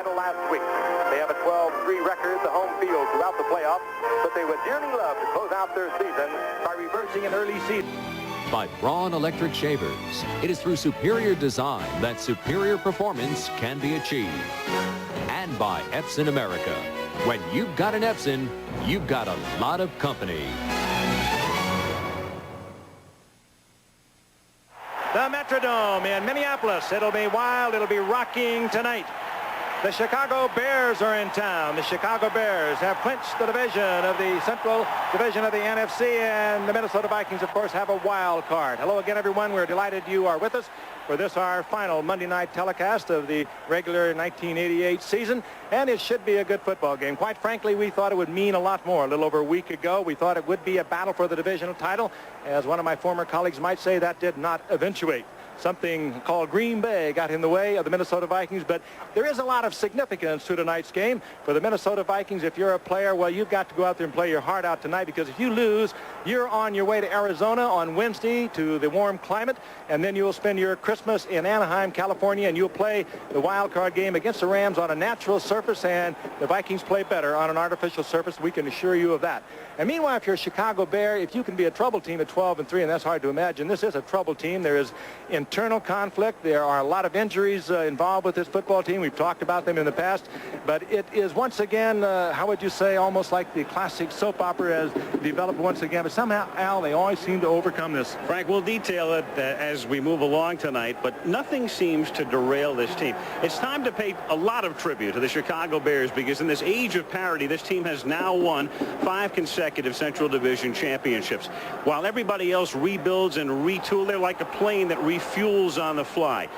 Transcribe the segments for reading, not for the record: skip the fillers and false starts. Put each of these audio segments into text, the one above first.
title last week. They have a 12-3 record, the home field throughout the playoffs, but they would dearly love to close out their season by reversing an early season. By Braun Electric Shavers, it is through superior design that superior performance can be achieved. And by Epson America. When you've got an Epson, you've got a lot of company. The Metrodome in Minneapolis. It'll be wild. It'll be rocking tonight. The Chicago Bears are in town. The Chicago Bears have clinched the division of the Central Division of the NFC, and the Minnesota Vikings, of course, have a wild card. Hello again, everyone. We're delighted you are with us for this, our final Monday night telecast of the regular 1988 season, and it should be a good football game. Quite frankly, we thought it would mean a lot more. A little over a week ago, we thought it would be a battle for the divisional title. As one of my former colleagues might say, that did not eventuate. Something called Green Bay got in the way of the Minnesota Vikings, but there is a lot of significance to tonight's game. For the Minnesota Vikings, if you're a player, well, you've got to go out there and play your heart out tonight, because if you lose, you're on your way to Arizona on Wednesday to the warm climate, and then you'll spend your Christmas in Anaheim, California, and you'll play the wild card game against the Rams on a natural surface, and the Vikings play better on an artificial surface. We can assure you of that. And meanwhile, if you're a Chicago Bear, if you can be a trouble team at 12-3, and that's hard to imagine, this is a trouble team. There is internal conflict. There are a lot of injuries involved with this football team. We've talked about them in the past, but it is once again, how would you say, almost like the classic soap opera has developed once again. But somehow, Al, they always seem to overcome this. Frank, we'll detail it as we move along tonight, but nothing seems to derail this team. It's time to pay a lot of tribute to the Chicago Bears, because in this age of parity, this team has now won 5 consecutive Central Division championships. While everybody else rebuilds and retool, they're like a plane that refuels on the fly.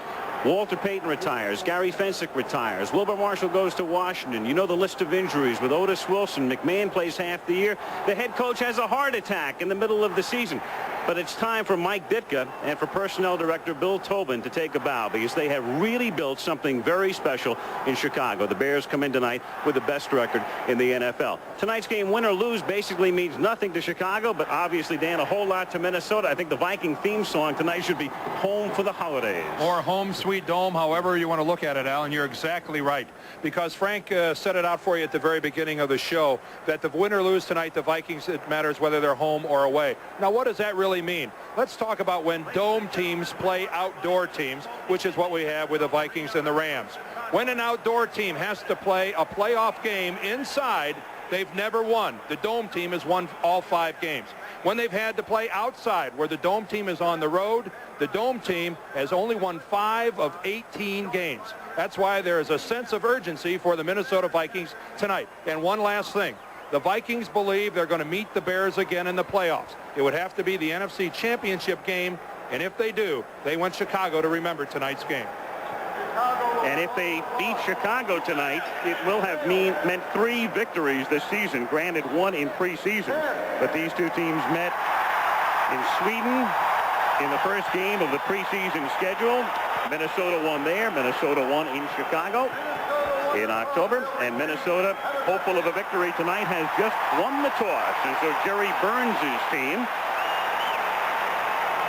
Walter Payton retires. Gary Fensick retires. Wilbur Marshall goes to Washington. You know the list of injuries with Otis Wilson. McMahon plays half the year. The head coach has a heart attack in the middle of the season. But it's time for Mike Ditka and for Personnel Director Bill Tobin to take a bow, because they have really built something very special in Chicago. The Bears come in tonight with the best record in the NFL. Tonight's game, win or lose, basically means nothing to Chicago, but obviously, Dan, a whole lot to Minnesota. I think the Viking theme song tonight should be Home for the Holidays. Or Home Sweet Dome, however you want to look at it, Al, and you're exactly right. Because Frank set it out for you at the very beginning of the show that the win or lose tonight, the Vikings, it matters whether they're home or away. Now, what does that really mean? Let's talk about when dome teams play outdoor teams, which is what we have with the Vikings and the Rams. When an outdoor team has to play a playoff game inside, they've never won. The dome team has won all 5 games. When they've had to play outside, where the dome team is on the road, the dome team has only won 5 of 18 games. That's why there is a sense of urgency for the Minnesota Vikings tonight. And one last thing. The Vikings believe they're going to meet the Bears again in the playoffs. It would have to be the NFC Championship game, and if they do, they want Chicago to remember tonight's game. And if they beat Chicago tonight, it will have meant 3 victories this season, granted 1 in preseason. But these two teams met in Sweden in the first game of the preseason schedule. Minnesota won there. Minnesota won in Chicago in October, and Minnesota, hopeful of a victory tonight, has just won the toss. And so Jerry Burns' team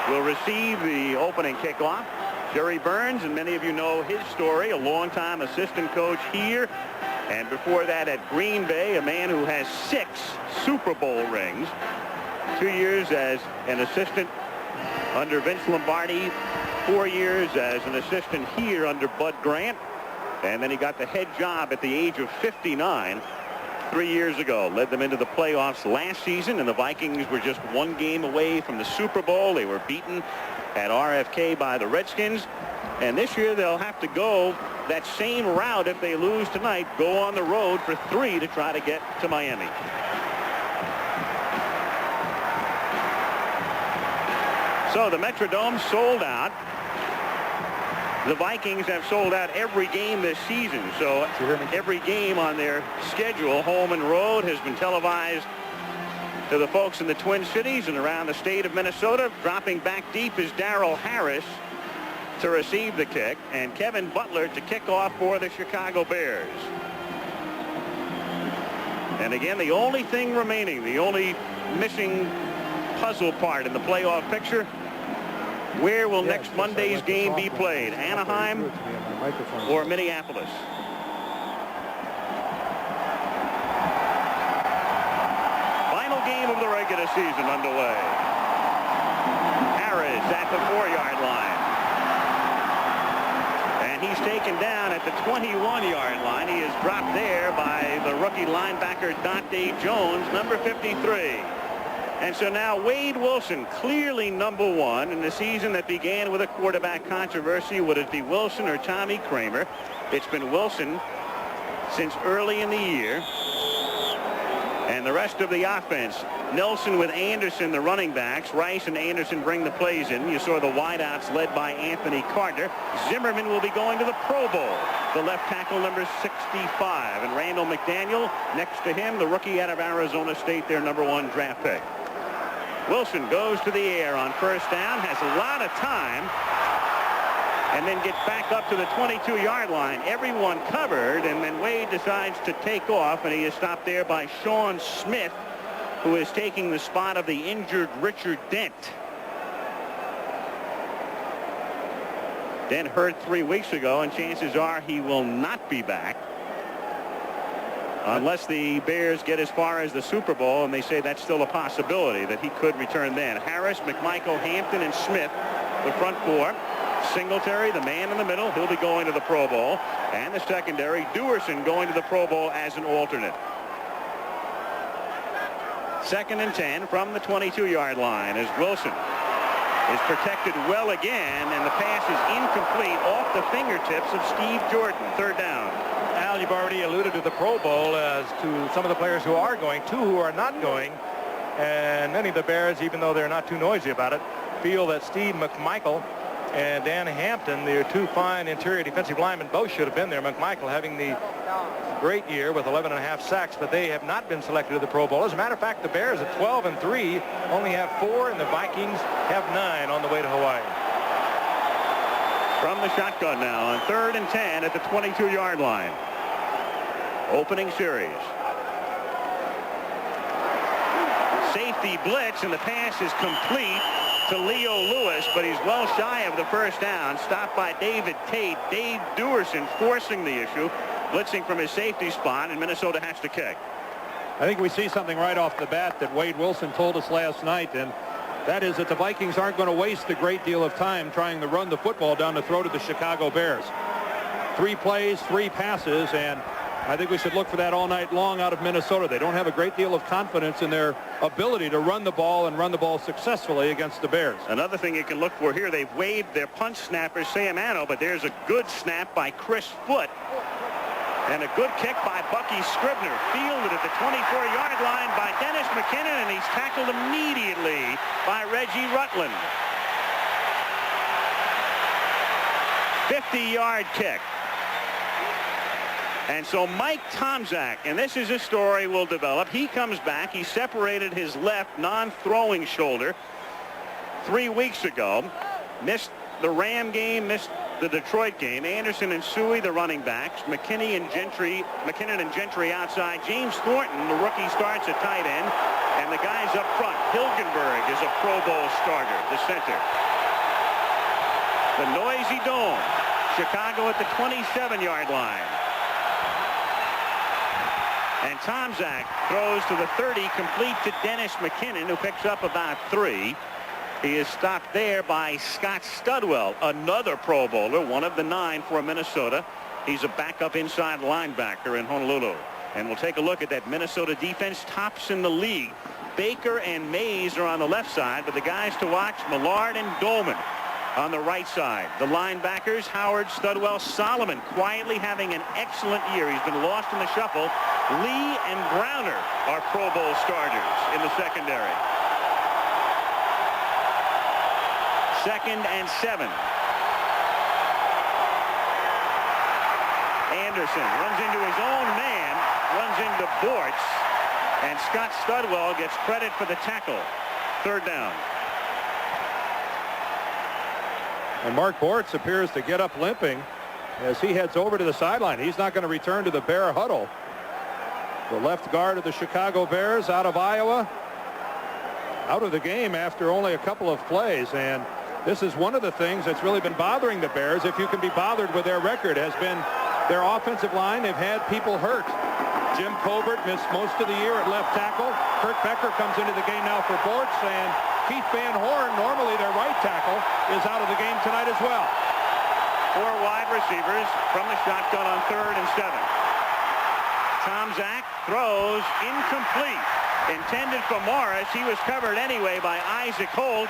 will receive the opening kickoff. Jerry Burns, and many of you know his story, a longtime assistant coach here, and before that at Green Bay, a man who has 6 Super Bowl rings, 2 years as an assistant under Vince Lombardi, 4 years as an assistant here under Bud Grant. And then he got the head job at the age of 59 3 years ago. Led them into the playoffs last season, and the Vikings were just 1 game away from the Super Bowl. They were beaten at RFK by the Redskins. And this year they'll have to go that same route if they lose tonight, go on the road for 3 to try to get to Miami. So the Metrodome sold out. The Vikings have sold out every game this season, so every game on their schedule, home and road, has been televised to the folks in the Twin Cities and around the state of Minnesota. Dropping back deep is Darrell Harris to receive the kick, and Kevin Butler to kick off for the Chicago Bears. And again, the only thing remaining, the only missing puzzle part in the playoff picture, where will next Monday's game be played? Anaheim or Minneapolis? regular season underway. Harris at the 4-yard line. And he's taken down at the 21-yard line. He is dropped there by the rookie linebacker Dante Jones, number 53. And so now Wade Wilson, clearly number 1 in the season that began with a quarterback controversy. Would it be Wilson or Tommy Kramer? It's been Wilson since early in the year. And the rest of the offense, Nelson with Anderson, the running backs. Rice and Anderson bring the plays in. You saw the wideouts led by Anthony Carter. Zimmerman will be going to the Pro Bowl, the left tackle number 65. And Randall McDaniel next to him, the rookie out of Arizona State, their number 1 draft pick. Wilson goes to the air on first down, has a lot of time, and then gets back up to the 22-yard line. Everyone covered, and then Wade decides to take off, and he is stopped there by Sean Smith, who is taking the spot of the injured Richard Dent. Dent hurt 3 weeks ago, and chances are he will not be back unless the Bears get as far as the Super Bowl, and they say that's still a possibility that he could return then. Harris, McMichael, Hampton, and Smith, the front 4. Singletary, the man in the middle, he'll be going to the Pro Bowl. And the secondary, Dewerson, going to the Pro Bowl as an alternate. 2nd and 10 from the 22-yard line as Wilson is protected well again, and the pass is incomplete off the fingertips of Steve Jordan. 3rd down. Al, you've already alluded to the Pro Bowl as to some of the players who are going, 2 who are not going. And many of the Bears, even though they're not too noisy about it, feel that Steve McMichael and Dan Hampton, their 2 fine interior defensive linemen, both should have been there. McMichael having the great year with 11.5 sacks, but they have not been selected to the Pro Bowl. As a matter of fact, the Bears at 12-3 only have 4, and the Vikings have 9 on the way to Hawaii. From the shotgun now on 3rd and 10 at the 22-yard line. Opening series. Safety blitz, and the pass is complete to Leo Lewis, but he's well shy of the first down. Stopped by David Tate. Dave Dewerson forcing the issue, blitzing from his safety spot, and Minnesota has to kick. I think we see something right off the bat that Wade Wilson told us last night, and that is that the Vikings aren't going to waste a great deal of time trying to run the football down the throat of the Chicago Bears. 3 plays, 3 passes, and I think we should look for that all night long out of Minnesota. They don't have a great deal of confidence in their ability to run the ball and run the ball successfully against the Bears. Another thing you can look for here, they've waived their punt snapper, Sam Anno, but there's a good snap by Chris Foote. And a good kick by Bucky Scribner, fielded at the 24-yard line by Dennis McKinnon, and he's tackled immediately by Reggie Rutland. 50-yard kick. And so Mike Tomczak, and this is a story we'll develop. He comes back. He separated his left non-throwing shoulder 3 weeks ago. Missed the Ram game, missed the Detroit game. Anderson and Suey, the running backs. McKinnon and Gentry outside. James Thornton, the rookie, starts at tight end. And the guys up front. Hilgenberg is a Pro Bowl starter, the center. The noisy dome. Chicago at the 27-yard line. And Tomczak throws to the 30, complete to Dennis McKinnon, who picks up about 3. He is stopped there by Scott Studwell, another Pro Bowler, one of the 9 for Minnesota. He's a backup inside linebacker in Honolulu. And we'll take a look at that Minnesota defense, tops in the league. Baker and Mays are on the left side, but the guys to watch, Millard and Dolman on the right side. The linebackers, Howard, Studwell, Solomon, quietly having an excellent year. He's been lost in the shuffle. Lee and Browner are Pro Bowl starters in the secondary. 2nd and 7. Anderson runs into his own man, runs into Bortz, and Scott Studwell gets credit for the tackle. 3rd down. And Mark Bortz appears to get up limping as he heads over to the sideline. He's not going to return to the Bear huddle. The left guard of the Chicago Bears out of Iowa, out of the game after only a couple of plays. And this is one of the things that's really been bothering the Bears, if you can be bothered with their record, has been their offensive line. They've had people hurt. Jim Covert missed most of the year at left tackle. Kurt Becker comes into the game now for Bortz, and Keith Van Horn, normally their right tackle, is out of the game tonight as well. 4 wide receivers from the shotgun on 3rd and 7. Tomczak throws incomplete. Intended for Morris. He was covered anyway by Isaac Holt,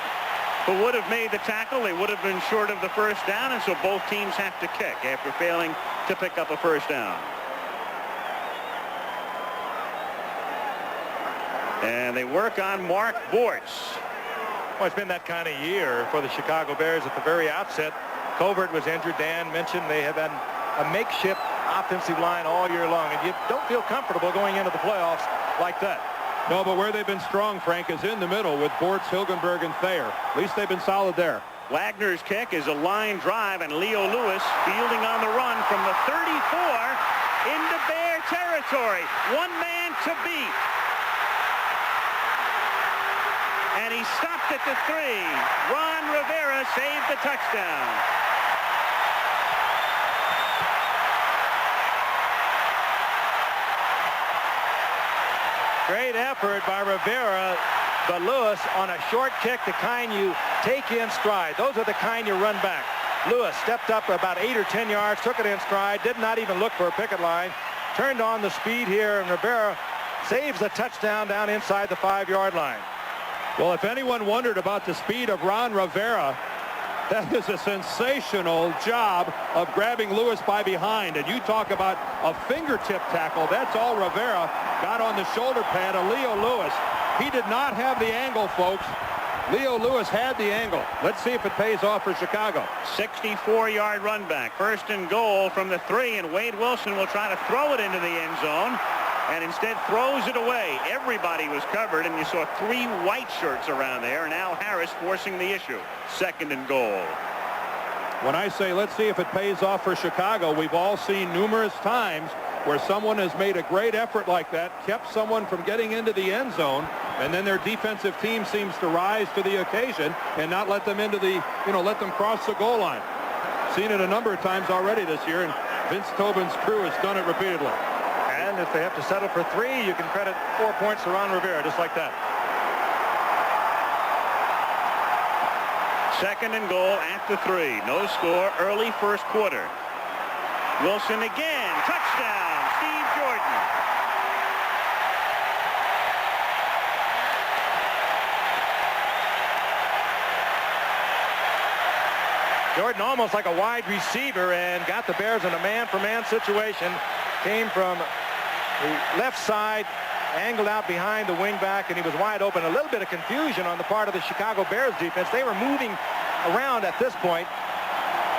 who would have made the tackle. They would have been short of the first down, and so both teams have to kick after failing to pick up a first down. And they work on Mark Bortz. Well, it's been that kind of year for the Chicago Bears at the very outset. Covert was injured. Dan mentioned they have had a makeshift offensive line all year long, and you don't feel comfortable going into the playoffs like that. No, but where they've been strong, Frank, is in the middle with Bortz, Hilgenberg, and Thayer. At least they've been solid there. Wagner's kick is a line drive, and Leo Lewis fielding on the run from the 34 into Bear territory. One man to beat. And he stopped at the 3. Ron Rivera saved the touchdown. Great effort by Rivera, but Lewis on a short kick, the kind you take in stride. Those are the kind you run back. Lewis stepped up about 8 or 10 yards, took it in stride, did not even look for a picket line, turned on the speed here, and Rivera saves the touchdown down inside the 5-yard line. Well, if anyone wondered about the speed of Ron Rivera, that is a sensational job of grabbing Lewis by behind. And you talk about a fingertip tackle. That's all Rivera got on the shoulder pad of Leo Lewis. He did not have the angle, folks. Leo Lewis had the angle. Let's see if it pays off for Chicago. 64-yard run back. 1st and goal from the 3, and Wade Wilson will try to throw it into the end zone, and instead throws it away. Everybody was covered, and you saw 3 white shirts around there, and Al Harris forcing the issue. 2nd and goal. When I say let's see if it pays off for Chicago, we've all seen numerous times where someone has made a great effort like that, kept someone from getting into the end zone, and then their defensive team seems to rise to the occasion and not let them into the, let them cross the goal line. Seen it a number of times already this year, and Vince Tobin's crew has done it repeatedly. And if they have to settle for 3, you can credit 4 points to Ron Rivera, just like that. 2nd and goal at the 3. No score, early 1st quarter. Wilson again. Touchdown, Steve Jordan. Jordan almost like a wide receiver and got the Bears in a man-for-man situation. Came from the left side, angled out behind the wingback, and he was wide open. A little bit of confusion on the part of the Chicago Bears defense. They were moving around at this point.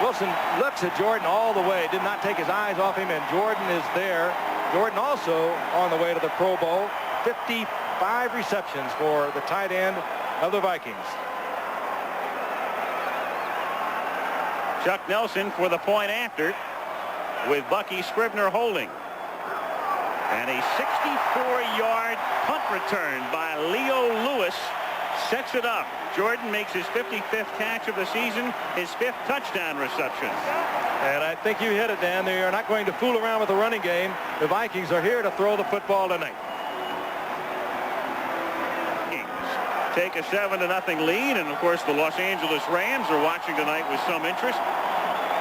Wilson looks at Jordan all the way, did not take his eyes off him, and Jordan is there. Jordan also on the way to the Pro Bowl. 55 receptions for the tight end of the Vikings. Chuck Nelson for the point after, with Bucky Scribner holding. And a 64-yard punt return by Leo Lewis sets it up. Jordan makes his 55th catch of the season, his 5th touchdown reception. And I think you hit it, Dan. They are not going to fool around with the running game. The Vikings are here to throw the football tonight. Take a 7-0 lead, and of course the Los Angeles Rams are watching tonight with some interest,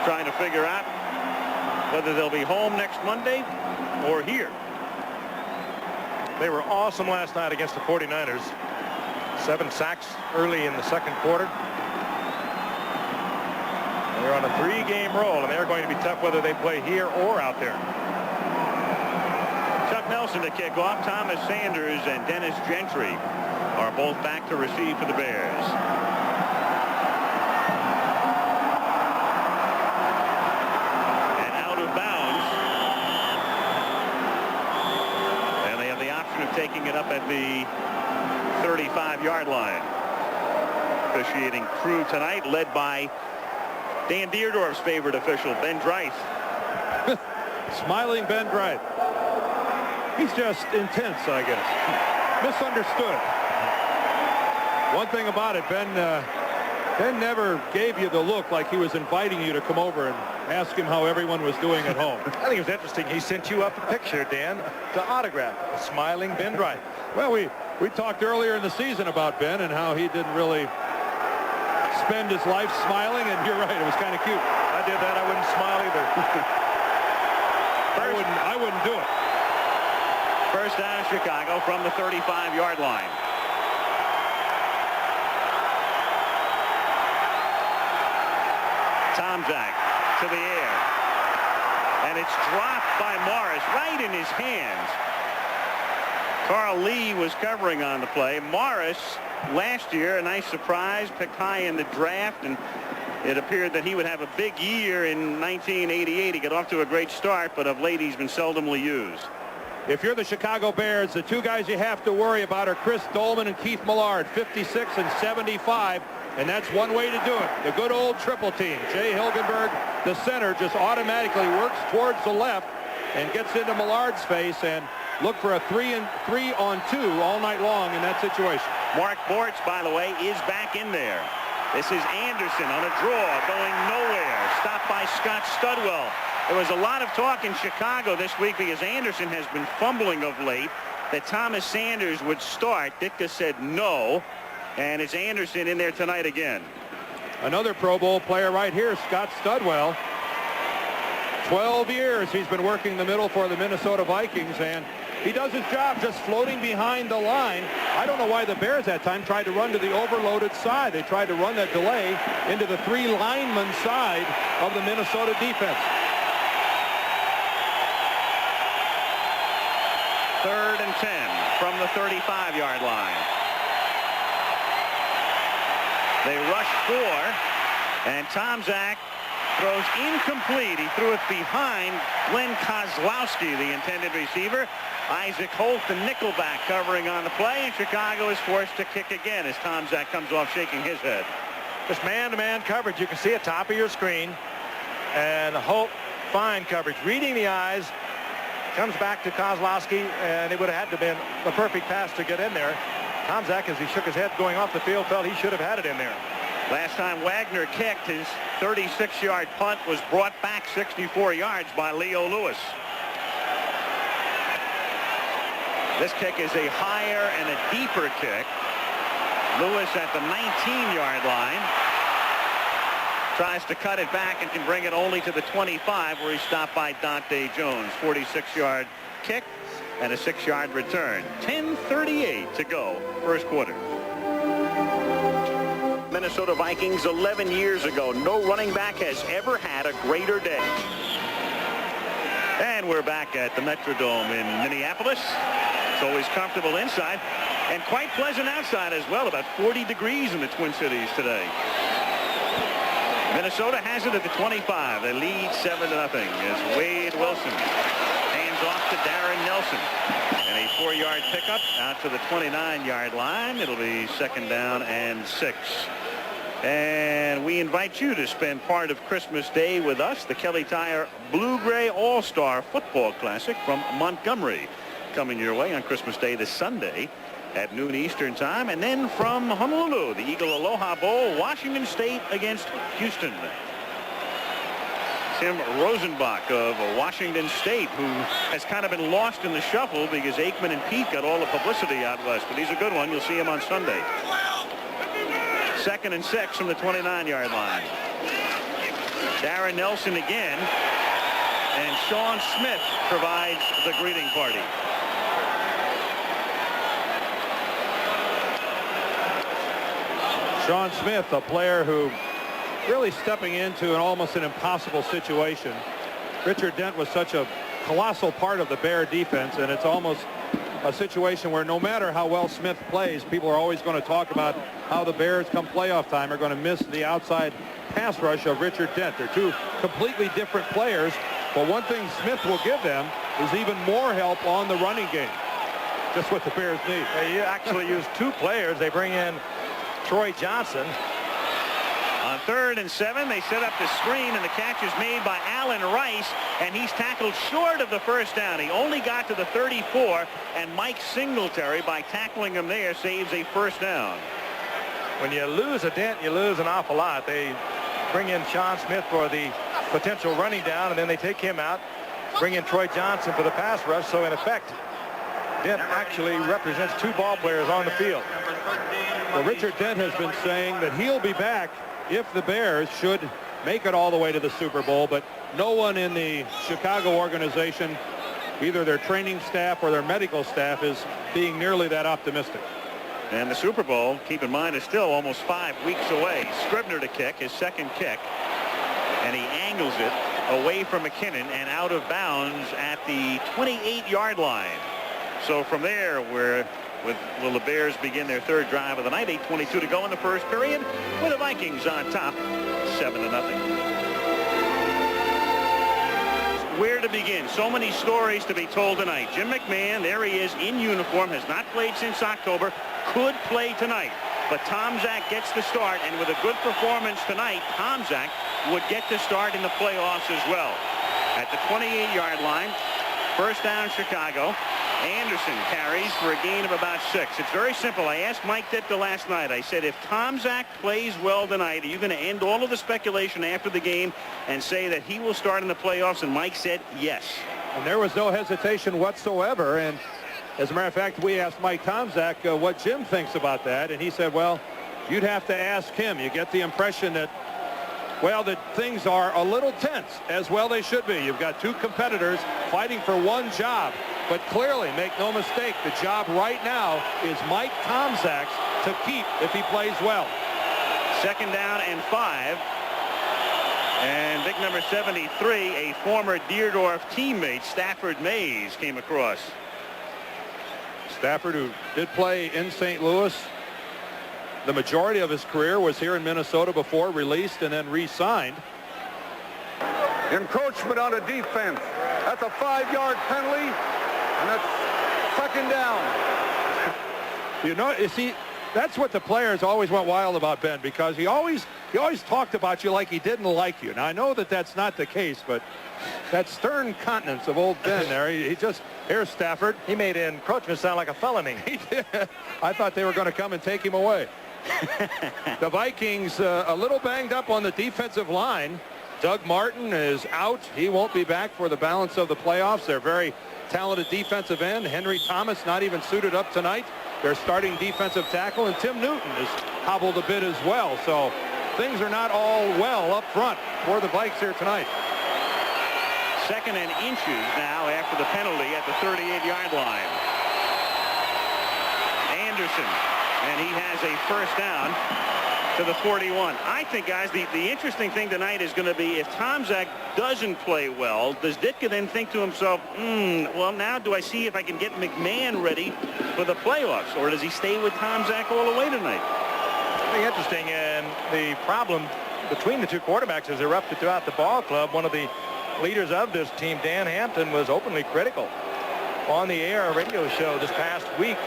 trying to figure out whether they'll be home next Monday or here. They were awesome last night against the 49ers. 7 sacks early in the 2nd quarter. They're on a 3-game roll, and they're going to be tough whether they play here or out there. Chuck Nelson to kick off. Thomas Sanders and Dennis Gentry are both back to receive for the Bears. And out of bounds. And they have the option of taking it up at the 35-yard line. Officiating crew tonight led by Dan Dierdorf's favorite official, Ben Dreith. Smiling Ben Dreith. He's just intense, I guess. Misunderstood. One thing about it, Ben never gave you the look like he was inviting you to come over and Ask him how everyone was doing at home. I think it was interesting. He sent you up a picture, Dan, to autograph a smiling Ben Wright. Well, we talked earlier in the season about Ben and how he didn't really spend his life smiling, and you're right, it was kind of cute. I did that. I wouldn't smile either. I wouldn't do it. First down, Chicago from the 35-yard line. Tomczak to the air. And it's dropped by Morris right in his hands. Carl Lee was covering on the play. Morris, last year, a nice surprise, picked high in the draft, and it appeared that he would have a big year in 1988. He got off to a great start, but of late he's been seldomly used. If you're the Chicago Bears, the two guys you have to worry about are Chris Dolman and Keith Millard, 56 and 75, and that's one way to do it. The good old triple team. Jay Hilgenberg, the center, just automatically works towards the left and gets into Millard's face, and look for a 3-on-2 all night long in that situation. Mark Bortz, by the way, is back in there. This is Anderson on a draw, going nowhere. Stopped by Scott Studwell. There was a lot of talk in Chicago this week because Anderson has been fumbling of late, that Thomas Sanders would start. Ditka said no, and it's Anderson in there tonight again. Another Pro Bowl player right here, Scott Studwell. 12 years he's been working the middle for the Minnesota Vikings, and he does his job just floating behind the line. I don't know why the Bears that time tried to run to the overloaded side. They tried to run that delay into the three lineman side of the Minnesota defense. 3rd and 10 from the 35-yard line. They rush 4, and Tomczak throws incomplete. He threw it behind Glenn Kozlowski, the intended receiver. Isaac Holt, the nickelback, covering on the play, and Chicago is forced to kick again as Tomczak comes off shaking his head. Just man-to-man coverage. You can see it top of your screen. And Holt, fine coverage. Reading the eyes. Comes back to Kozlowski, and it would have had to have been the perfect pass to get in there. Tomczak, as he shook his head going off the field, felt he should have had it in there. Last time Wagner kicked, his 36-yard punt was brought back 64 yards by Leo Lewis. This kick is a higher and a deeper kick. Lewis at the 19-yard line. Tries to cut it back and can bring it only to the 25, where he's stopped by Dante Jones. 46-yard kick and a 6-yard return. 10:38 to go, first quarter. Minnesota Vikings 11 years ago. No running back has ever had a greater day. And we're back at the Metrodome in Minneapolis. It's always comfortable inside and quite pleasant outside as well. About 40 degrees in the Twin Cities today. Minnesota has it at the 25. They lead 7-0 as Wade Wilson hands off to Darren Nelson. And a 4-yard pickup out to the 29-yard line. It'll be 2nd down and 6. And we invite you to spend part of Christmas Day with us. The Kelly Tire Blue-Gray All-Star Football Classic from Montgomery coming your way on Christmas Day this Sunday at noon Eastern time. And then from Honolulu, the Eagle Aloha Bowl, Washington State against Houston. Tim Rosenbach of Washington State, who has kind of been lost in the shuffle because Aikman and Pete got all the publicity out west. But he's a good one. You'll see him on Sunday. 2nd and 6 from the 29-yard line. Darren Nelson again. And Sean Smith provides the greeting party. Sean Smith, a player who really stepping into almost an impossible situation. Richard Dent was such a colossal part of the Bear defense, and it's almost a situation where no matter how well Smith plays, people are always going to talk about how the Bears come playoff time are going to miss the outside pass rush of Richard Dent. They're two completely different players, but one thing Smith will give them is even more help on the running game. Just what the Bears need. They actually use two players. They bring in Troy Johnson. On 3rd and 7, they set up the screen, and the catch is made by Allen Rice, and he's tackled short of the first down. He only got to the 34, and Mike Singletary, by tackling him there, saves a first down. When you lose a Dent, you lose an awful lot. They bring in Sean Smith for the potential running down, and then they take him out, bring in Troy Johnson for the pass rush. So in effect, Dent actually represents 2 ball players on the field. Well, Richard Dent has been saying that he'll be back if the Bears should make it all the way to the Super Bowl, but no one in the Chicago organization, either their training staff or their medical staff, is being nearly that optimistic. And the Super Bowl, keep in mind, is still almost 5 weeks away. Scribner to kick, his second kick, and he angles it away from McKinnon and out of bounds at the 28-yard line. So from there, will the Bears begin their 3rd drive of the night? 8:22 to go in the first period, with the Vikings on top, 7-0. Where to begin? So many stories to be told tonight. Jim McMahon, there he is in uniform, has not played since October, could play tonight. But Tomczak gets the start, and with a good performance tonight, Tomczak would get the start in the playoffs as well. At the 28-yard line, first down Chicago. Anderson carries for a gain of about 6. It's very simple. I asked Mike Ditka last night. I said, if Tomczak plays well tonight, are you going to end all of the speculation after the game and say that he will start in the playoffs? And Mike said yes. And there was no hesitation whatsoever. And as a matter of fact, we asked Mike Tomczak what Jim thinks about that. And he said, well, you'd have to ask him. You get the impression that, well, that things are a little tense, as well they should be. You've got 2 competitors fighting for one job. But clearly, make no mistake, the job right now is Mike Tomczak's to keep if he plays well. 2nd down and 5. And big number 73, a former Dierdorf teammate, Stafford Mays, came across. Stafford, who did play in St. Louis, the majority of his career was here in Minnesota before, released and then re-signed. Encroachment on a defense. That's a 5-yard penalty, and that's 2nd down. You see, that's what the players always went wild about, Ben, because he always talked about you like he didn't like you. Now, I know that that's not the case, but that stern countenance of old Ben there, he just, here's Stafford. He made encroachment sound like a felony. He did. I thought they were going to come and take him away. The Vikings a little banged up on the defensive line. Doug Martin is out. He won't be back for the balance of the playoffs. They're very talented defensive end. Henry Thomas not even suited up tonight. They're starting defensive tackle, and Tim Newton is hobbled a bit as well. So things are not all well up front for the Vikes here tonight. 2nd and inches now after the penalty at the 38-yard line. Anderson, and he has a first down to the 41. I think, guys, the interesting thing tonight is going to be if Tomczak doesn't play well, does Ditka then think to himself, well, now do I see if I can get McMahon ready for the playoffs, or does he stay with Tomczak all the way tonight? Very interesting, and the problem between the 2 quarterbacks has erupted throughout the ball club. One of the leaders of this team, Dan Hampton, was openly critical on the air radio show this past week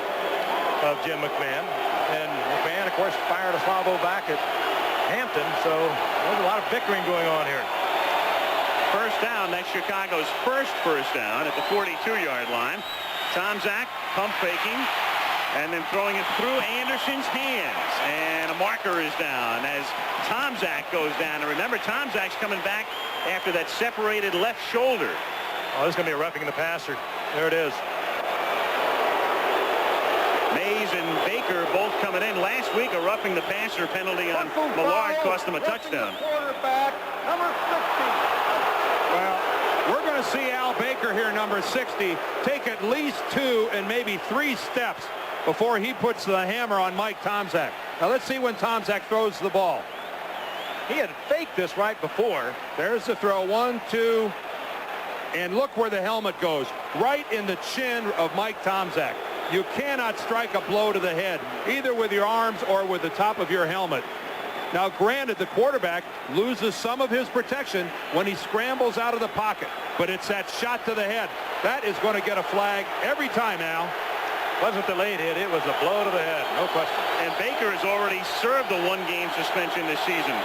of Jim McMahon. And McMahon, of course, fired a salvo back at Hampton, so there's a lot of bickering going on here. First down, that's Chicago's first down at the 42-yard line. Tomczak pump faking and then throwing it through Anderson's hands. And a marker is down as Tomczak goes down. And remember, Tomczak's coming back after that separated left shoulder. Oh, this is going to be a roughing the passer. There it is. Mays and Baker both coming in. Last week, a roughing the passer penalty on Millard cost them a touchdown. Quarterback, number 60. Well, we're going to see Al Baker here, number 60, take at least 2 and maybe 3 steps before he puts the hammer on Mike Tomczak. Now, let's see when Tomczak throws the ball. He had faked this right before. There's the throw. 1, 2, and look where the helmet goes. Right in the chin of Mike Tomczak. You cannot strike a blow to the head, either with your arms or with the top of your helmet. Now, granted, the quarterback loses some of his protection when he scrambles out of the pocket, but it's that shot to the head. That is going to get a flag every time, Al. Wasn't the late hit. It was a blow to the head. No question. And Baker has already served the 1-game suspension this season.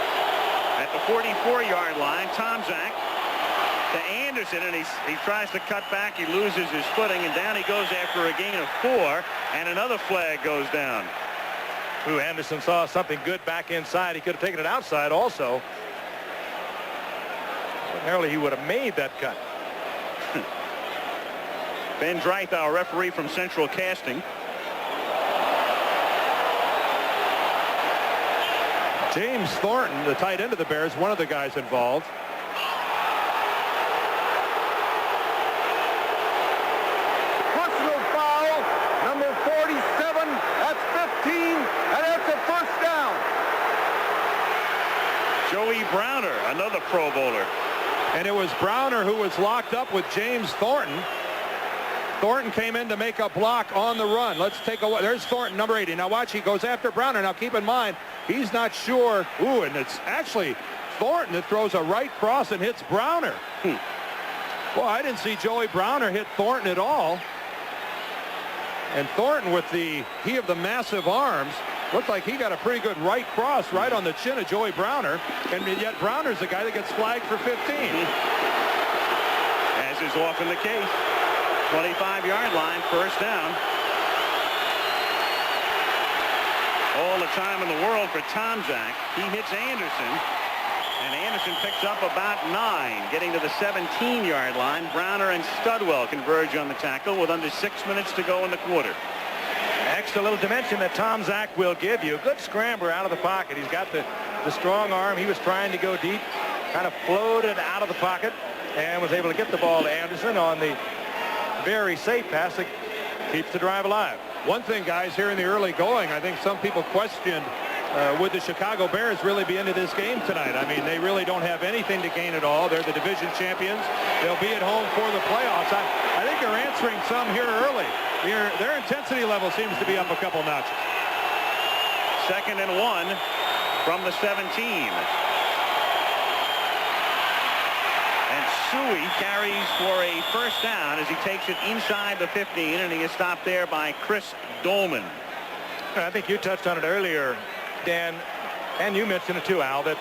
At the 44-yard line, Tomczak to Anderson, and he tries to cut back. He loses his footing, and down he goes after a gain of 4, and another flag goes down. Ooh, Anderson saw something good back inside. He could have taken it outside also. Ordinarily, he would have made that cut. Ben Dreith, our referee from Central Casting. James Thornton, the tight end of the Bears, one of the guys involved. Personal foul, number 47. That's 15, and that's a first down. Joey Browner, another Pro Bowler. And it was Browner who was locked up with James Thornton. Thornton came in to make a block on the run. Let's take a look. There's Thornton, number 80. Now watch, he goes after Browner. Now keep in mind, he's not sure. Ooh, and it's actually Thornton that throws a right cross and hits Browner. Well, I didn't see Joey Browner hit Thornton at all. And Thornton, with the of the massive arms, looked like he got a pretty good right cross right on the chin of Joey Browner. And yet Browner's the guy that gets flagged for 15. As is often the case. 25-yard line, first down. All the time in the world for Tomczak. He hits Anderson, and Anderson picks up about 9, getting to the 17-yard line. Browner and Studwell converge on the tackle with under 6 minutes to go in the quarter. Extra little dimension that Tomczak will give you. Good scrambler out of the pocket. He's got the strong arm. He was trying to go deep, kind of floated out of the pocket, and was able to get the ball to Anderson on the very safe pass that keeps the drive alive. One thing, guys, here in the early going, I think some people questioned would the Chicago Bears really be into this game tonight. I mean, they really don't have anything to gain at all. They're the division champions. They'll be at home for the playoffs. I think they're answering some here early. Their intensity level seems to be up a couple notches. 2nd and 1 from the 17. And Suey carries for a first down as he takes it inside the 15, and he is stopped there by Chris Dolman. I think you touched on it earlier, Dan, and you mentioned it too, Al, that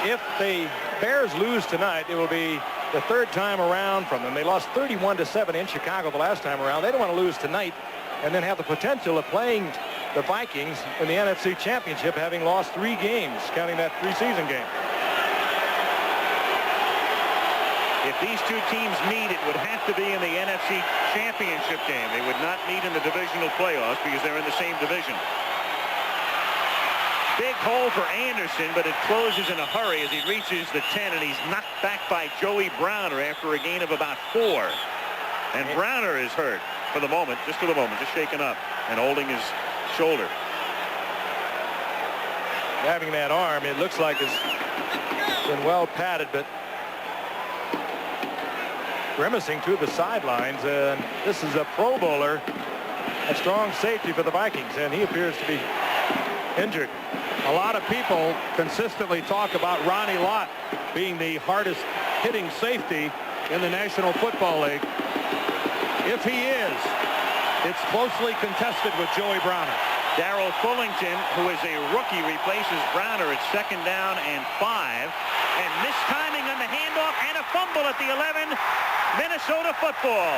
if the Bears lose tonight, it will be the 3rd time around from them. They lost 31-7 in Chicago the last time around. They don't want to lose tonight and then have the potential of playing the Vikings in the NFC Championship, having lost 3 games, counting that preseason game. If these two teams meet, it would have to be in the NFC Championship game. They would not meet in the divisional playoffs because they're in the same division. Big hole for Anderson, but it closes in a hurry as he reaches the 10, and he's knocked back by Joey Browner after a gain of about 4. And Browner is hurt for the moment, just shaken up and holding his shoulder. Having that arm, it looks like it's been well padded, but grimacing to the sidelines. And this is a Pro Bowler, a strong safety for the Vikings, and he appears to be injured. A lot of people consistently talk about Ronnie Lott being the hardest hitting safety in the National Football League. If he is, it's closely contested with Joey Browner. Darrell Fullington, who is a rookie, replaces Browner at 2nd down and 5. And mistiming on the handoff and a fumble at the 11. Minnesota football.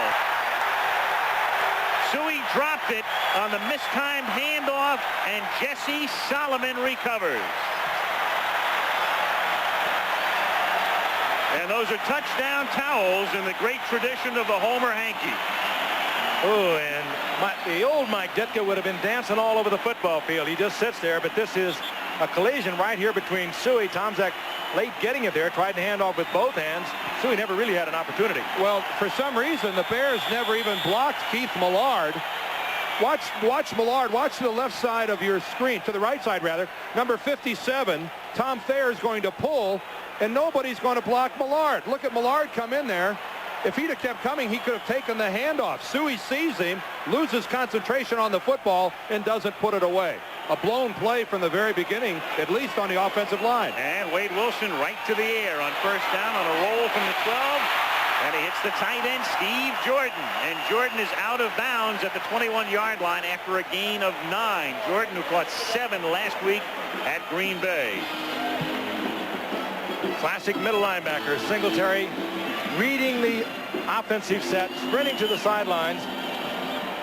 Suey dropped it on the mistimed handoff, and Jesse Solomon recovers. And those are touchdown towels in the great tradition of the Homer Hanky. Oh, and the old Mike Ditka would have been dancing all over the football field. He just sits there, but this is a collision right here between Suey. Tomczak late getting it there, tried to hand off with both hands. Suey never really had an opportunity. Well, for some reason, the Bears never even blocked Keith Millard. Watch Millard. Watch to the left side of your screen, to the right side, rather. Number 57, Tom Thayer is going to pull, and nobody's going to block Millard. Look at Millard come in there. If he'd have kept coming, he could have taken the handoff. Suey sees him, loses concentration on the football, and doesn't put it away. A blown play from the very beginning, at least on the offensive line. And Wade Wilson right to the air on first down on a roll from the 12. And he hits the tight end, Steve Jordan. And Jordan is out of bounds at the 21-yard line after a gain of 9. Jordan, who caught 7 last week at Green Bay. Classic middle linebacker, Singletary, reading the offensive set, sprinting to the sidelines,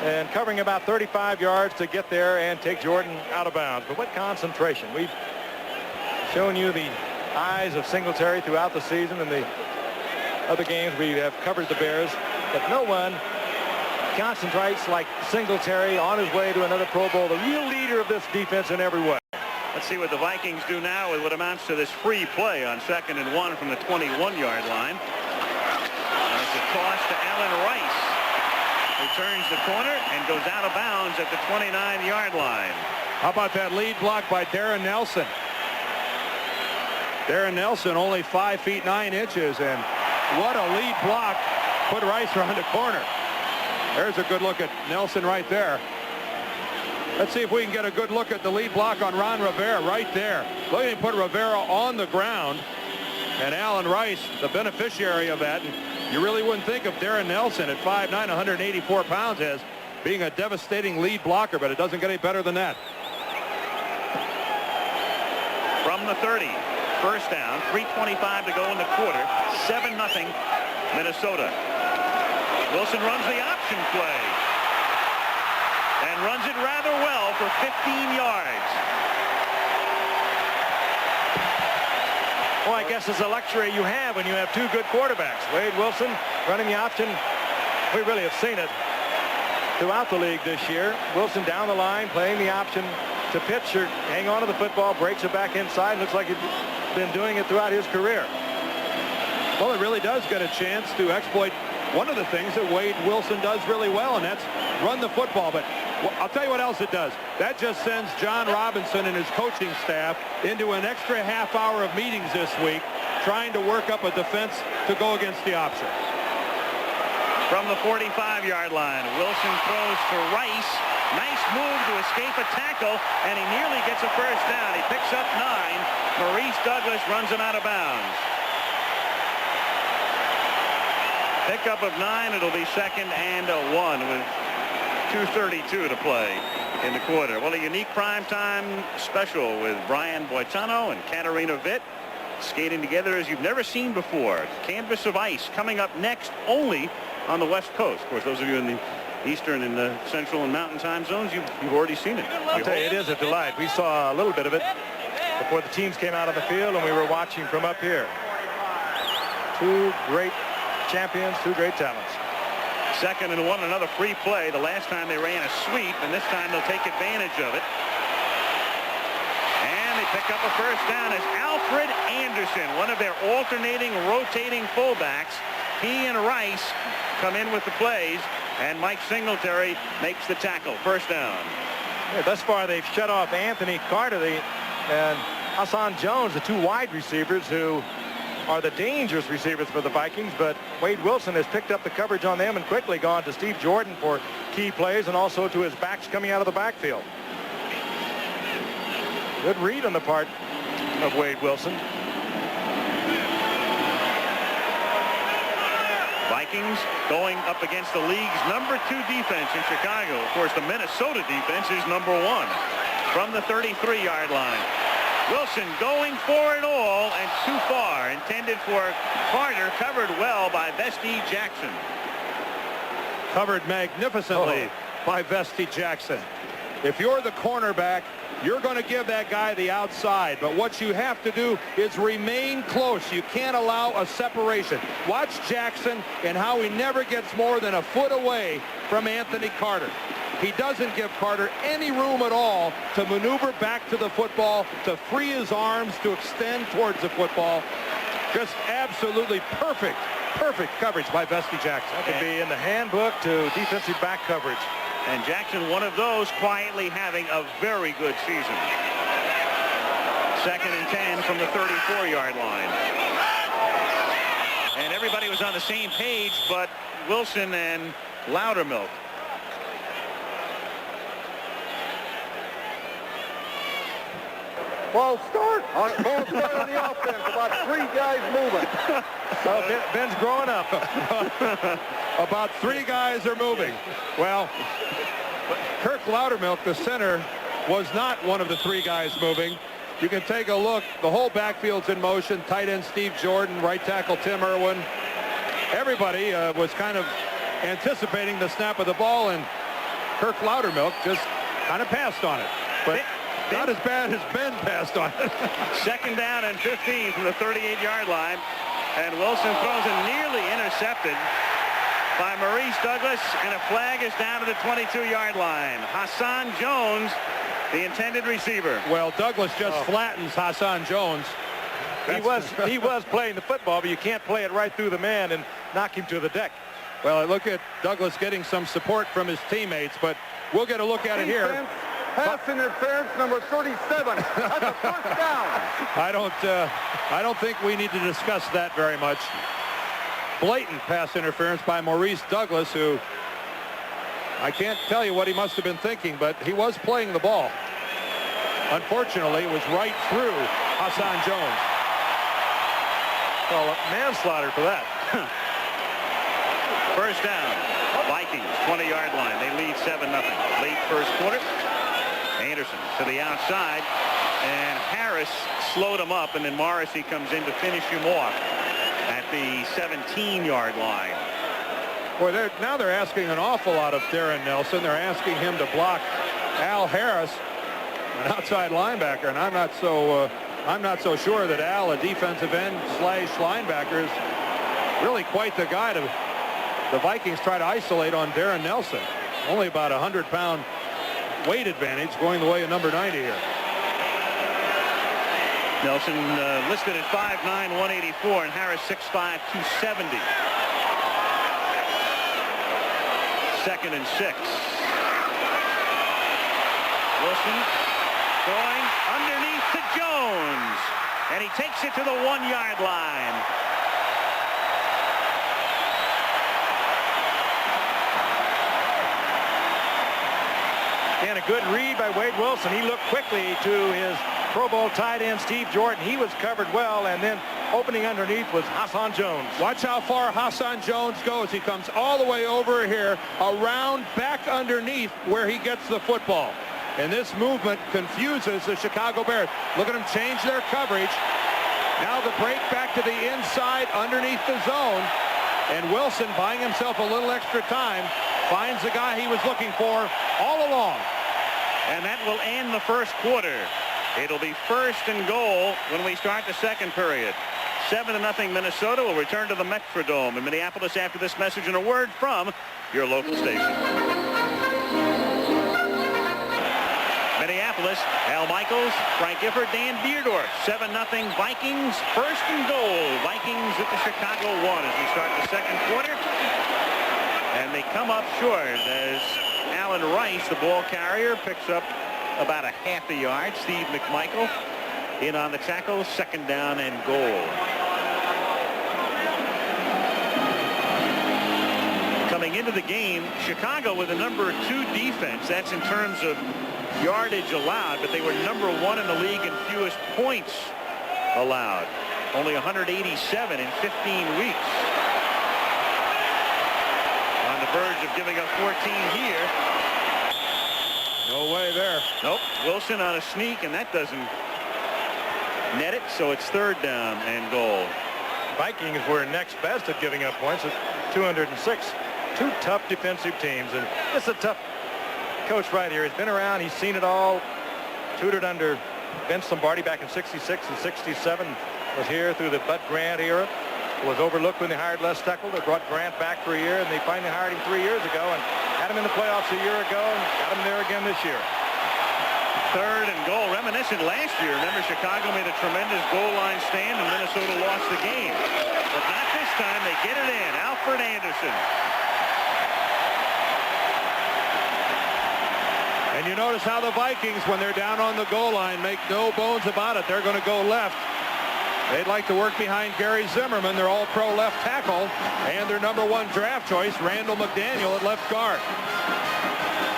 and covering about 35 yards to get there and take Jordan out of bounds. But what concentration. We've shown you the eyes of Singletary throughout the season and the of the games we have covered the Bears, but no one concentrates like Singletary on his way to another Pro Bowl, the real leader of this defense in every way. Let's see what the Vikings do now with what amounts to this free play on 2nd and 1 from the 21-yard line. And it's a toss to Allen Rice, who turns the corner and goes out of bounds at the 29-yard line. How about that lead block by Darren Nelson? Darren Nelson only 5 feet 9 inches, and what a lead block. Put Rice around the corner. There's a good look at Nelson right there. Let's see if we can get a good look at the lead block on Ron Rivera right there. Look at him put Rivera on the ground, and Allen Rice, the beneficiary of that. And you really wouldn't think of Darren Nelson at 5'9", 184 pounds as being a devastating lead blocker, but it doesn't get any better than that. From the 30, first down, 3:25 to go in the quarter, 7-0 Minnesota. Wilson runs the option play and runs it rather well for 15 yards. Well, I guess it's a luxury you have when you have two good quarterbacks. Wade Wilson running the option. We really have seen it throughout the league this year. Wilson down the line playing the option to pitch or hang on to the football, breaks it back inside. Looks like he's been doing it throughout his career. Well, it really does get a chance to exploit one of the things that Wade Wilson does really well, and that's run the football. But I'll tell you what else it does. That just sends John Robinson and his coaching staff into an extra half hour of meetings this week trying to work up a defense to go against the option. From the 45-yard line, Wilson throws to Rice. Nice move to escape a tackle, and he nearly gets a first down. He picks up 9. Maurice Douglas runs him out of bounds. Pickup of 9. It'll be 2nd and 1 with 2:32 to play in the quarter. Well, a unique primetime special with Brian Boitano and Katarina Witt skating together as you've never seen before. Canvas of Ice coming up next only on the West Coast. Of course, those of you in the Eastern and the Central and Mountain time zones, you've already seen it. I'll tell you, it is a delight. We saw a little bit of it before the teams came out on the field, and we were watching from up here. Two great champions, two great talents. 2nd and 1, another free play. The last time they ran a sweep, and this time they'll take advantage of it. And they pick up a first down as Alfred Anderson, one of their alternating, rotating fullbacks. He and Rice come in with the plays, and Mike Singletary makes the tackle. First down. Yeah, thus far, they've shut off Anthony Carter and Hassan Jones, the two wide receivers who are the dangerous receivers for the Vikings, but Wade Wilson has picked up the coverage on them and quickly gone to Steve Jordan for key plays and also to his backs coming out of the backfield. Good read on the part of Wade Wilson. Vikings going up against the league's #2 defense in Chicago. Of course, the Minnesota defense is #1 from the 33-yard line. Wilson going for it all and too far. Intended for Carter, covered well by Vesti Jackson. Covered magnificently by Vesti Jackson. If you're the cornerback, you're going to give that guy the outside, but what you have to do is remain close. You can't allow a separation. Watch Jackson and how he never gets more than a foot away from Anthony Carter. He doesn't give Carter any room at all to maneuver back to the football, to free his arms, to extend towards the football. Just absolutely perfect coverage by Vesti Jackson. That could be in the handbook to defensive back coverage. And Jackson, one of those, quietly having a very good season. 2nd and 10 from the 34-yard line. And everybody was on the same page, but Wilson and Loudermilk. False start on the offense. About 3 guys moving. Well, Ben's growing up. About 3 guys are moving. Well, Kirk Loudermilk, the center, was not one of the 3 guys moving. You can take a look. The whole backfield's in motion. Tight end Steve Jordan, right tackle Tim Irwin. Everybody was kind of anticipating the snap of the ball, and Kirk Loudermilk just kind of passed on it. But not as bad as Ben passed on it. 2nd down and 15 from the 38-yard line. And Wilson throws it nearly intercepted by Maurice Douglas, and a flag is down to the 22-yard line. Hassan Jones, the intended receiver. Well, Douglas just flattens Hassan Jones. He was playing the football, but you can't play it right through the man and knock him to the deck. Well, I look at Douglas getting some support from his teammates, but we'll get a look at it here. Defense, pass interference, number 37. That's a first down. I don't think we need to discuss that very much. Blatant pass interference by Maurice Douglas, who I can't tell you what he must have been thinking, but he was playing the ball. Unfortunately, it was right through Hassan Jones. Well, manslaughter for that. First down, Vikings, 20-yard line. They lead 7-0. Late first quarter. Anderson to the outside, and Harris slowed him up, and then Morrissey comes in to finish him off at the 17-yard line. Boy, now they're asking an awful lot of Darren Nelson. They're asking him to block Al Harris, an outside linebacker, and I'm not so sure that Al, a defensive end / linebacker, is really quite the guy to the Vikings try to isolate on Darren Nelson. Only about a 100-pound weight advantage going the way of number 90 here. Nelson listed at 5'9", 184, and Harris 6'5", 270. 2nd and 6. Wilson going underneath to Jones, and he takes it to the 1-yard line. And a good read by Wade Wilson. He looked quickly to his Pro Bowl tight end Steve Jordan. He was covered well, and then opening underneath was Hassan Jones. Watch how far Hassan Jones goes. He comes all the way over here, around, back underneath where he gets the football. And this movement confuses the Chicago Bears. Look at them change their coverage. Now the break back to the inside underneath the zone. And Wilson, buying himself a little extra time, finds the guy he was looking for all along. And that will end the first quarter. It'll be 1st and goal when we start the second period. 7-0 Minnesota will return to the Metrodome in Minneapolis after this message and a word from your local station. Minneapolis, Al Michaels, Frank Gifford, Dan Dierdorf. 7-0 Vikings, 1st and goal. Vikings at the Chicago 1 as we start the second quarter. And they come up short as Alan Rice, the ball carrier, picks up about a half a yard. Steve McMichael in on the tackle. 2nd down and goal. Coming into the game, Chicago with a number 2 defense. That's in terms of yardage allowed, but they were number 1 in the league in fewest points allowed. Only 187 in 15 weeks. On the verge of giving up 14 here. No way there. Nope. Wilson on a sneak, and that doesn't net it, so it's 3rd down and goal. Vikings were next best at giving up points at 206. 2 tough defensive teams, and this is a tough coach right here. He's been around. He's seen it all. Tutored under Vince Lombardi back in 66 and 67. Was here through the Bud Grant era. Was overlooked when they hired Les Steckel. They brought Grant back for a year, and they finally hired him 3 years ago and had him in the playoffs a year ago and got him there again this year. 3rd and goal, reminiscent last year. Remember, Chicago made a tremendous goal line stand, and Minnesota lost the game. But not this time. They get it in. Alfred Anderson. And you notice how the Vikings, when they're down on the goal line, make no bones about it. They're going to go left. They'd like to work behind Gary Zimmerman, their all-pro left tackle, and their number 1 draft choice, Randall McDaniel, at left guard.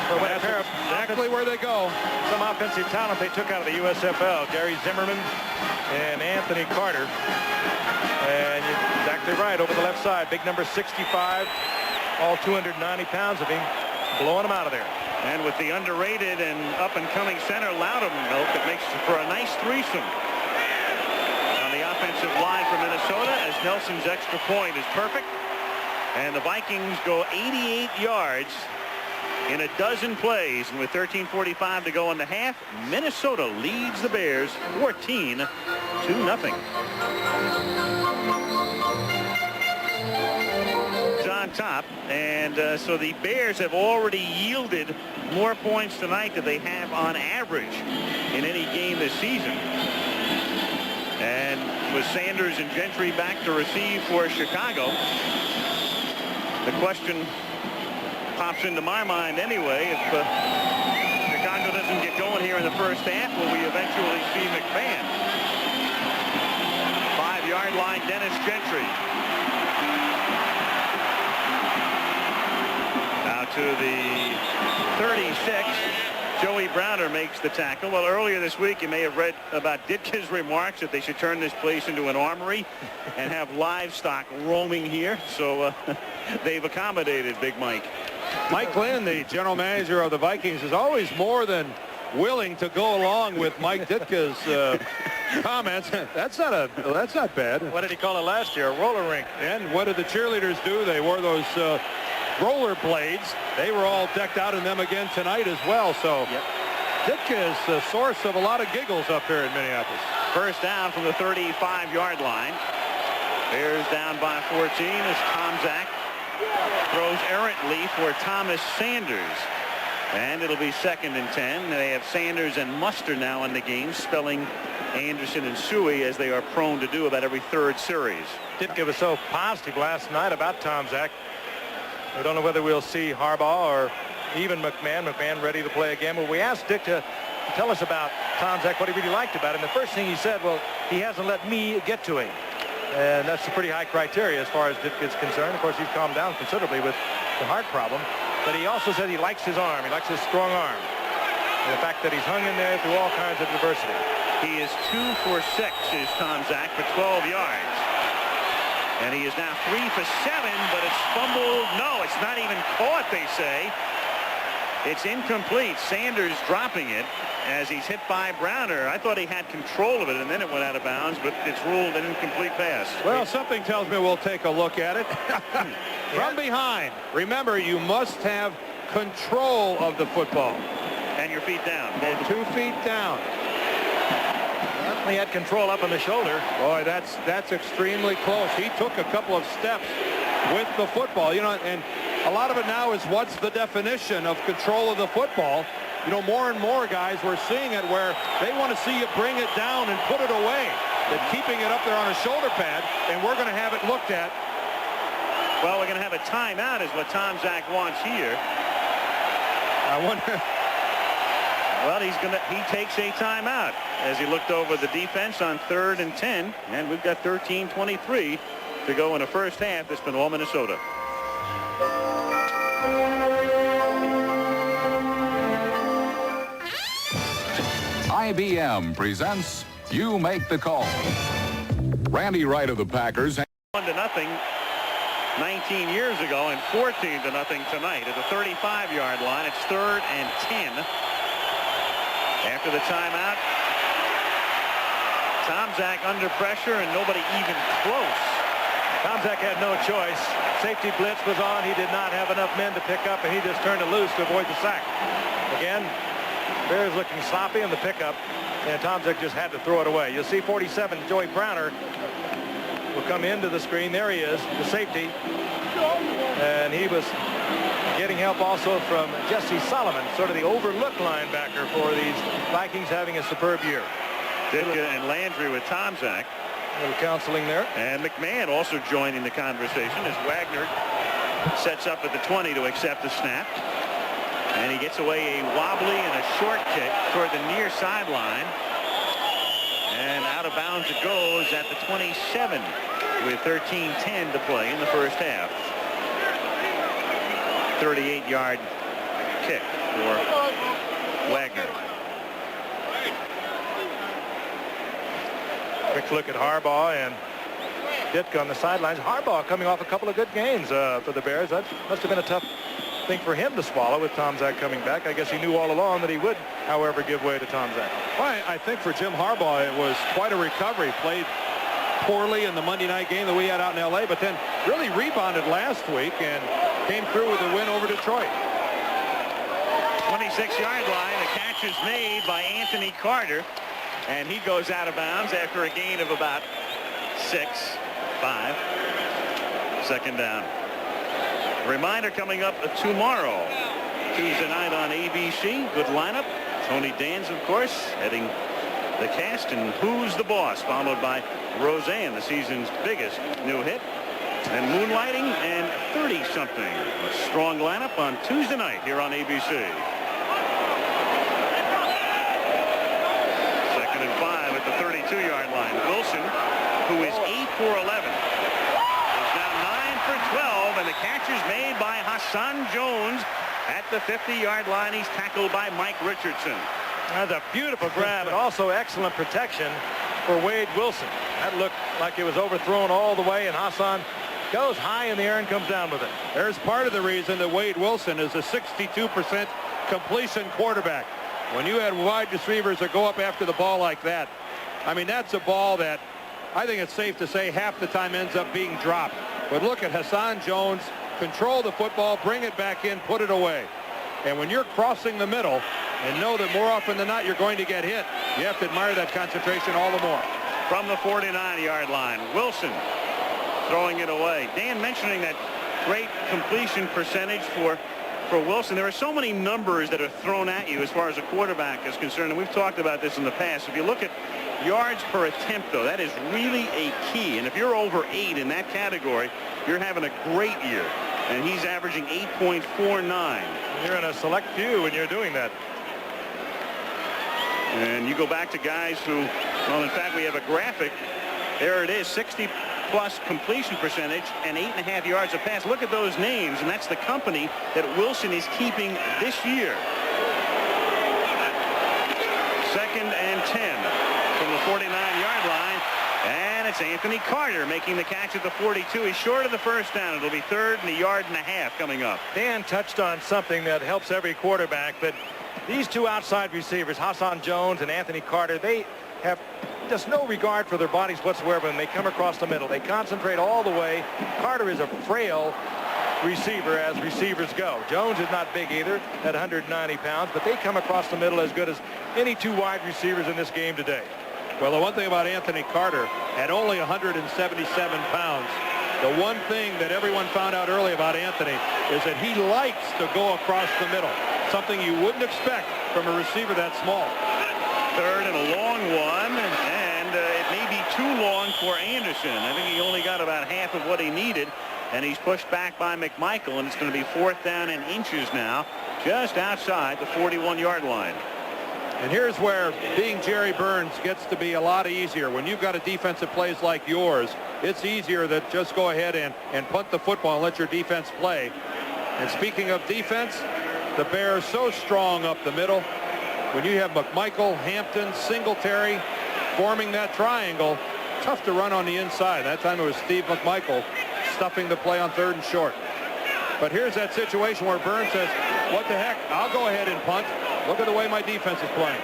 That's exactly where they go. Some offensive talent they took out of the USFL. Gary Zimmerman and Anthony Carter. And you're exactly right, over the left side. Big number 65, all 290 pounds of him, blowing him out of there. And with the underrated and up-and-coming center Loudermilk, it makes for a nice threesome on the offensive line for Minnesota, as Nelson's extra point is perfect. And the Vikings go 88 yards in a dozen plays. And with 13:45 to go in the half, Minnesota leads the Bears 14-0. top. And so the Bears have already yielded more points tonight than they have on average in any game this season. And with Sanders and Gentry back to receive for Chicago, the question pops into my mind anyway, if Chicago doesn't get going here in the first half, will we eventually see McMahon? 5-yard line, Dennis Gentry. Now to the 36. Joey Browner makes the tackle. Well, earlier this week, you may have read about Ditka's remarks that they should turn this place into an armory and have livestock roaming here. So they've accommodated Big Mike. Mike Glenn, the general manager of the Vikings, is always more than willing to go along with Mike Ditka's comments. That's not bad. What did he call it last year? A roller rink. And what did the cheerleaders do? They wore those roller blades. They were all decked out in them again tonight as well. So Ditka is the source of a lot of giggles up here in Minneapolis. First down from the 35-yard line. Bears down by 14 as Tomczak throws errantly for Thomas Sanders. And it'll be 2nd and 10. They have Sanders and Muster now in the game, spelling Anderson and Suey as they are prone to do about every third series. Ditka was so positive last night about Tomczak. We don't know whether we'll see Harbaugh or even McMahon. McMahon ready to play again. Well, we asked Dick to tell us about Tomczak, what he really liked about him. The first thing he said, well, he hasn't let me get to him. And that's a pretty high criteria as far as Dick is concerned. Of course, he's calmed down considerably with the heart problem. But he also said he likes his arm. He likes his strong arm. And the fact that he's hung in there through all kinds of adversity. He is 2 for 6 is Tomczak for 12 yards. And he is now 3 for 7, but it's fumbled. No, it's not even caught, they say. It's incomplete. Sanders dropping it as he's hit by Browner. I thought he had control of it, and then it went out of bounds, but it's ruled an incomplete pass. Well, something tells me we'll take a look at it. From behind. Remember, you must have control of the football. And your feet down. And 2 feet down. He had control up on the shoulder. Boy, that's extremely close. He took a couple of steps with the football. You know, and a lot of it now is what's the definition of control of the football. You know, more and more guys, we're seeing it where they want to see you bring it down and put it away. Than keeping it up there on a shoulder pad, and we're going to have it looked at. Well, we're going to have a timeout is what Tomczak wants here. I wonder. Well, he takes a timeout as he looked over the defense on 3rd and 10, and we've got 13:23 to go in the first half. It's been all Minnesota. IBM presents You Make the Call. Randy Wright of the Packers. 1-0 19 years ago and 14-0 tonight at the 35-yard line. It's 3rd and 10. After the timeout, Tomczak under pressure and nobody even close. Tomczak had no choice. Safety blitz was on. He did not have enough men to pick up, and he just turned it loose to avoid the sack. Again, Bears looking sloppy in the pickup, and Tomczak just had to throw it away. You'll see 47, Joey Browner, will come into the screen. There he is, the safety. And he was getting help also from Jesse Solomon, sort of the overlooked linebacker for these Vikings, having a superb year. Ditka and Landry with Tomczak. A little counseling there. And McMahon also joining the conversation as Wagner sets up at the 20 to accept the snap. And he gets away a wobbly and a short kick toward the near sideline. And out of bounds it goes at the 27 with 13:10 to play in the first half. 38-yard kick for Wagner. Quick look at Harbaugh and Ditka on the sidelines. Harbaugh coming off a couple of good games for the Bears. That must have been a tough thing for him to swallow with Tomczak coming back. I guess he knew all along that he would, however, give way to Tomczak. Well, I think for Jim Harbaugh, it was quite a recovery. Played poorly in the Monday night game that we had out in L.A., but then really rebounded last week and came through with a win over Detroit. 26-yard line. The catch is made by Anthony Carter, and he goes out of bounds after a gain of about 6-5. Second down. Reminder coming up tomorrow, Tuesday night on ABC. Good lineup. Tony Danza, of course, heading the cast, and Who's the Boss, followed by Roseanne, the season's biggest new hit, and Moonlighting and 30-something. A strong lineup on Tuesday night here on ABC. 2nd and 5 at the 32-yard line. Wilson, who is 8 for 11, is now 9 for 12, and the catch is made by Hassan Jones at the 50-yard line. He's tackled by Mike Richardson. That's a beautiful grab, and also excellent protection for Wade Wilson. That looked like it was overthrown all the way, and Hassan goes high in the air and comes down with it. There's part of the reason that Wade Wilson is a 62% completion quarterback. When you had wide receivers that go up after the ball like that, I mean, that's a ball that I think it's safe to say half the time ends up being dropped. But look at Hassan Jones control the football, bring it back in, put it away. And when you're crossing the middle and know that more often than not you're going to get hit, you have to admire that concentration all the more. From the 49-yard line, Wilson throwing it away. Dan mentioning that great completion percentage for Wilson. There are so many numbers that are thrown at you as far as a quarterback is concerned, and we've talked about this in the past. If you look at yards per attempt, though, that is really a key. And if you're over 8 in that category, you're having a great year. And he's averaging 8.49. You're in a select few when you're doing that. And you go back to guys who, well, in fact, we have a graphic. There it is, 60-plus completion percentage and 8.5 yards a pass. Look at those names, and that's the company that Wilson is keeping this year. 2nd and 10 from the 49-yard line. And it's Anthony Carter making the catch at the 42. He's short of the first down. It'll be 3rd and a yard and a half coming up. Dan touched on something that helps every quarterback, but these two outside receivers, Hassan Jones and Anthony Carter, they have just no regard for their bodies whatsoever when they come across the middle. They concentrate all the way. Carter is a frail receiver as receivers go. Jones is not big either at 190 pounds, but they come across the middle as good as any two wide receivers in this game today. Well, the one thing about Anthony Carter, at only 177 pounds, the one thing that everyone found out early about Anthony is that he likes to go across the middle, something you wouldn't expect from a receiver that small. 3rd and a long one, and it may be too long for Anderson. I think he only got about half of what he needed, and he's pushed back by McMichael, and it's going to be 4th down and inches now, just outside the 41-yard line. And here's where being Jerry Burns gets to be a lot easier. When you've got a defensive plays like yours, it's easier to just go ahead and punt the football and let your defense play. And speaking of defense, the Bears so strong up the middle. When you have McMichael, Hampton, Singletary forming that triangle, tough to run on the inside. That time it was Steve McMichael stuffing the play on 3rd and short. But here's that situation where Burns says, what the heck, I'll go ahead and punt. Look at the way my defense is playing.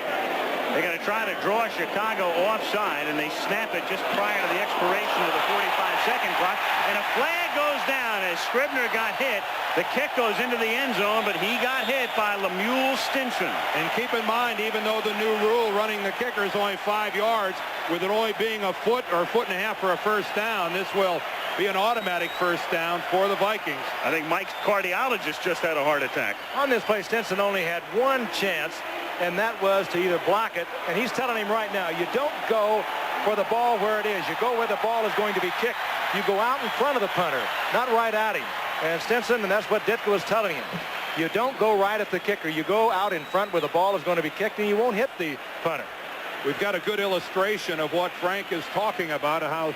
They're going to try to draw Chicago offside, and they snap it just prior to the expiration of the 45-second clock. And a flag goes down as Scribner got hit. The kick goes into the end zone, but he got hit by Lemuel Stinson. And keep in mind, even though the new rule running the kicker is only 5 yards, with it only being a foot or a foot and a half for a first down, this will be an automatic first down for the Vikings. I think Mike's cardiologist just had a heart attack. On this play, Stinson only had one chance, and that was to either block it, and he's telling him right now, you don't go for the ball where it is. You go where the ball is going to be kicked. You go out in front of the punter, not right at him. And Stinson, and that's what Ditka was telling him. You don't go right at the kicker. You go out in front where the ball is going to be kicked, and you won't hit the punter. We've got a good illustration of what Frank is talking about, how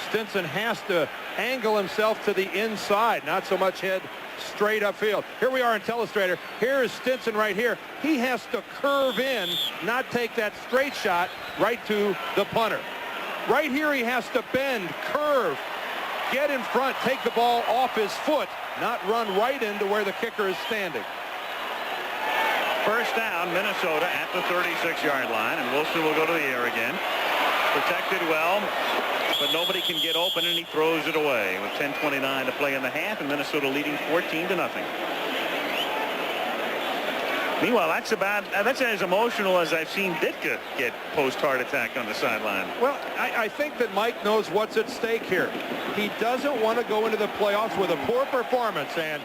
Stinson has to angle himself to the inside, not so much head straight upfield. Here we are in Telestrator. Here is Stinson right here. He has to curve in, not take that straight shot right to the punter. Right here he has to bend, curve, get in front, take the ball off his foot, not run right into where the kicker is standing. First down, Minnesota at the 36-yard line, and Wilson will go to the air again. Protected well, but nobody can get open, and he throws it away with 10:29 to play in the half, and Minnesota leading 14-0. Meanwhile, that's as emotional as I've seen Ditka get post-heart attack on the sideline. Well, I think that Mike knows what's at stake here. He doesn't want to go into the playoffs with a poor performance, and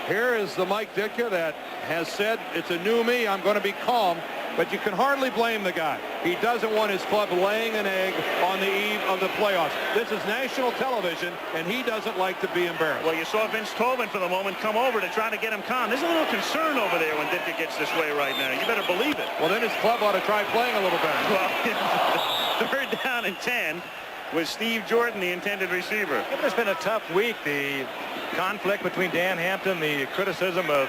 here is the Mike Ditka that has said, it's a new me, I'm going to be calm. But you can hardly blame the guy. He doesn't want his club laying an egg on the eve of the playoffs. This is national television, and he doesn't like to be embarrassed. Well, you saw Vince Tobin for the moment come over to try to get him calm. There's a little concern over there when Ditka gets this way right now. You better believe it. Well, then his club ought to try playing a little better. Well, 3rd down and 10 with Steve Jordan, the intended receiver. It's been a tough week. The conflict between Dan Hampton, the criticism of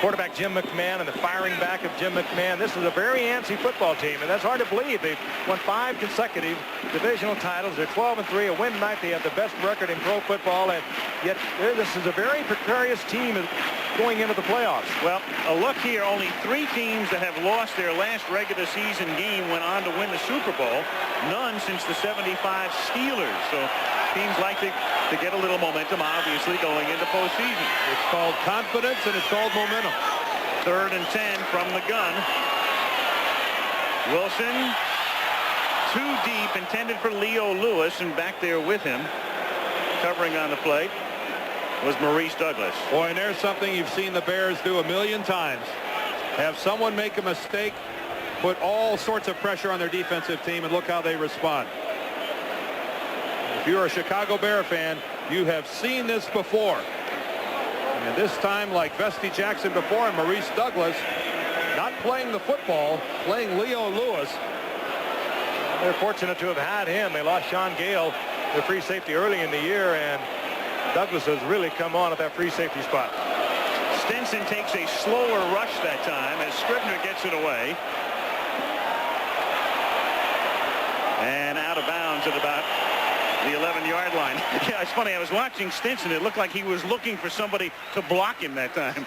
quarterback Jim McMahon and the firing back of Jim McMahon. This is a very antsy football team, and that's hard to believe. They've won 5 consecutive divisional titles. They're 12-3. A win tonight. They have the best record in pro football, and yet this is a very precarious team going into the playoffs. Well, a look here. Only 3 teams that have lost their last regular season game went on to win the Super Bowl. None since the '75 Steelers. So teams like to get a little momentum, obviously, going into postseason. It's called confidence, and it's called momentum. 3rd and 10 from the gun. Wilson, too deep, intended for Leo Lewis, and back there with him, covering on the plate, was Maurice Douglas. Boy, and there's something you've seen the Bears do a million times. Have someone make a mistake, put all sorts of pressure on their defensive team, and look how they respond. If you're a Chicago Bear fan, you have seen this before. And this time, like Vesty Jackson before and Maurice Douglas, not playing the football, playing Leo Lewis. They're fortunate to have had him. They lost Sean Gale, their free safety, early in the year, and Douglas has really come on at that free safety spot. Stinson takes a slower rush that time as Scribner gets it away. And out of bounds at about the 11-yard line. Yeah, it's funny. I was watching Stinson. It looked like he was looking for somebody to block him that time.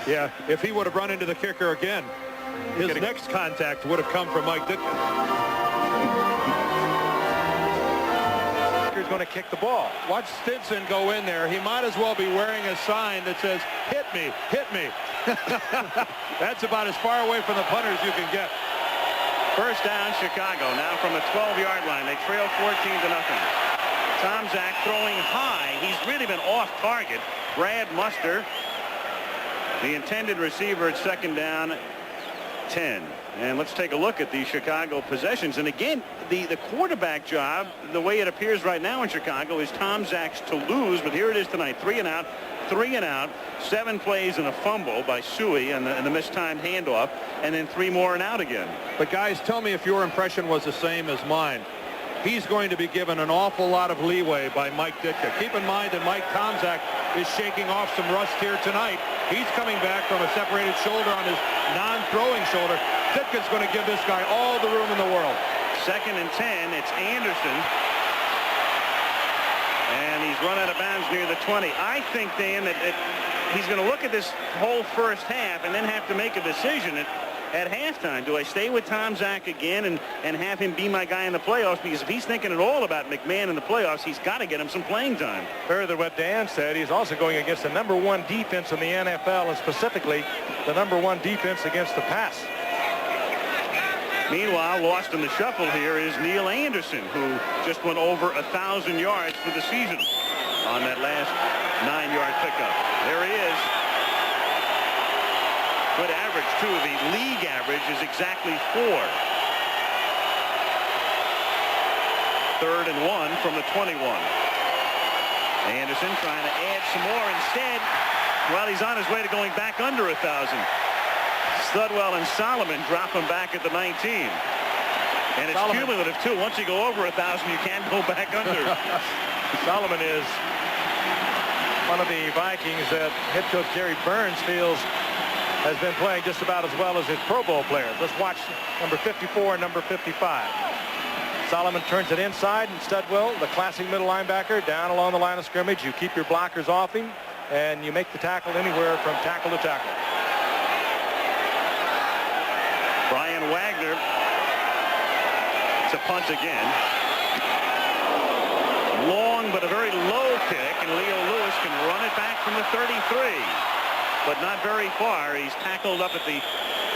Yeah, if he would have run into the kicker again, his next contact would have come from Mike Ditka. He's going to kick the ball. Watch Stinson go in there. He might as well be wearing a sign that says, hit me, hit me. That's about as far away from the punter as you can get. 1st down, Chicago. Now from the 12-yard line. They trail 14-0. Tomczak throwing high. He's really been off target. Brad Muster, the intended receiver at 2nd down, 10. And let's take a look at the Chicago possessions. And again, the quarterback job, the way it appears right now in Chicago, is Tomczak's to lose. But here it is tonight. 3 and out. 3 and out, 7 plays and a fumble by Suey and the mistimed handoff, and then 3 more and out again. But guys, tell me if your impression was the same as mine. He's going to be given an awful lot of leeway by Mike Ditka. Keep in mind that Mike Tomczak is shaking off some rust here tonight. He's coming back from a separated shoulder on his non-throwing shoulder. Ditka's going to give this guy all the room in the world. 2nd and 10. It's Anderson. And he's run out of bounds near the 20. I think, Dan, that he's going to look at this whole first half and then have to make a decision at halftime. Do I stay with Tomczak again and have him be my guy in the playoffs? Because if he's thinking at all about McMahon in the playoffs, he's got to get him some playing time. Further, what Dan said, he's also going against the #1 defense in the NFL, and specifically the #1 defense against the pass. Meanwhile, lost in the shuffle here is Neil Anderson, who just went over 1,000 yards for the season on that last 9-yard pickup. There he is. Good average, too. The league average is exactly 4. 3rd and 1 from the 21. Anderson trying to add some more instead. Well, he's on his way to going back under 1,000. Studwell and Solomon drop him back at the 19. And it's cumulative, too. Once you go over 1,000, you can't go back under. Solomon is one of the Vikings that head coach Jerry Burns feels has been playing just about as well as his Pro Bowl players. Let's watch number 54 and number 55. Solomon turns it inside, and Studwell, the classic middle linebacker, down along the line of scrimmage. You keep your blockers off him, and you make the tackle anywhere from tackle to tackle. Brian Wagner to punt again. Long but a very low kick, and Leo Lewis can run it back from the 33. but not very far. He's tackled up at the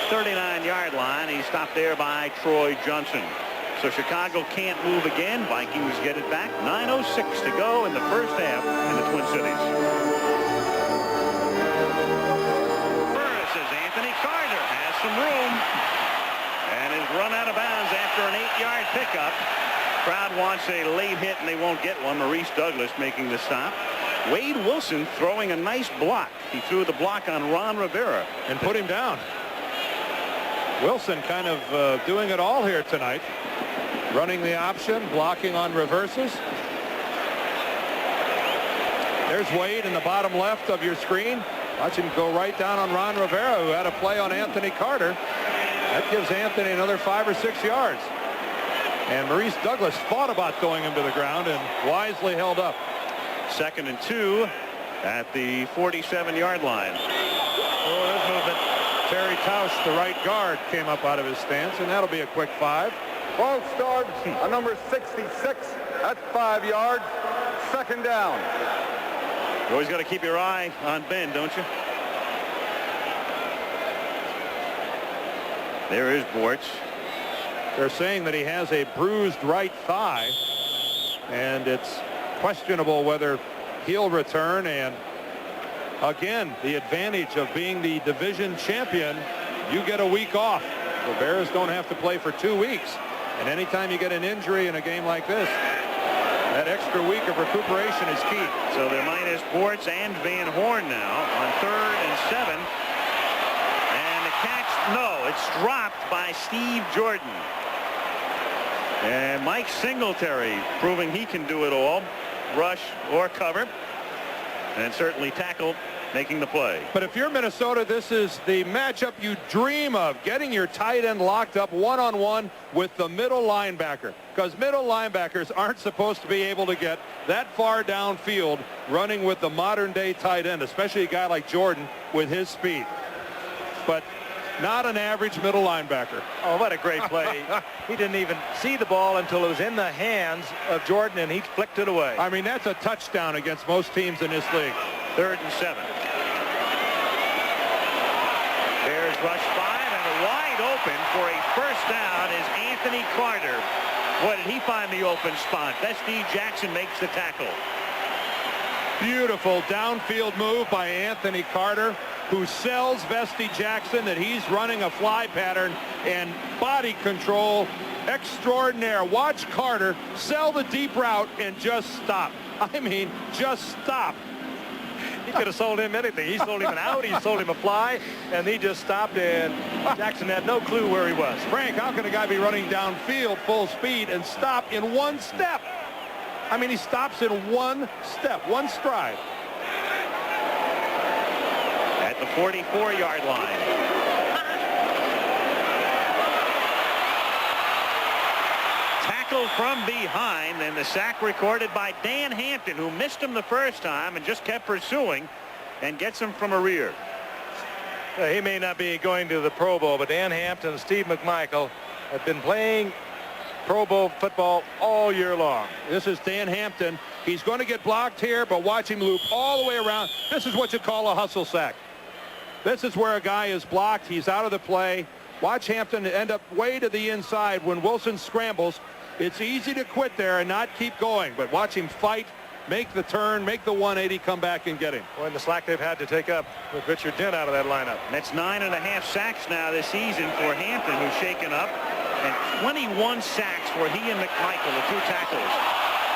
39-yard line. He's stopped there by Troy Johnson. So Chicago can't move again. Vikings get it back. 9:06 to go in the first half in the Twin Cities. First is Anthony Carter has some room and is run out of bounds after an 8-yard pickup. Crowd wants a late hit and they won't get one. Maurice Douglas making the stop. Wade Wilson throwing a nice block. He threw the block on Ron Rivera and put him down. Wilson kind of doing it all here tonight. Running the option, blocking on reverses. There's Wade in the bottom left of your screen. Watch him go right down on Ron Rivera, who had a play on Anthony Carter. That gives Anthony another 5 or 6 yards. And Maurice Douglas thought about throwing him to the ground and wisely held up. 2nd and 2 at the 47-yard line. Oh, there's movement. Terry Tausch, the right guard, came up out of his stance, and that'll be a quick 5. Ball starts on number 66. That's 5 yards. 2nd down. You always got to keep your eye on Ben, don't you? There is Bortz. They're saying that he has a bruised right thigh, and it's questionable whether he'll return. And again, the advantage of being the division champion, you get a week off. The Bears don't have to play for 2 weeks. And anytime you get an injury in a game like this, that extra week of recuperation is key. So they're minus Bortz and Van Horn now on 3rd and 7. And the catch, no, it's dropped by Steve Jordan. And Mike Singletary proving he can do it all, rush or cover, and certainly tackle, making the play. But if you're Minnesota, this is the matchup you dream of, getting your tight end locked up one-on-one with the middle linebacker, because middle linebackers aren't supposed to be able to get that far downfield running with the modern-day tight end, especially a guy like Jordan with his speed. But not an average middle linebacker. Oh, what a great play. He didn't even see the ball until it was in the hands of Jordan, and he flicked it away. I mean, that's a touchdown against most teams in this league. 3rd and 7. Bears rush 5, and wide open for a first down is Anthony Carter. Boy, did he find the open spot. Vesti Jackson makes the tackle. Beautiful downfield move by Anthony Carter, who sells Vesti Jackson that he's running a fly pattern, and body control extraordinaire. Watch Carter sell the deep route and just stop. I mean, just stop. He could have sold him anything. He sold him an out, he sold him a fly, and he just stopped, and Jackson had no clue where he was. Frank, how can a guy be running downfield full speed and stop in one step? I mean, he stops in one step, one stride. At the 44-yard line. Tackle from behind, and the sack recorded by Dan Hampton, who missed him the first time and just kept pursuing and gets him from a rear. He may not be going to the Pro Bowl, but Dan Hampton and Steve McMichael have been playing Pro Bowl football all year long. This is Dan Hampton. He's going to get blocked here, but watch him loop all the way around. This is what you call a hustle sack. This is where a guy is blocked. He's out of the play. Watch Hampton end up way to the inside when Wilson scrambles. It's easy to quit there and not keep going, but watch him fight, make the turn, make the 180, come back and get him. Well, and the slack they've had to take up with Richard Dent out of that lineup. That's 9.5 sacks now this season for Hampton, who's shaken up, and 21 sacks for he and McMichael, the 2 tackles.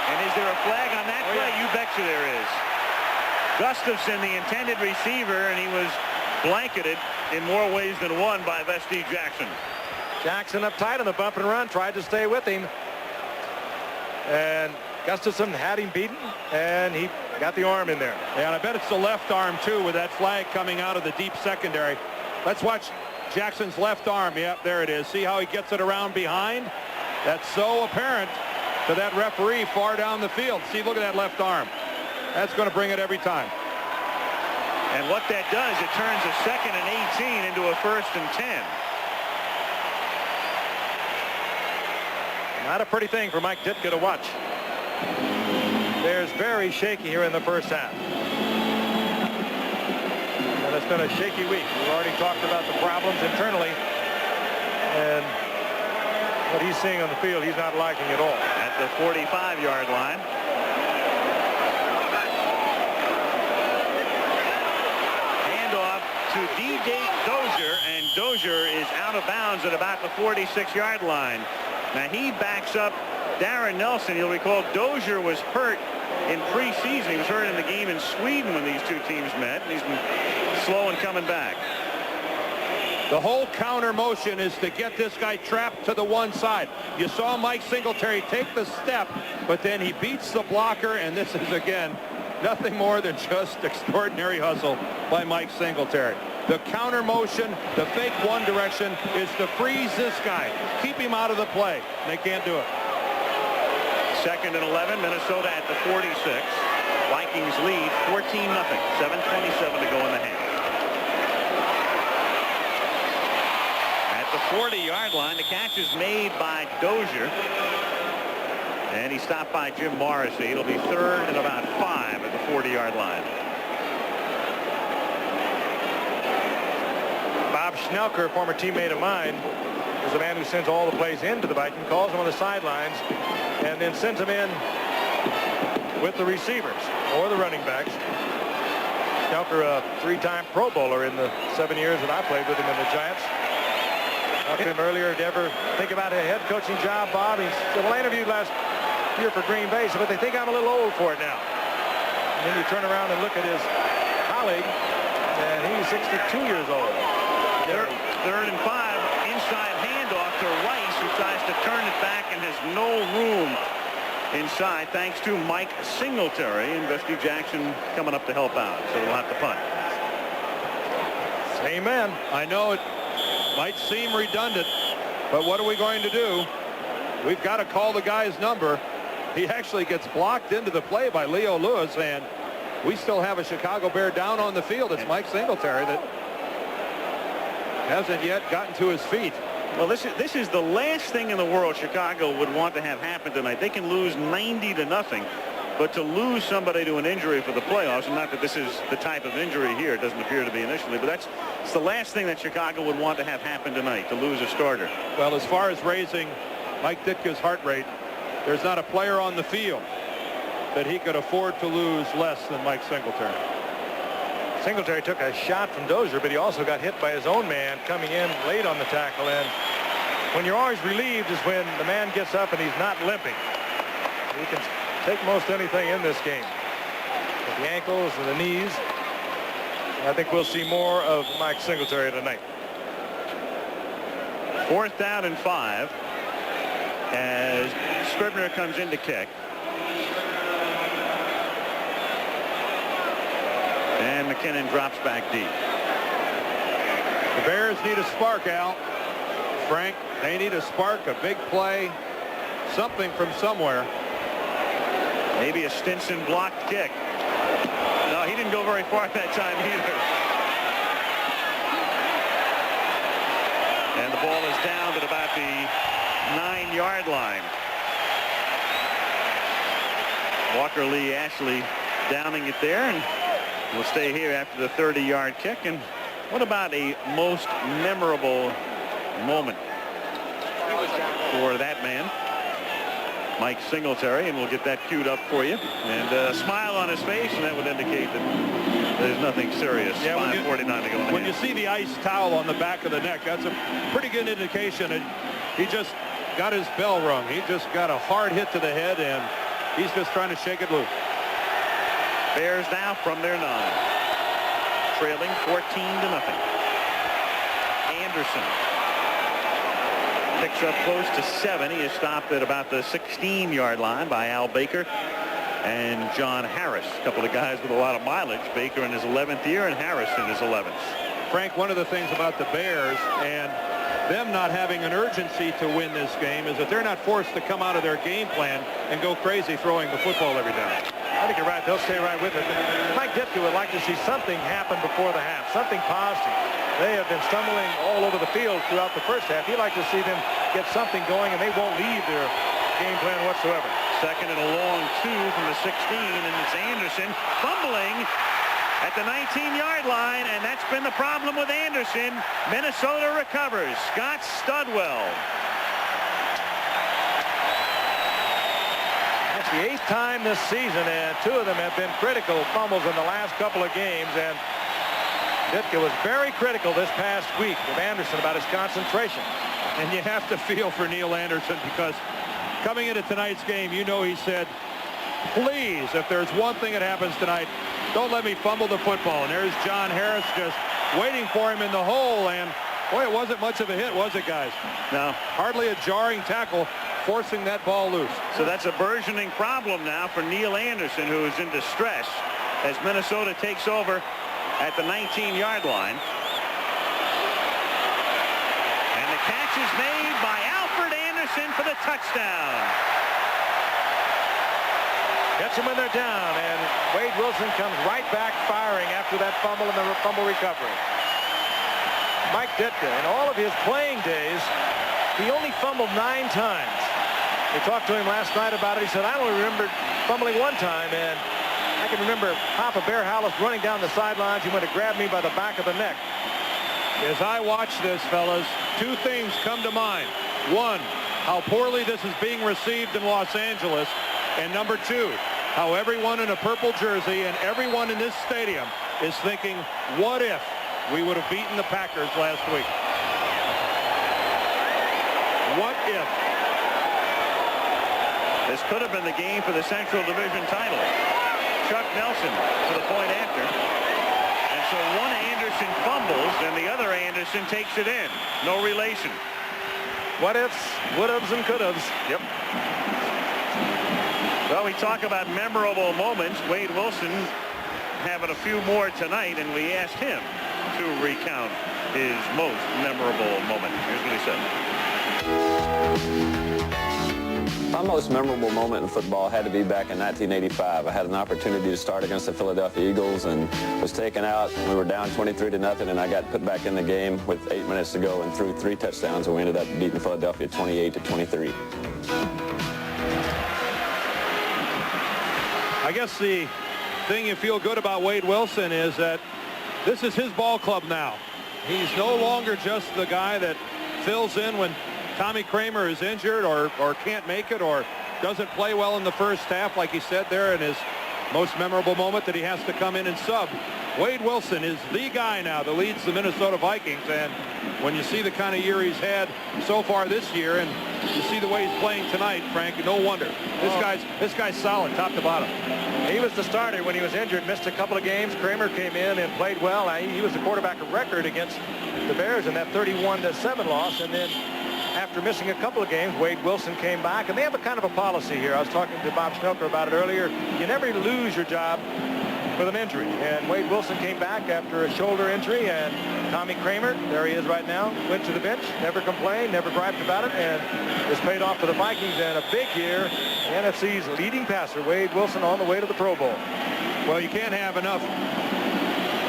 And is there a flag on that play? Yeah. You betcha there is. Gustafson, the intended receiver, and he was blanketed in more ways than one by Vesti Jackson. Jackson up tight on the bump and run, tried to stay with him. And Gustafson had him beaten, and he got the arm in there. Yeah, and I bet it's the left arm, too, with that flag coming out of the deep secondary. Let's watch Jackson's left arm. Yep, there it is. See how he gets it around behind? That's so apparent to that referee far down the field. See, look at that left arm. That's going to bring it every time. And what that does, it turns a 2nd and 18 into a 1st and 10. Not a pretty thing for Mike Ditka to watch. Bears very shaky here in the first half. it's been a shaky week. We've already talked about the problems internally, and what he's seeing on the field, he's not liking at all. At the 45-yard line. Handoff to D.J. Dozier, and Dozier is out of bounds at about the 46-yard line. Now he backs up Darren Nelson. You'll recall Dozier was hurt in preseason. He was hurt in the game in Sweden when these two teams met. He's been slow in coming back. The whole counter motion is to get this guy trapped to the one side. You saw Mike Singletary take the step, but then he beats the blocker, and this is, again, nothing more than just extraordinary hustle by Mike Singletary. The counter motion, the fake one direction, is to freeze this guy. Keep him out of the play. They can't do it. 2nd and 11, Minnesota at the 46. Vikings lead 14-0. 7:27 to go in the half. At the 40-yard line, the catch is made by Dozier. And he's stopped by Jim Morrissey. It'll be 3rd and about 5 at the 40-yard line. Bob Schnelker, former teammate of mine, is the man who sends all the plays into the Vikings, calls them on the sidelines, and then sends them in with the receivers or the running backs. Schnelker, a 3-time Pro Bowler in the 7 years that I played with him in the Giants. Talked to him earlier. Did you ever think about a head coaching job, Bob? He said, well, I interviewed last year for Green Bay, but they think I'm a little old for it now. And then you turn around and look at his colleague, and he's 62 years old. 3rd and 5, inside handoff to Rice, who tries to turn it back and has no room inside, thanks to Mike Singletary, and Rusty Jackson coming up to help out, so we'll have to punt. Same man. I know it might seem redundant, but what are we going to do? We've got to call the guy's number. He actually gets blocked into the play by Leo Lewis, and we still have a Chicago Bear down on the field. It's Mike Singletary that hasn't yet gotten to his feet. Well, this is the last thing in the world Chicago would want to have happen tonight. They can lose 90-0, but to lose somebody to an injury for the playoffs, and not that this is the type of injury here, it doesn't appear to be initially, but it's the last thing that Chicago would want to have happen tonight, to lose a starter. Well, as far as raising Mike Ditka's heart rate, there's not a player on the field that he could afford to lose less than Mike Singletary. Singletary took a shot from Dozier, but he also got hit by his own man coming in late on the tackle. And when you're always relieved is when the man gets up and he's not limping. He can take most anything in this game. With the ankles and the knees. I think we'll see more of Mike Singletary tonight. 4th down and 5 as Scribner comes in to kick. And McKinnon drops back deep. The Bears need a spark, Al. Frank, they need a spark, a big play, something from somewhere. Maybe a Stinson blocked kick. No, he didn't go very far that time either. And the ball is down at about the 9-yard line. Walker Lee Ashley downing it there, and we'll stay here after the 30-yard kick. And what about a most memorable moment for that man, Mike Singletary? And we'll get that queued up for you. And a smile on his face, and that would indicate that there's nothing serious. Yeah, 5:49 to go. When you see the ice towel on the back of the neck, that's a pretty good indication. And he just got his bell rung. He just got a hard hit to the head, and he's just trying to shake it loose. Bears now from their 9, trailing 14-0. Anderson picks up close to 7. He is stopped at about the 16-yard line by Al Baker and John Harris, a couple of guys with a lot of mileage. Baker in his 11th year and Harris in his 11th. Frank, one of the things about the Bears and them not having an urgency to win this game is that they're not forced to come out of their game plan and go crazy throwing the football every down. I think you're right. They'll stay right with it. Mike Ditka would like to see something happen before the half, something positive. They have been stumbling all over the field throughout the first half. He'd like to see them get something going, and they won't leave their game plan whatsoever. 2nd and a long 2 from the 16, and it's Anderson fumbling, at the 19-yard line, and that's been the problem with Anderson. Minnesota recovers. Scott Studwell. That's the 8th time this season, and 2 of them have been critical fumbles in the last couple of games. And Ditka was very critical this past week of Anderson about his concentration. And you have to feel for Neil Anderson, because coming into tonight's game, you know, he said, please, if there's one thing that happens tonight, don't let me fumble the football. And there's John Harris just waiting for him in the hole. And boy, it wasn't much of a hit, was it, guys? No. Hardly a jarring tackle, forcing that ball loose. So that's a burgeoning problem now for Neil Anderson, who is in distress as Minnesota takes over at the 19-yard line. And the catch is made by Alfred Anderson for the touchdown. Gets them when they're down, and Wade Wilson comes right back firing after that fumble and the fumble recovery. Mike Ditka, in all of his playing days, he only fumbled 9 times. We talked to him last night about it. He said, I only remember fumbling 1 time, and I can remember Papa Bear Hallis running down the sidelines. He went to grab me by the back of the neck. As I watch this, fellas, 2 things come to mind. 1, how poorly this is being received in Los Angeles. And number 2, how everyone in a purple jersey and everyone in this stadium is thinking, what if we would have beaten the Packers last week? What if? This could have been the game for the Central Division title. Chuck Nelson to the point after. And so one Anderson fumbles and the other Anderson takes it in. No relation. What ifs, would haves, and could haves. Yep. Well, we talk about memorable moments. Wade Wilson having a few more tonight, and we asked him to recount his most memorable moment. Here's what he said. My most memorable moment in football had to be back in 1985. I had an opportunity to start against the Philadelphia Eagles and was taken out. We were down 23-0, and I got put back in the game with 8 minutes to go and threw 3 touchdowns, and we ended up beating Philadelphia 28-23. I guess the thing you feel good about Wade Wilson is that this is his ball club now. He's no longer just the guy that fills in when Tommy Kramer is injured or can't make it or doesn't play well in the first half, like he said there in his most memorable moment, that he has to come in and sub. Wade Wilson is the guy now that leads the Minnesota Vikings, and when you see the kind of year he's had so far this year and you see the way he's playing tonight, Frank, no wonder. This guy's solid top to bottom. He was the starter when he was injured, missed a couple of games. Kramer came in and played well. He was the quarterback of record against the Bears in that 31-7 loss, and then after missing a couple of games, Wade Wilson came back, and they have a kind of a policy here. I was talking to Bob Schnelker about it earlier. You never lose your job with an injury, and Wade Wilson came back after a shoulder injury, and Tommy Kramer, there he is right now, went to the bench, never complained, never griped about it, and it's paid off for the Vikings. And a big year, the NFC's leading passer, Wade Wilson, on the way to the Pro Bowl. Well, you can't have enough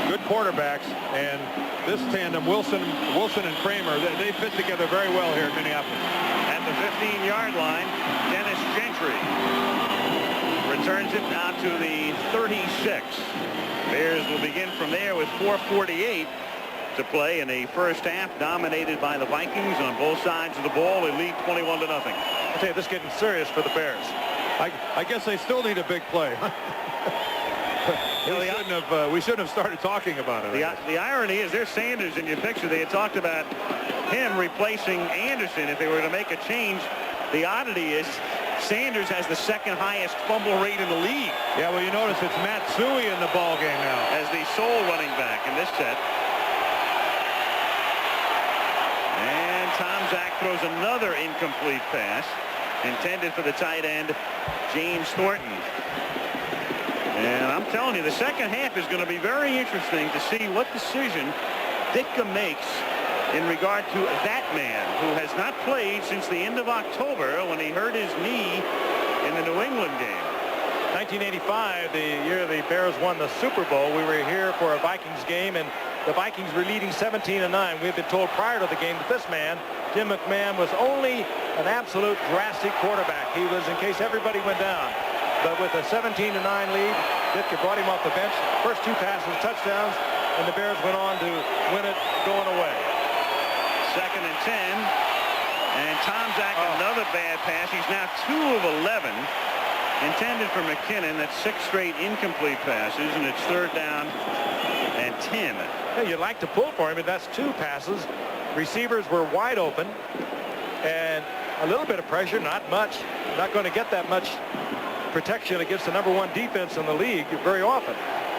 good quarterbacks, and this tandem, Wilson and Kramer, they fit together very well here in Minneapolis. At the 15-yard line, Dennis Gentry returns it out to the 36. Bears will begin from there with 4:48 to play in a first half dominated by the Vikings on both sides of the ball. They lead 21-0. I'll tell you, this is getting serious for the Bears. I guess they still need a big play. We shouldn't have started talking about it. The irony is there's Sanders in your picture. They had talked about him replacing Anderson if they were to make a change. The oddity is Sanders has the second highest fumble rate in the league. Yeah, well, you notice it's Matt Suey in the ball game now as the sole running back in this set. And Tomczak throws another incomplete pass intended for the tight end James Thornton. And I'm telling you, the second half is going to be very interesting to see what decision Ditka makes in regard to that man who has not played since the end of October when he hurt his knee in the New England game. 1985, the year the Bears won the Super Bowl, we were here for a Vikings game, and the Vikings were leading 17-9. We had been told prior to the game that this man, Jim McMahon, was only an absolute drastic quarterback. He was in case everybody went down. But with a 17-9 lead, Ditka brought him off the bench. First 2 passes, touchdowns, and the Bears went on to win it going away. 2nd and 10. And Tomczak, another bad pass. He's now 2 of 11. Intended for McKinnon. That's 6 straight incomplete passes, and it's 3rd down and 10. Yeah, you'd like to pull for him, but that's 2 passes. Receivers were wide open, and a little bit of pressure, not much. Not going to get that much protection against the #1 defense in the league very often.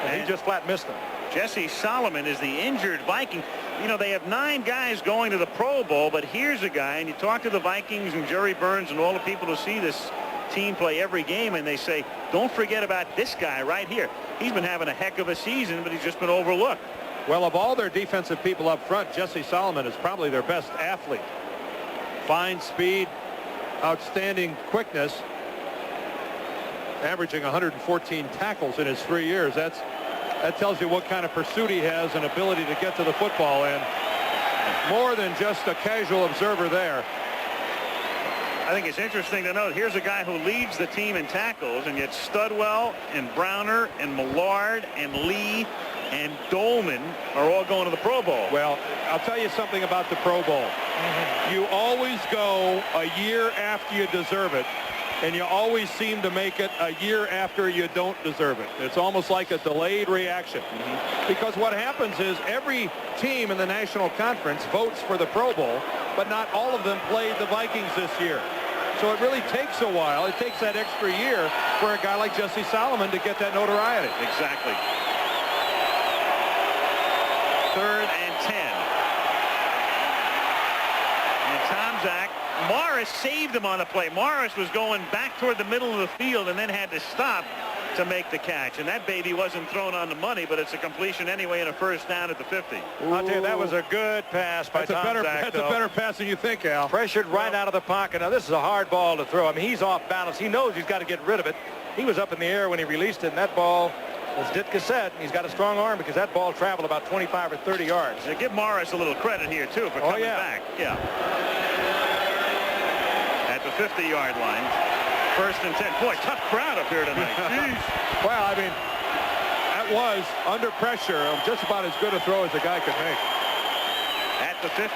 And he just flat missed them. Jesse Solomon is the injured Viking. You know, they have 9 guys going to the Pro Bowl, but here's a guy, and you talk to the Vikings and Jerry Burns and all the people who see this team play every game, and they say, don't forget about this guy right here. He's been having a heck of a season, but he's just been overlooked. Well, of all their defensive people up front, Jesse Solomon is probably their best athlete. Fine speed, outstanding quickness, averaging 114 tackles in his 3 years. That tells you what kind of pursuit he has and ability to get to the football, and more than just a casual observer there. I think it's interesting to note, here's a guy who leads the team in tackles, and yet Studwell and Browner and Millard and Lee and Dolman are all going to the Pro Bowl. Well, I'll tell you something about the Pro Bowl. You always go a year after you deserve it, and you always seem to make it a year after you don't deserve it. It's almost like a delayed reaction. Because what happens is every team in the National Conference votes for the Pro Bowl, but not all of them played the Vikings this year. So it really takes a while. It takes that extra year for a guy like Jesse Solomon to get that notoriety. Exactly. 3rd and 10. And Tomczak, Morris saved him on the play. Morris was going back toward the middle of the field and then had to stop to make the catch. And that baby wasn't thrown on the money, but it's a completion anyway and a 1st down at the 50. I'll tell you, that was a good pass by Tomczak. That's a better pass than you think, Al. Pressured right out of the pocket. Now, this is a hard ball to throw. I mean, he's off balance. He knows he's got to get rid of it. He was up in the air when he released it, and that ball, as Ditka said, he's got a strong arm because that ball traveled about 25 or 30 yards. Now, give Morris a little credit here, too, for coming back. Yeah. At the 50-yard line. 1st and 10. Boy, tough crowd up here tonight. Jeez. Well, I mean, that was under pressure. Just about as good a throw as a guy could make. At the 50.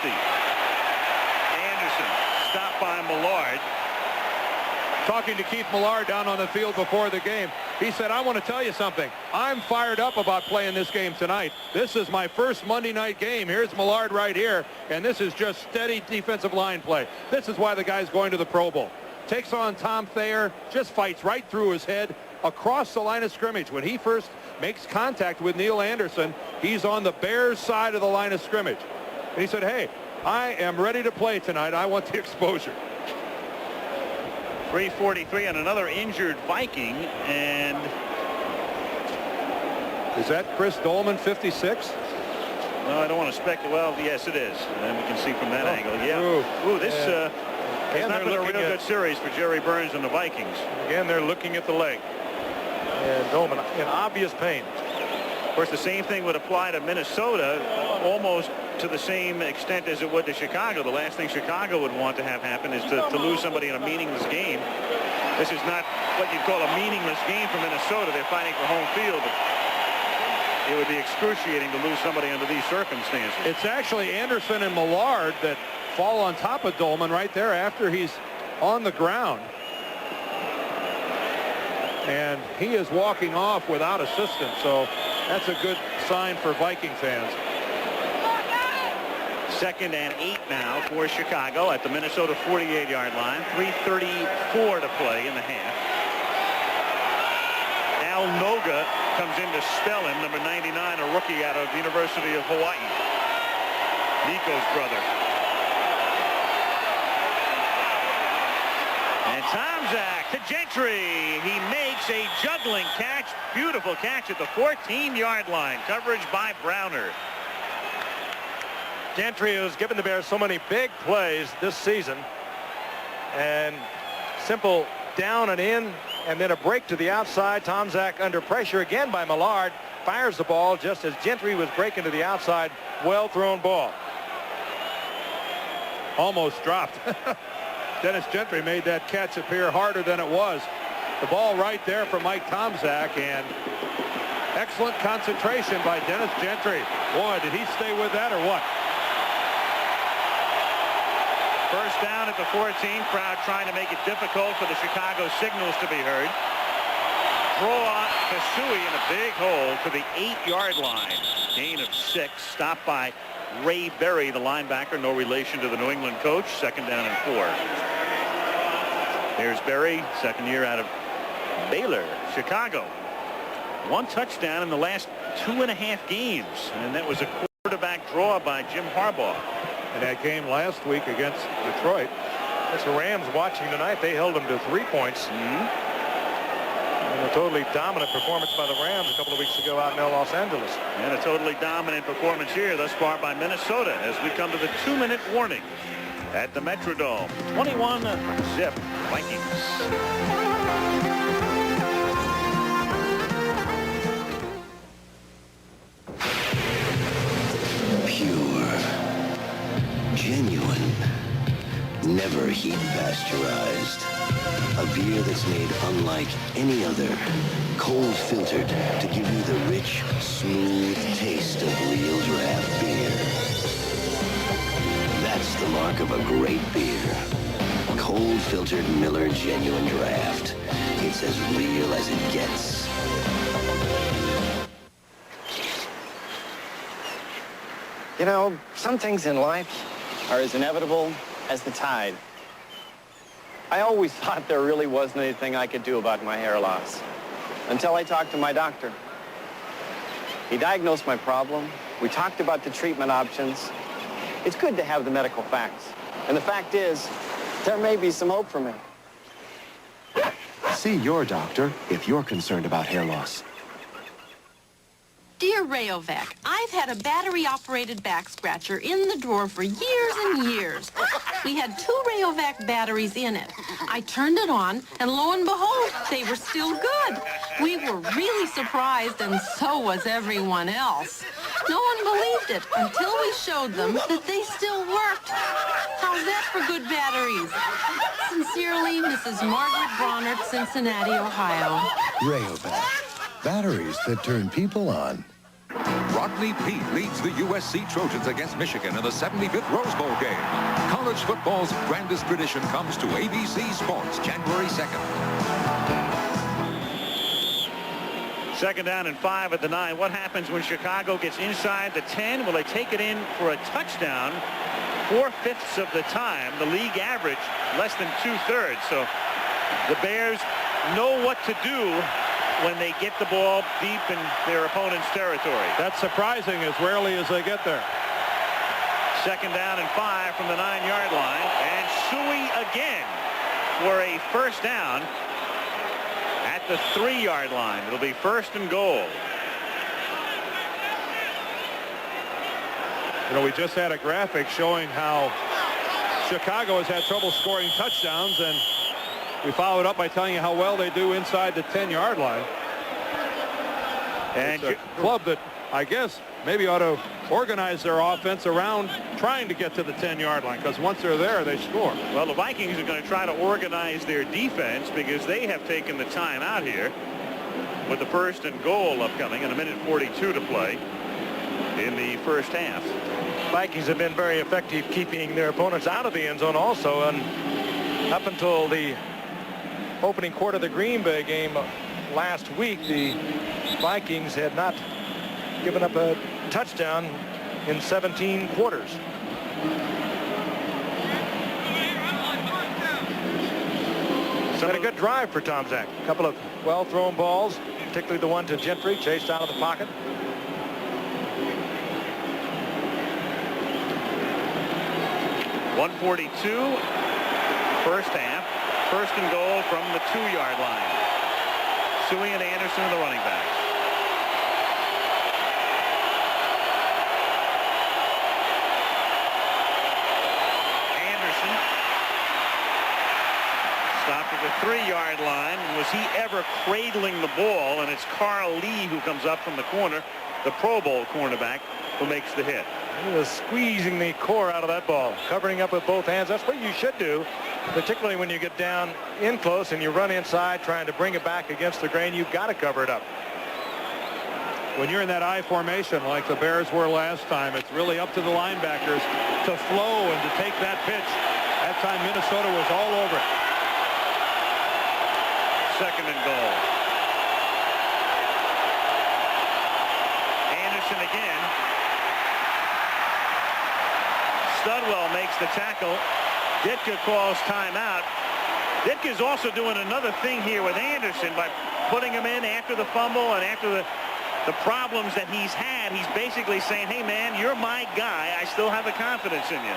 Anderson stopped by Millard. Talking to Keith Millard down on the field before the game, he said, I want to tell you something. I'm fired up about playing this game tonight. This is my first Monday night game. Here's Millard right here, and this is just steady defensive line play. This is why the guy's going to the Pro Bowl. Takes on Tom Thayer, just fights right through his head across the line of scrimmage. When he first makes contact with Neil Anderson, he's on the Bears side of the line of scrimmage. And he said, hey, I am ready to play tonight. I want the exposure. 3:43 on another injured Viking, and is that Chris Dolman, 56? No, I don't want to speculate. Well, yes, it is. And we can see from that angle. Yeah. Ooh, this has not been a real good series for Jerry Burns and the Vikings. Again, they're looking at the leg. And Dolman in obvious pain. Of course, the same thing would apply to Minnesota, almost to the same extent as it would to Chicago. The last thing Chicago would want to have happen is to lose somebody in a meaningless game. This is not what you'd call a meaningless game for Minnesota. They're fighting for home field. But it would be excruciating to lose somebody under these circumstances. It's actually Anderson and Millard that fall on top of Dolman right there after he's on the ground. And he is walking off without assistance, so that's a good sign for Viking fans. 2nd and 8 now for Chicago at the Minnesota 48-yard line. 3:34 to play in the half. Al Noga comes in to spell him, number 99, a rookie out of the University of Hawaii. Nico's brother. And Tomczak to Gentry. He makes a juggling catch. Beautiful catch at the 14-yard line. Coverage by Browner. Gentry has given the Bears so many big plays this season. And simple down and in, and then a break to the outside. Tomczak under pressure again by Millard. Fires the ball just as Gentry was breaking to the outside. Well thrown ball. Almost dropped. Dennis Gentry made that catch appear harder than it was. The ball right there for Mike Tomczak, and excellent concentration by Dennis Gentry. Boy, did he stay with that or what? First down at the 14. Crowd trying to make it difficult for the Chicago signals to be heard. Draw Kasui in a big hole to the 8-yard line. Gain of 6. Stopped by Ray Berry, the linebacker. No relation to the New England coach. Second down and 4. Here's Berry, second year out of Baylor. Chicago. 1 touchdown in the last 2.5 games. And that was a quarterback draw by Jim Harbaugh. In that game last week against Detroit. That's the Rams watching tonight. They held them to 3 points. And a totally dominant performance by the Rams a couple of weeks ago out in Los Angeles. And a totally dominant performance here thus far by Minnesota as we come to the 2-minute warning at the Metrodome. 21-0 Vikings. Genuine, never heat pasteurized. A beer that's made unlike any other. Cold filtered to give you the rich, smooth taste of real draft beer. That's the mark of a great beer. Cold filtered Miller Genuine Draft. It's as real as it gets. You know, some things in life are as inevitable as the tide. I always thought there really wasn't anything I could do about my hair loss until I talked to my doctor. He diagnosed my problem. We talked about the treatment options. It's good to have the medical facts. And the fact is, there may be some hope for me. See your doctor if you're concerned about hair loss. Dear Rayovac, I've had a battery-operated back scratcher in the drawer for years and years. We had 2 Rayovac batteries in it. I turned it on, and lo and behold, they were still good. We were really surprised, and so was everyone else. No one believed it until we showed them that they still worked. How's that for good batteries? Sincerely, Mrs. Margaret Bronert, Cincinnati, Ohio. Rayovac. Batteries that turn people on. Rodney Peete leads the USC Trojans against Michigan in the 75th Rose Bowl game. College football's grandest tradition comes to ABC Sports January 2nd. Second down and 5 at the 9. What happens when Chicago gets inside the 10? Will they take it in for a touchdown? 4/5 of the time. The league average less than 2/3. So the Bears know what to do when they get the ball deep in their opponent's territory. That's surprising as rarely as they get there. Second down and 5 from the 9-yard line. And Sui again for a first down at the 3-yard line. It'll be first and goal. You know, we just had a graphic showing how Chicago has had trouble scoring touchdowns, and we followed up by telling you how well they do inside the 10-yard line. And it's a club that I guess maybe ought to organize their offense around trying to get to the 10-yard line, because once they're there, they score. Well, the Vikings are going to try to organize their defense because they have taken the time out here with the first and goal upcoming and 1:42 to play in the first half. Vikings have been very effective keeping their opponents out of the end zone also, and up until the opening quarter of the Green Bay game last week, the Vikings had not given up a touchdown in 17 quarters. So had a good drive for Tomczak. A couple of well-thrown balls, particularly the one to Gentry, chased out of the pocket. .142 first half. First and goal from the 2-yard line. Sui and Anderson are the running backs. Anderson stopped at the 3-yard line. Was he ever cradling the ball? And it's Carl Lee who comes up from the corner, the Pro Bowl cornerback, who makes the hit. He was squeezing the core out of that ball, covering up with both hands. That's what you should do particularly when you get down in close and you run inside trying to bring it back against the grain. You've got to cover it up. When you're in that I formation like the Bears were last time, it's really up to the linebackers to flow and to take that pitch. That time Minnesota was all over it. Second and goal. Anderson again. Studwell makes the tackle. Ditka calls timeout. Ditka's also doing another thing here with Anderson by putting him in after the fumble and after the problems that he's had. He's basically saying, hey man, you're my guy. I still have the confidence in you.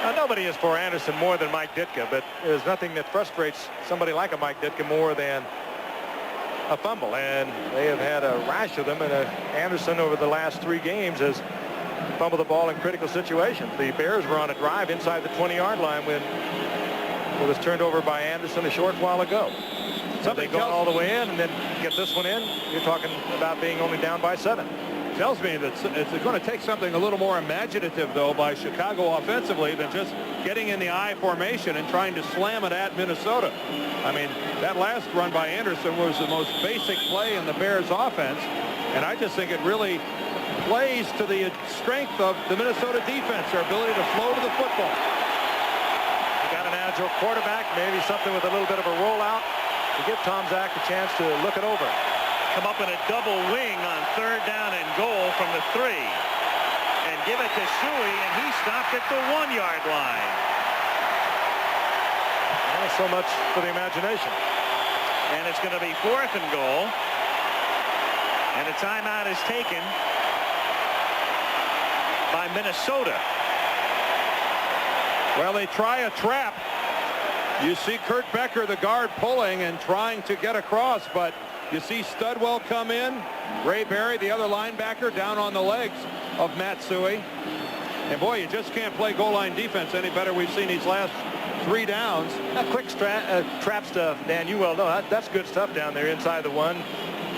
Now, nobody is for Anderson more than Mike Ditka, but there's nothing that frustrates somebody like a Mike Ditka more than a fumble, and they have had a rash of them, and Anderson over the last 3 games has fumbled the ball in critical situations. The Bears were on a drive inside the 20-yard line when it was turned over by Anderson a short while ago. So they go all the way in and then get this one in. You're talking about being only down by 7. Tells me that it's going to take something a little more imaginative, though, by Chicago offensively than just getting in the I formation and trying to slam it at Minnesota. I mean, that last run by Anderson was the most basic play in the Bears offense, and I just think it really plays to the strength of the Minnesota defense, their ability to flow to the football. You got an agile quarterback, maybe something with a little bit of a rollout to give Tomczak a chance to look it over. Come up in a double wing on 3rd down and goal from the 3. And give it to Shuey, and he stopped at the 1-yard line. Well, so much for the imagination. And it's going to be 4th and goal. And a timeout is taken by Minnesota. Well, they try a trap. You see Kurt Becker, the guard, pulling and trying to get across, but you see Studwell come in. Ray Berry, the other linebacker, down on the legs of Matsui. And boy, you just can't play goal line defense any better. We've seen these last 3 downs. Quick trap stuff, Dan. You well know that's good stuff down there inside the 1,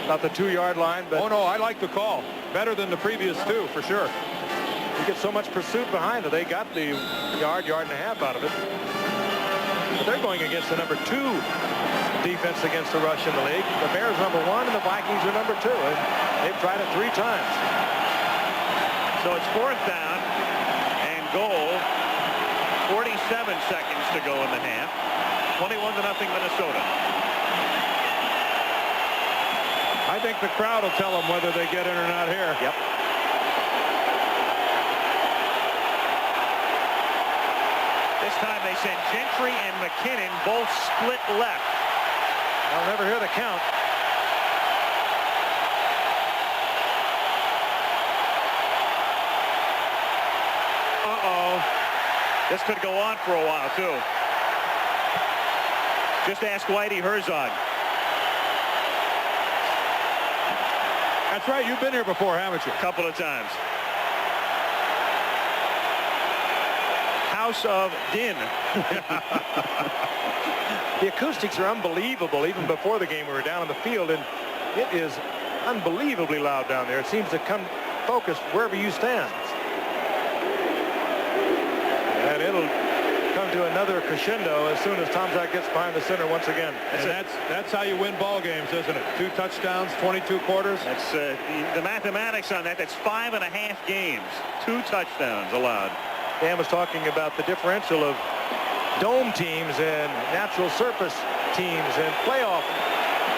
about the 2-yard line. But oh no, I like the call better than the previous 2 for sure. You get so much pursuit behind it. They got the yard and a half out of it. But they're going against the number 2 defense against the rush in the league. The Bears number 1 and the Vikings are number 2. And they've tried it 3 times. So it's 4th down and goal. 47 seconds to go in the half. 21-0 Minnesota. I think the crowd will tell them whether they get in or not here. Yep. This time they send Gentry and McKinnon both split left. I'll never hear the count. Uh-oh. This could go on for a while, too. Just ask Whitey Herzog. That's right. You've been here before, haven't you? A couple of times. House of Din. The acoustics are unbelievable. Even before the game, we were down on the field, and it is unbelievably loud down there. It seems to come focus wherever you stand. And it'll come to another crescendo as soon as Tomczak gets behind the center once again. And that's how you win ball games, isn't it? 2 touchdowns, 22 quarters. That's the mathematics on that. That's 5.5 games. 2 touchdowns allowed. Dan was talking about the differential of dome teams and natural surface teams and playoff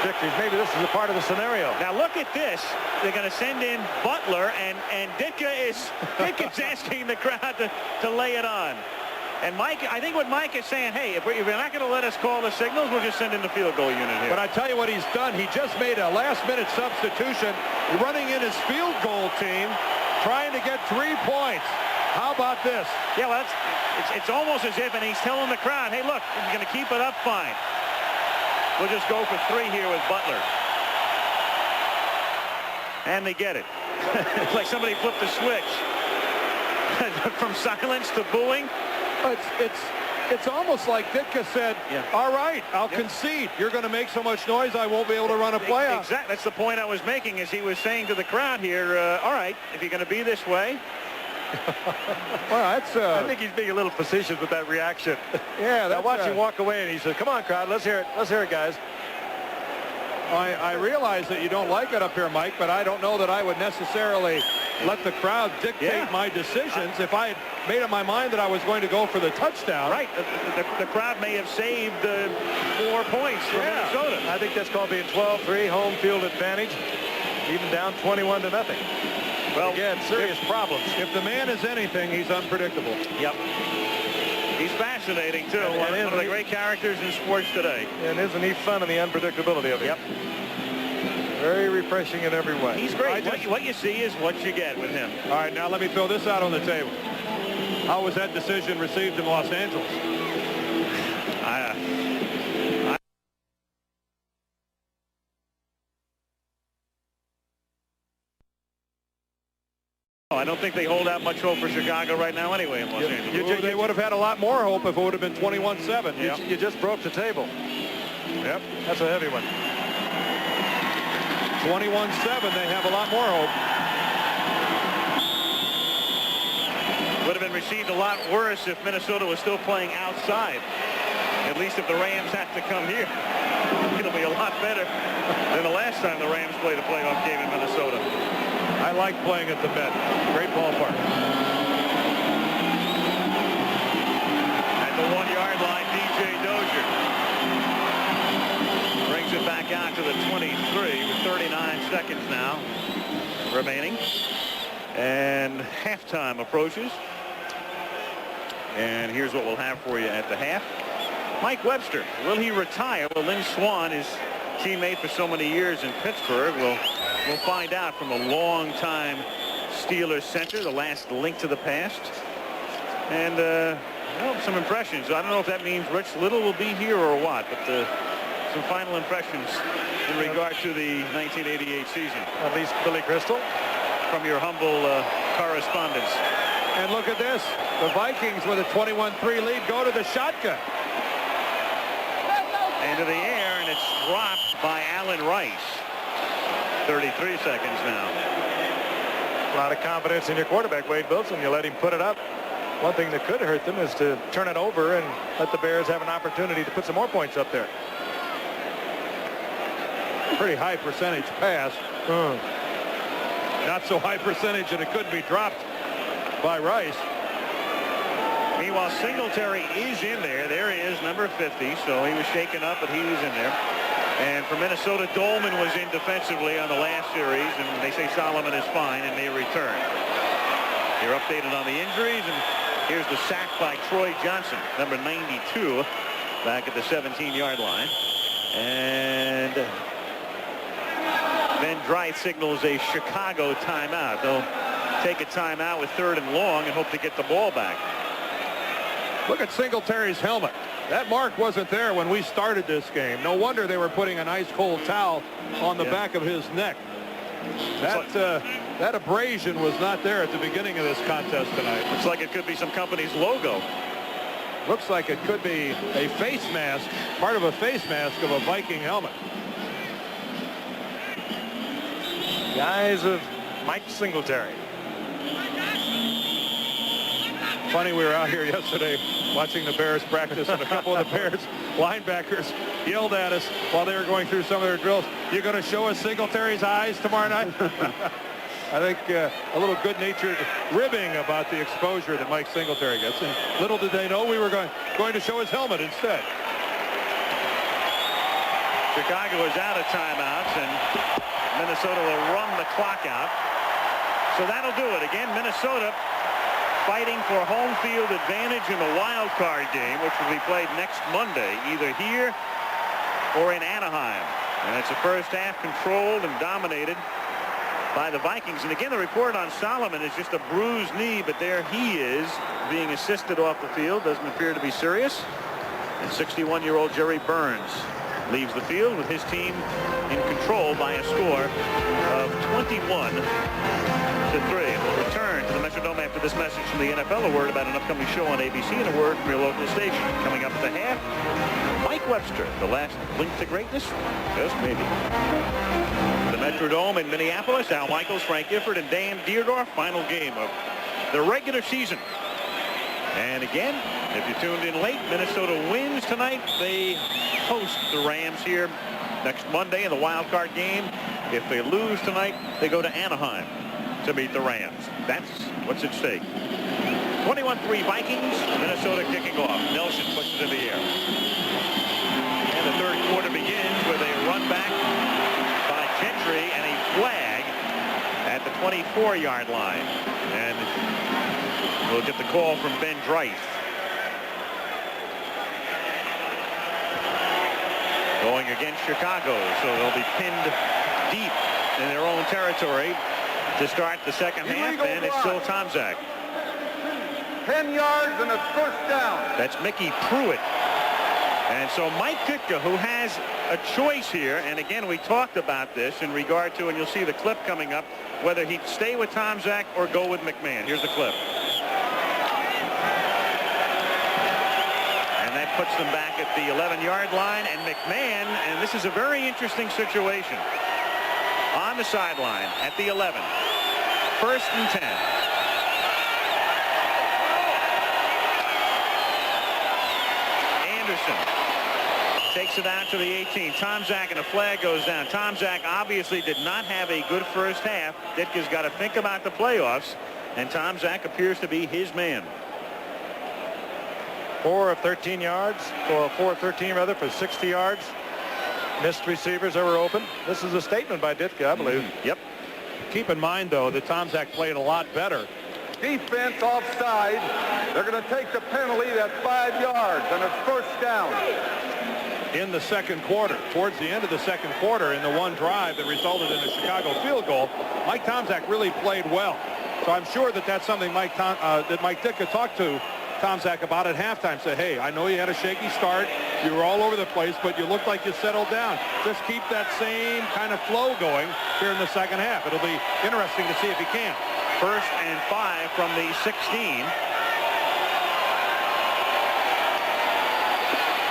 victories. Maybe this is a part of the scenario. Now look at this. They're going to send in Butler, and Ditka's asking the crowd to lay it on. And Mike, I think what Mike is saying, hey, if you're not going to let us call the signals, we'll just send in the field goal unit here. But I tell you what he's done. He just made a last-minute substitution, running in his field goal team, trying to get 3 points. How about this? Yeah, well, it's almost as if, and he's telling the crowd, hey, look, you're going to keep it up fine. We'll just go for 3 here with Butler. And they get it. It's like somebody flipped the switch. From silence to booing. It's almost like Ditka said, all right, I'll concede. You're going to make so much noise, I won't be able to run a playoff. Exactly. That's the point I was making, as he was saying to the crowd here, all right, if you're going to be this way, Well, that's. I think he's being a little facetious with that reaction. Yeah, I watched him walk away, and he said, "Come on, crowd, let's hear it. Let's hear it, guys." I realize that you don't like it up here, Mike, but I don't know that I would necessarily let the crowd dictate my decisions. If I had made up my mind that I was going to go for the touchdown. Right. The crowd may have saved 4 points for Minnesota. I think that's called being 12-3, home field advantage, even down 21-0. Well, again, serious problems. If the man is anything, he's unpredictable. Yep. He's fascinating, too. One of the great characters in sports today. And isn't he fun in the unpredictability of it? Yep. Very refreshing in every way. He's great. What you see is what you get with him. All right, now let me throw this out on the table. How was that decision received in Los Angeles? I don't think they hold out much hope for Chicago right now anyway in Los Angeles. They would have had a lot more hope if it would have been 21-7. You just broke the table. Yep, that's a heavy one. 21-7, they have a lot more hope. Would have been received a lot worse if Minnesota was still playing outside. At least if the Rams have to come here. It'll be a lot better than the last time the Rams played a playoff game in Minnesota. I like playing at the Met. Great ballpark. At the 1-yard line, DJ Dozier brings it back out to the 23 with 39 seconds now remaining. And halftime approaches. And here's what we'll have for you at the half. Mike Webster, will he retire? Well, Lynn Swann, his teammate for so many years in Pittsburgh, we'll find out from a long-time Steelers center, the last link to the past. And well, some impressions. I don't know if that means Rich Little will be here or what, but some final impressions in regard to the 1988 season. At least Billy Crystal. From your humble correspondence. And look at this. The Vikings with a 21-3 lead go to the shotgun. Into the air, and it's dropped by Allen Rice. 33 seconds now. A lot of confidence in your quarterback, Wade Wilson. You let him put it up. One thing that could hurt them is to turn it over and let the Bears have an opportunity to put some more points up there. Pretty high percentage pass. Not so high percentage that it couldn't be dropped by Rice. Meanwhile, Singletary is in there. There he is, number 50. So he was shaken up, but he was in there. And for Minnesota, Dolman was in defensively on the last series, and they say Solomon is fine and may return. You're updated on the injuries, and here's the sack by Troy Johnson, number 92, back at the 17-yard line. And then Dry signals a Chicago timeout. They'll take a timeout with 3rd and long and hope to get the ball back. Look at Singletary's helmet. That mark wasn't there when we started this game. No wonder they were putting an ice cold towel on the back of his neck. That abrasion was not there at the beginning of this contest tonight. Looks like it could be some company's logo. Looks like it could be a face mask, part of a face mask of a Viking helmet. The eyes of Mike Singletary. Funny, we were out here yesterday watching the Bears practice, and a couple of the Bears linebackers yelled at us while they were going through some of their drills. "You going to show us Singletary's eyes tomorrow night?" I think a little good-natured ribbing about the exposure that Mike Singletary gets. And little did they know we were going to show his helmet instead. Chicago is out of timeouts, and Minnesota will run the clock out. So that'll do it. Again, Minnesota fighting for home field advantage in the wild card game, which will be played next Monday, either here or in Anaheim. And it's the first half controlled and dominated by the Vikings. And again, the report on Solomon is just a bruised knee, but there he is being assisted off the field. Doesn't appear to be serious. And 61-year-old Jerry Burns leaves the field with his team in control by a score of 21-3. We'll return to the Metrodome after this message from the NFL, a word about an upcoming show on ABC, and a word from your local station. Coming up at the half, Mike Webster, the last link to greatness, just maybe. The Metrodome in Minneapolis, Al Michaels, Frank Gifford, and Dan Dierdorf. Final game of the regular season. And again, if you tuned in late, Minnesota wins tonight. They host the Rams here next Monday in the wild card game. If they lose tonight, they go to Anaheim to meet the Rams. That's what's at stake. 21-3 Vikings. Minnesota kicking off. Nelson puts it in the air. And the third quarter begins with a run back by Gentry and a flag at the 24-yard line. And we'll get the call from Ben Dreis. Going against Chicago, so they'll be pinned deep in their own territory to start the second half, and it's still Tomczak. 10 yards and it's first down. That's Mickey Pruitt. And so Mike Ditka, who has a choice here, and again, we talked about this in regard to, and you'll see the clip coming up, whether he'd stay with Tomczak or go with McMahon. Here's the clip. And that puts them back at the 11-yard line, and McMahon, and this is a very interesting situation, on the sideline at the 11. First and 10. Anderson takes it out to the 18. Tomczak, and a flag goes down. Tomczak obviously did not have a good first half. Ditka's got to think about the playoffs, and Tomczak appears to be his man. 4 of 13 yards, or 4 of 13 rather, for 60 yards. Missed receivers that were open. This is a statement by Ditka, I believe. Yep. Keep in mind, though, that Tomczak played a lot better. Defense offside. They're going to take the penalty. That's 5 yards, and it's first down. In the second quarter, towards the end of the second quarter, in the one drive that resulted in a Chicago field goal, Mike Tomczak really played well. So I'm sure that that's something Mike Ditka talked to Tomczak about at halftime. Said, hey, I know you had a shaky start. You were all over the place, but you looked like you settled down. Just keep that same kind of flow going here in the second half. It'll be interesting to see if he can. First and 5 from the 16.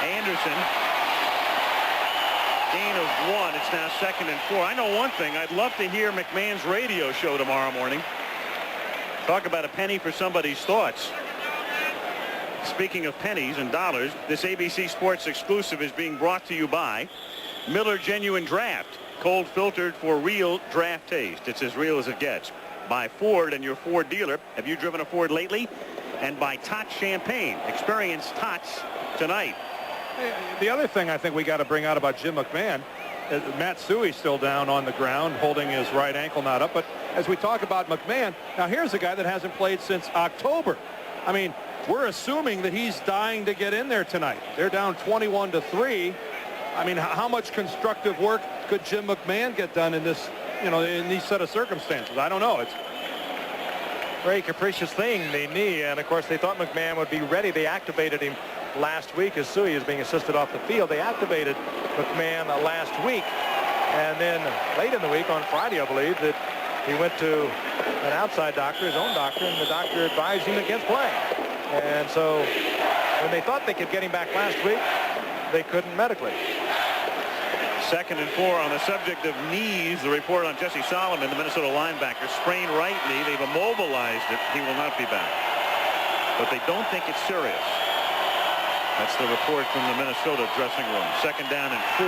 Anderson. Gain of 1. It's now second and 4. I know one thing. I'd love to hear McMahon's radio show tomorrow morning. Talk about a penny for somebody's thoughts. Speaking of pennies and dollars, this ABC Sports exclusive is being brought to you by Miller Genuine Draft. Cold filtered for real draft taste. It's as real as it gets. By Ford and your Ford dealer. Have you driven a Ford lately? And by Tots Champagne. Experience Tots tonight. The other thing I think we got to bring out about Jim McMahon is Matt Suey's still down on the ground, holding his right ankle not up. But as we talk about McMahon, now here's a guy that hasn't played since October. I mean, we're assuming that he's dying to get in there tonight. They're down 21-3. I mean, how much constructive work could Jim McMahon get done in this, in these set of circumstances? I don't know. It's a very capricious thing, the knee, and of course they thought McMahon would be ready. They activated him last week as Suey is being assisted off the field. They activated McMahon last week, and then late in the week on Friday, I believe, that he went to an outside doctor, his own doctor, and the doctor advised him against playing. And so when they thought they could get him back last week, they couldn't medically. Second and 4 on the subject of knees. The report on Jesse Solomon, the Minnesota linebacker, sprained right knee. They've immobilized it. He will not be back. But they don't think it's serious. That's the report from the Minnesota dressing room. Second down and 4.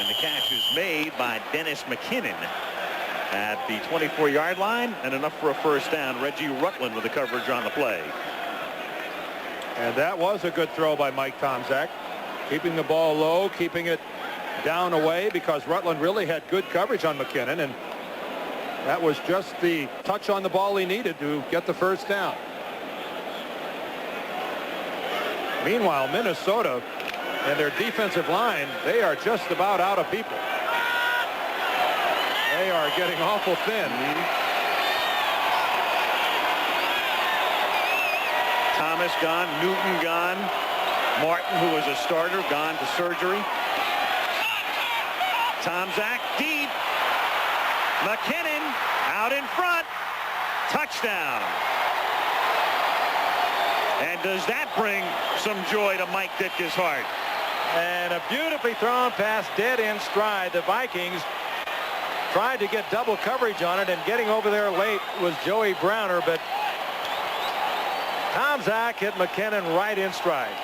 And the catch is made by Dennis McKinnon at the 24-yard line, and enough for a first down. Reggie Rutland with the coverage on the play. And that was a good throw by Mike Tomczak. Keeping the ball low, keeping it down away, because Rutland really had good coverage on McKinnon, and that was just the touch on the ball he needed to get the first down. Meanwhile, Minnesota and their defensive line, they are just about out of people. They are getting awful thin. Thomas gone, Newton gone, Martin, who was a starter, gone to surgery. Tomczak deep. McKinnon out in front. Touchdown. And does that bring some joy to Mike Ditka's heart? And a beautifully thrown pass, dead in stride. The Vikings tried to get double coverage on it, and getting over there late was Joey Browner, but Tomczak hit McKinnon right in stride.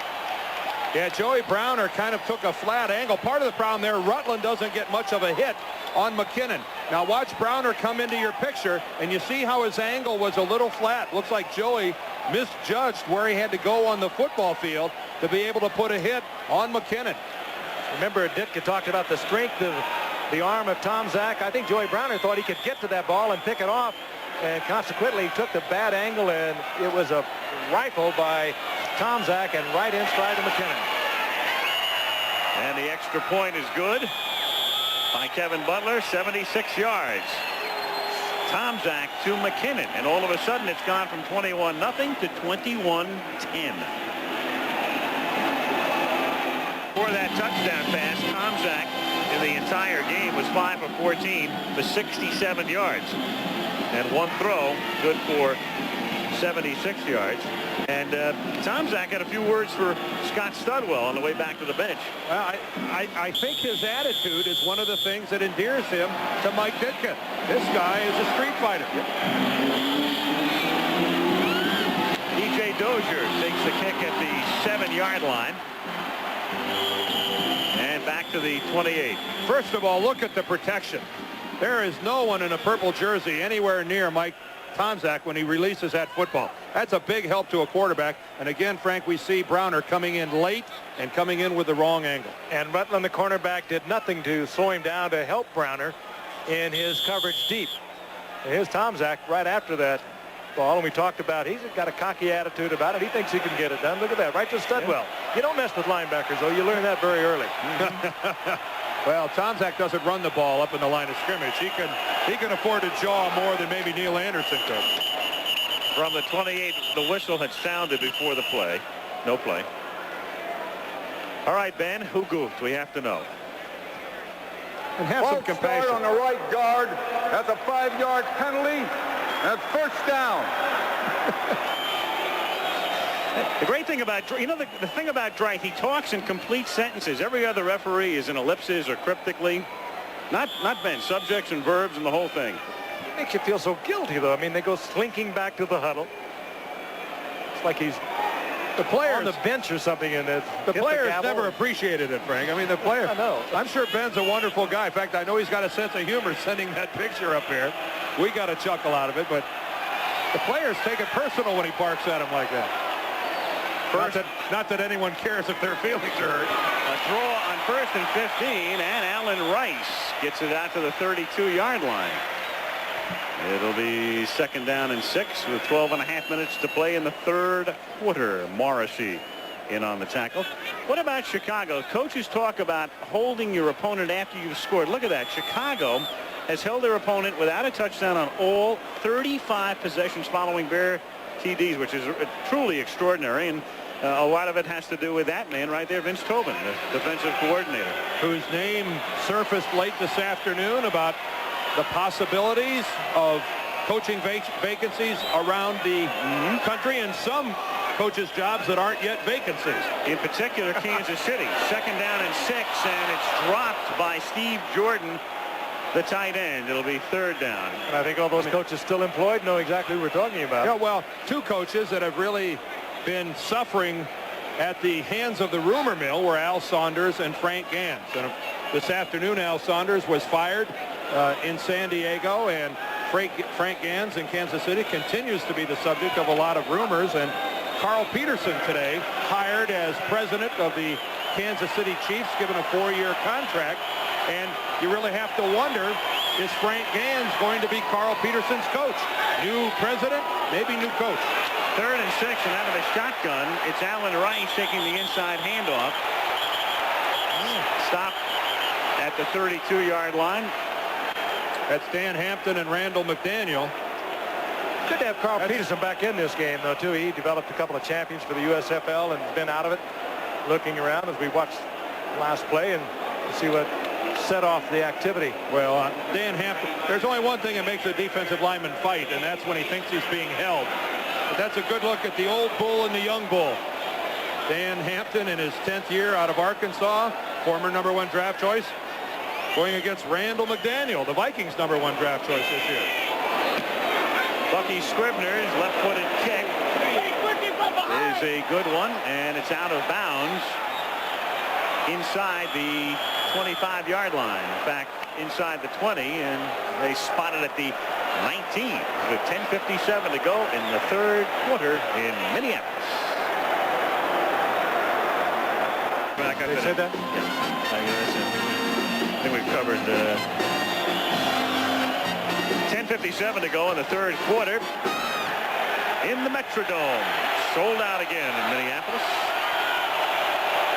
Yeah, Joey Browner kind of took a flat angle. Part of the problem there, Rutland doesn't get much of a hit on McKinnon. Now watch Browner come into your picture, and you see how his angle was a little flat. Looks like Joey misjudged where he had to go on the football field to be able to put a hit on McKinnon. Remember, Ditka talked about the strength of the arm of Tomczak. I think Joey Browner thought he could get to that ball and pick it off, and consequently he took the bad angle, and it was a rifle by Tomczak and right in stride to McKinnon. And the extra point is good by Kevin Butler, 76 yards. Tomczak to McKinnon, and all of a sudden it's gone from 21-0 to 21-10. For that touchdown pass, Tomczak in the entire game was 5 of 14 for 67 yards. And one throw, good for 76 yards. And Tomczak had a few words for Scott Studwell on the way back to the bench. Well, I think his attitude is one of the things that endears him to Mike Ditka. This guy is a street fighter. E.J. Dozier takes the kick at the 7-yard line. And back to the 28. First of all, look at the protection. There is no one in a purple jersey anywhere near Mike Tomczak when he releases that football. That's a big help to a quarterback. And again, Frank, we see Browner coming in late and coming in with the wrong angle. And Rutland, the cornerback, did nothing to slow him down to help Browner in his coverage deep. And here's Tomczak right after that ball, and we talked about he's got a cocky attitude about it. He thinks he can get it done. Look at that, right to Studwell. Yeah. You don't mess with linebackers, though. You learn that very early. Well, Tomczak doesn't run the ball up in the line of scrimmage. He can afford to jaw more than maybe Neil Anderson could. From the 28, the whistle had sounded before the play. No play. All right, Ben, who goofed? We have to know. And have some compassion. On the right guard. That's a 5-yard penalty. That's first down. The great thing about, you know, the thing about Drake, he talks in complete sentences. Every other referee is in ellipses or cryptically. Not Ben, subjects and verbs and the whole thing. It makes you feel so guilty, though. I mean, they go slinking back to the huddle. It's like he's the players on the bench or something, and the players never appreciated it, Frank. I mean, the players. I know. I'm sure Ben's a wonderful guy. In fact, I know he's got a sense of humor sending that picture up here. We got a chuckle out of it, but the players take it personal when he barks at him like that. Not that anyone cares if their feelings are hurt. A draw on 1st and 15, and Alan Rice gets it out to the 32-yard line. It'll be 2nd down and 6 with 12.5 minutes to play in the third quarter. Morrissey in on the tackle. What about Chicago? Coaches talk about holding your opponent after you've scored. Look at that. Chicago has held their opponent without a touchdown on all 35 possessions following Bear TDs, which is truly extraordinary. And a lot of it has to do with that man right there, Vince Tobin, the defensive coordinator, whose name surfaced late this afternoon about the possibilities of coaching vacancies around the country, and some coaches' jobs that aren't yet vacancies. In particular, Kansas City. 2nd down and 6, and it's dropped by Steve Jordan, the tight end. It'll be 3rd down. And I think all those coaches still employed know exactly what we're talking about. Yeah, well, two coaches that have really been suffering at the hands of the rumor mill were Al Saunders and Frank Gans. And this afternoon, Al Saunders was fired in San Diego, and Frank Gans in Kansas City continues to be the subject of a lot of rumors. And Carl Peterson today hired as president of the Kansas City Chiefs, given a 4-year contract. And you really have to wonder, is Frank Gans going to be Carl Peterson's coach? New president, maybe new coach. 3rd and 6, and out of the shotgun, it's Alan Rice taking the inside handoff. Stop at the 32-yard line. That's Dan Hampton and Randall McDaniel. Good to have Carl Peterson back in this game, though, too. He developed a couple of champions for the USFL and been out of it, looking around as we watched last play and see what set off the activity. Well, Dan Hampton, there's only one thing that makes a defensive lineman fight, and that's when he thinks he's being held. But that's a good look at the old bull and the young bull. Dan Hampton in his 10th year out of Arkansas, former #1 draft choice. going against Randall McDaniel, the Vikings' #1 draft choice this year. Bucky Scribner's left-footed kick is a good one, and it's out of bounds inside the 25-yard line. In fact, inside the 20, and they spot it at the 19 with 10:57 to go in the third quarter in Minneapolis. They said that? Yeah. I think we've covered 10:57 to go in the third quarter in the Metrodome. Sold out again in Minneapolis.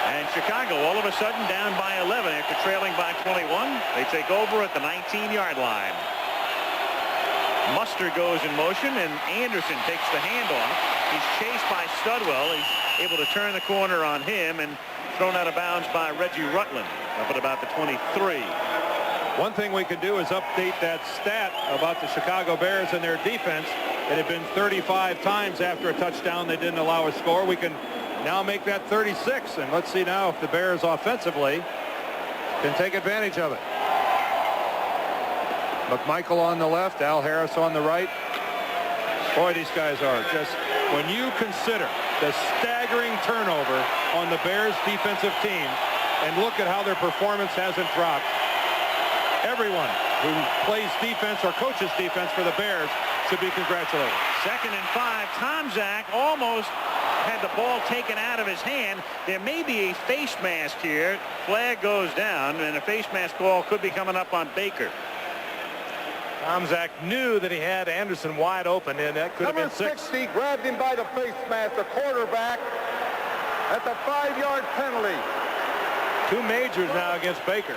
And Chicago all of a sudden down by 11 after trailing by 21. They take over at the 19-yard line. Muster goes in motion, and Anderson takes the handoff. He's chased by Studwell. He's able to turn the corner on him and thrown out of bounds by Reggie Rutland up at about the 23. One thing we could do is update that stat about the Chicago Bears and their defense. It had been 35 times after a touchdown they didn't allow a score. We can now make that 36, and let's see now if the Bears offensively can take advantage of it. McMichael on the left, Al Harris on the right. Boy, these guys are just, when you consider the staggering turnover on the Bears defensive team and look at how their performance hasn't dropped, everyone who plays defense or coaches defense for the Bears should be congratulated. 2nd and 5. Tomczak almost had the ball taken out of his hand. There may be a face mask here. Flag goes down, and a face mask call could be coming up on Baker. Tomczak knew that he had Anderson wide open, and that could have been 6. Number 60 grabbed him by the face mask, the quarterback, at the 5-yard penalty. 2 majors now against Baker.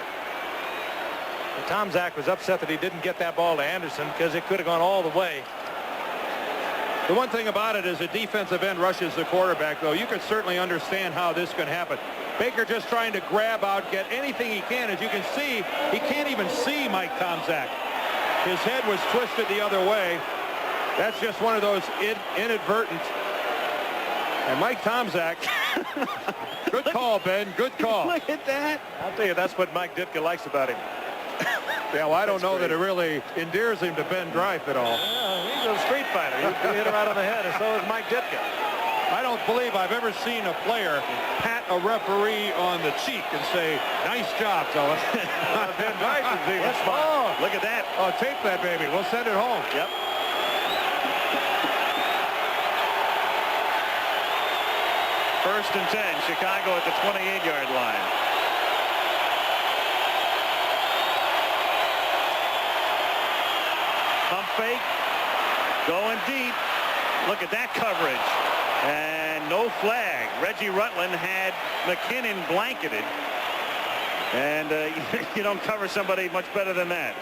And Tomczak was upset that he didn't get that ball to Anderson because it could have gone all the way. The one thing about it is a defensive end rushes the quarterback, though. You can certainly understand how this can happen. Baker just trying to grab out, get anything he can. As you can see, he can't even see Mike Tomczak. His head was twisted the other way. That's just one of those inadvertent. And Mike Tomczak, good call, Ben. Good call. Look at that. I'll tell you, that's what Mike Ditka likes about him. Yeah, well, I don't know that it really endears him to Ben Dreif at all. Yeah, he's a street fighter. He hit him right on the head, and so is Mike Ditka. I don't believe I've ever seen a player pat a referee on the cheek and say, "Nice job, fella." Ben Dreif is even smart. Look at that. Oh, tape that baby. We'll send it home. Yep. First and 10. Chicago at the 28-yard line. Pump fake. Going deep. Look at that coverage. And no flag. Reggie Rutland had McKinnon blanketed. And you don't cover somebody much better than that.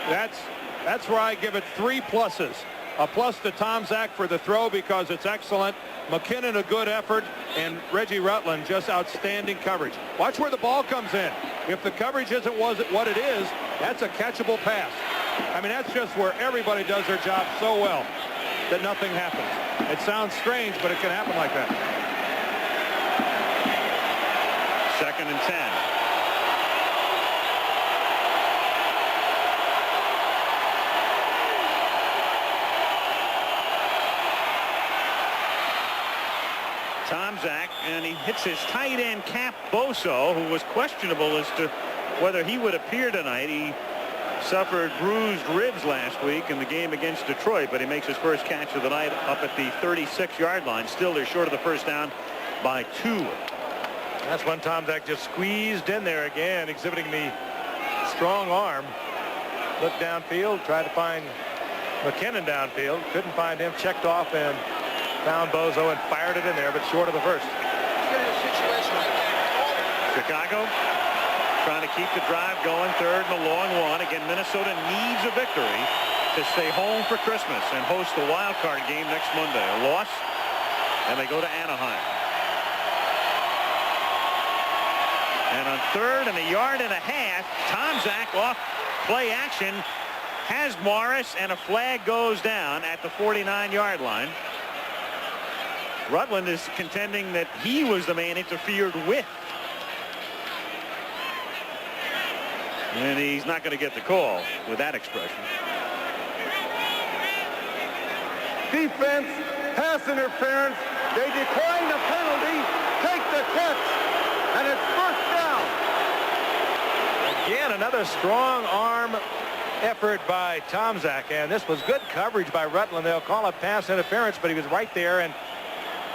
That's where I give it 3 pluses. A plus to Tomczak for the throw because it's excellent. McKinnon a good effort, and Reggie Rutland just outstanding coverage. Watch where the ball comes in. If the coverage isn't what it is, that's a catchable pass. I mean, that's just where everybody does their job so well that nothing happens. It sounds strange, but it can happen like that. 2nd and 10. Tomczak, and he hits his tight end Cap Boso, who was questionable as to whether he would appear tonight. He suffered bruised ribs last week in the game against Detroit, but he makes his first catch of the night up at the 36-yard line. Still, they're short of the first down by 2. That's when Tomczak just squeezed in there again, exhibiting the strong arm. Looked downfield, tried to find McKinnon downfield, couldn't find him, checked off and found Bozo and fired it in there, but short of the first. Chicago trying to keep the drive going, 3rd and a long one. Again, Minnesota needs a victory to stay home for Christmas and host the wild card game next Monday. A loss, and they go to Anaheim. And on 3rd and a yard and a half, Tomczak off play action has Morris, and a flag goes down at the 49-yard line. Rutland is contending that he was the man interfered with. And he's not going to get the call with that expression. Defense, pass interference. They decline the penalty, take the catch, and it's first down. Again, another strong arm effort by Tomczak, and this was good coverage by Rutland. They'll call it pass interference, but he was right there, and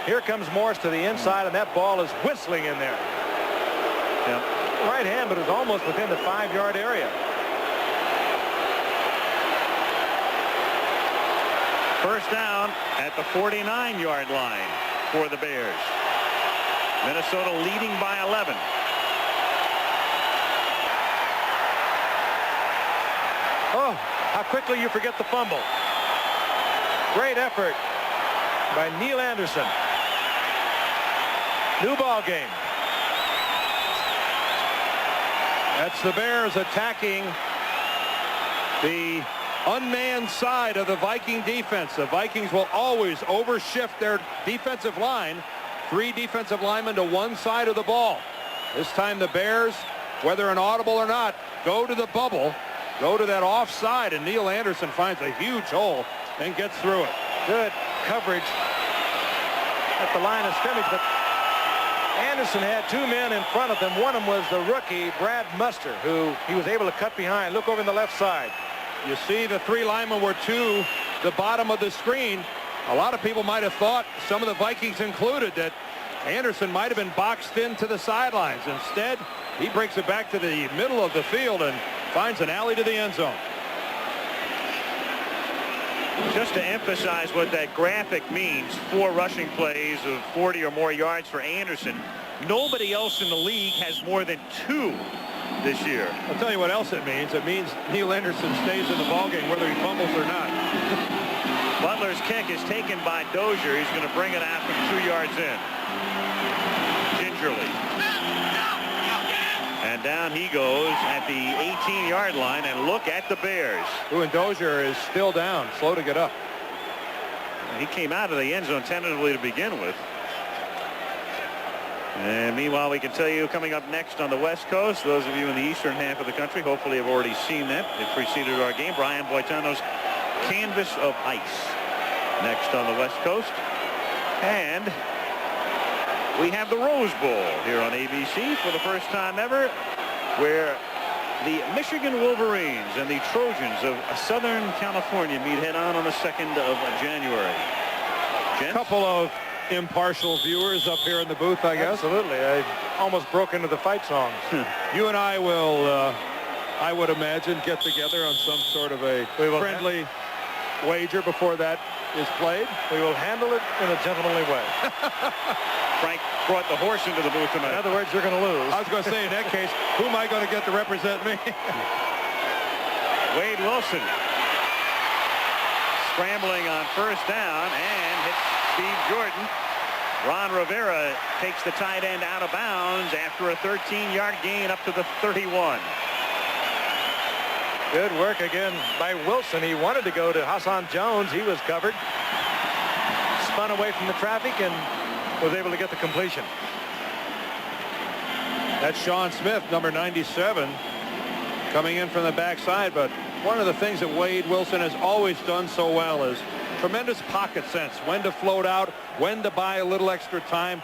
here comes Morris to the inside, and that ball is whistling in there. Yep. Right hand, but it was almost within the 5-yard area. First down at the 49-yard line for the Bears. Minnesota leading by 11. Oh, how quickly you forget the fumble. Great effort by Neil Anderson. New ball game. That's the Bears attacking the unmanned side of the Viking defense. The Vikings will always overshift their defensive line. 3 defensive linemen to one side of the ball. This time the Bears, whether an audible or not, go to the bubble, go to that offside, and Neil Anderson finds a huge hole and gets through it. Good coverage at the line of scrimmage, but Anderson had 2 men in front of them. One of them was the rookie, Brad Muster, who he was able to cut behind. Look over in the left side. You see the 3 linemen were to the bottom of the screen. A lot of people might have thought, some of the Vikings included, that Anderson might have been boxed into the sidelines. Instead, he breaks it back to the middle of the field and finds an alley to the end zone. Just to emphasize what that graphic means, 4 rushing plays of 40 or more yards for Anderson. Nobody else in the league has more than 2 this year. I'll tell you what else it means. It means Neil Anderson stays in the ballgame whether he fumbles or not. Butler's kick is taken by Dozier. He's going to bring it out from 2 yards in. Gingerly. And down he goes at the 18-yard line, and look at the Bears. And Dozier is still down, slow to get up. He came out of the end zone tentatively to begin with. And meanwhile, we can tell you coming up next on the West Coast, those of you in the eastern half of the country hopefully have already seen that. It preceded our game. Brian Boitano's Canvas of Ice next on the West Coast. And we have the Rose Bowl here on ABC for the first time ever, where the Michigan Wolverines and the Trojans of Southern California meet head-on the 2nd of January. A couple of impartial viewers up here in the booth, I guess. Absolutely. I almost broke into the fight songs. You and I will, I would imagine, get together on some sort of a friendly wager before that is played. We will handle it in a gentlemanly way. Frank brought the horse into the booth tonight. In other words, you're going to lose. I was going to say, in that case, who am I going to get to represent me? Wade Wilson scrambling on first down and hits Steve Jordan. Ron Rivera takes the tight end out of bounds after a 13-yard gain up to the 31. Good work again by Wilson. He wanted to go to Hassan Jones. He was covered. Spun away from the traffic and was able to get the completion. That's Sean Smith, number 97, coming in from the backside. But one of the things that Wade Wilson has always done so well is tremendous pocket sense. When to float out, when to buy a little extra time.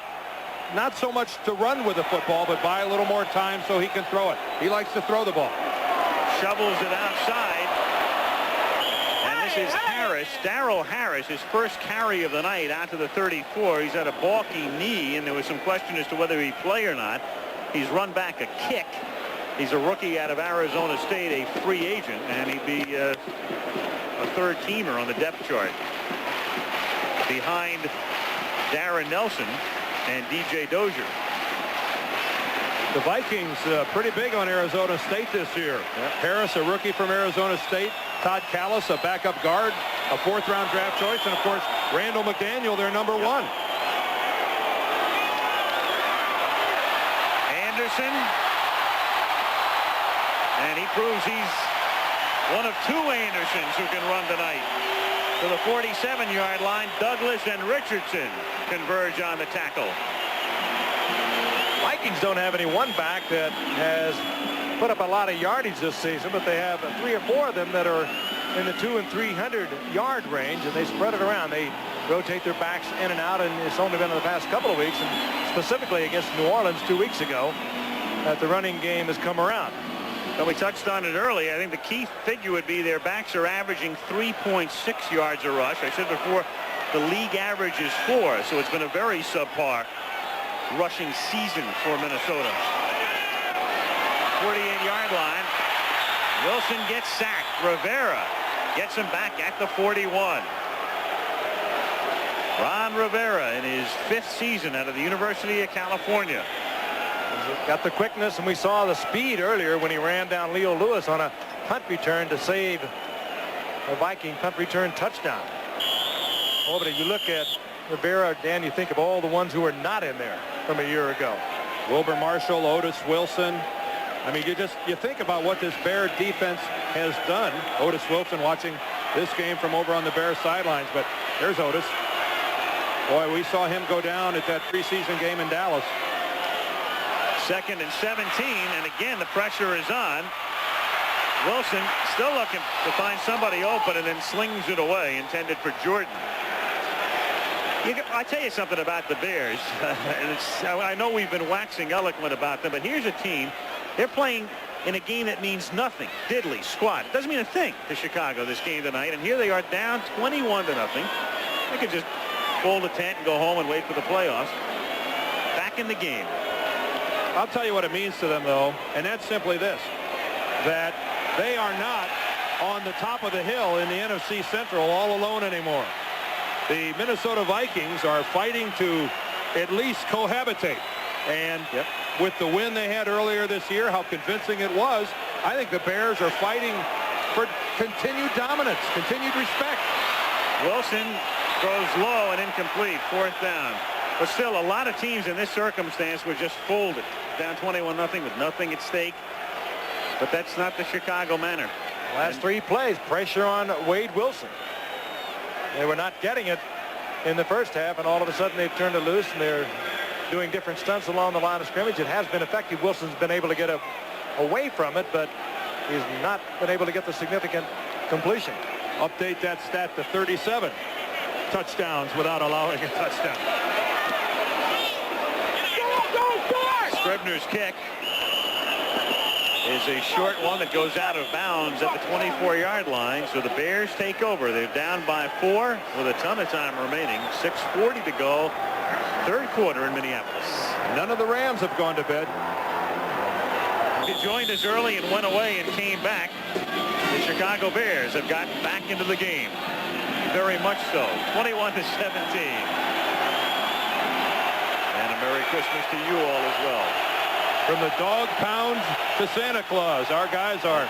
Not so much to run with the football, but buy a little more time so he can throw it. He likes to throw the ball. Shovels it outside. And this is Harris, Darrell Harris, his first carry of the night out to the 34. He's had a balky knee, and there was some question as to whether he'd play or not. He's run back a kick. He's a rookie out of Arizona State, a free agent, and he'd be a third-teamer on the depth chart. Behind Darren Nelson and DJ Dozier. The Vikings pretty big on Arizona State this year. Yep. Harris, a rookie from Arizona State. Todd Callis, a backup guard, a 4th-round draft choice. And, of course, Randall McDaniel, their number 1. Anderson. And he proves he's one of 2 Andersons who can run tonight. To the 47-yard line, Douglas and Richardson converge on the tackle. Vikings don't have any one back that has put up a lot of yardage this season, but they have 3 or 4 of them that are in the 200 and 300 yard range, and they spread it around. They rotate their backs in and out, and it's only been in the past couple of weeks, and specifically against New Orleans 2 weeks ago, that the running game has come around. Well, we touched on it early. I think the key figure would be their backs are averaging 3.6 yards a rush. I said before, the league average is 4, so it's been a very subpar rushing season for Minnesota. 48-yard line. Wilson gets sacked. Rivera gets him back at the 41. Ron Rivera in his 5th season out of the University of California. Got the quickness, and we saw the speed earlier when he ran down Leo Lewis on a punt return to save a Viking punt return touchdown. Oh, but if you look at Rivera, Dan, you think of all the ones who were not in there from a year ago. Wilber Marshall, Otis Wilson. I mean, you think about what this Bear defense has done. Otis Wilson watching this game from over on the Bear sidelines, but there's Otis. Boy, we saw him go down at that preseason game in Dallas. 2nd and 17, and again the pressure is on. Wilson still looking to find somebody open and then slings it away, intended for Jordan. I tell you something about the Bears, and I know we've been waxing eloquent about them, but here's a team. They're playing in a game that means nothing. Diddly squat. It doesn't mean a thing to Chicago this game tonight, and here they are down 21-0. They could just fold a tent and go home and wait for the playoffs. Back in the game. I'll tell you what it means to them, though, and that's simply this, that they are not on the top of the hill in the NFC Central all alone anymore. The Minnesota Vikings are fighting to at least cohabitate. And with the win they had earlier this year, how convincing it was, I think the Bears are fighting for continued dominance, continued respect. Wilson throws low and incomplete, 4th down. But still, a lot of teams in this circumstance were just folded. Down 21-0 with nothing at stake. But that's not the Chicago manner. Last 3 plays, pressure on Wade Wilson. They were not getting it in the first half, and all of a sudden they've turned it loose, and they're doing different stunts along the line of scrimmage. It has been effective. Wilson's been able to get away from it, but he's not been able to get the significant completion. Update that stat to 37 touchdowns without allowing a touchdown. Scribner's kick is a short one that goes out of bounds at the 24-yard line. So the Bears take over. They're down by 4 with a ton of time remaining. 6:40 to go. 3rd quarter in Minneapolis. None of the Rams have gone to bed. He joined us early and went away and came back. The Chicago Bears have gotten back into the game. Very much so. 21-17. And a Merry Christmas to you all as well. From the dog pound to Santa Claus, our guys are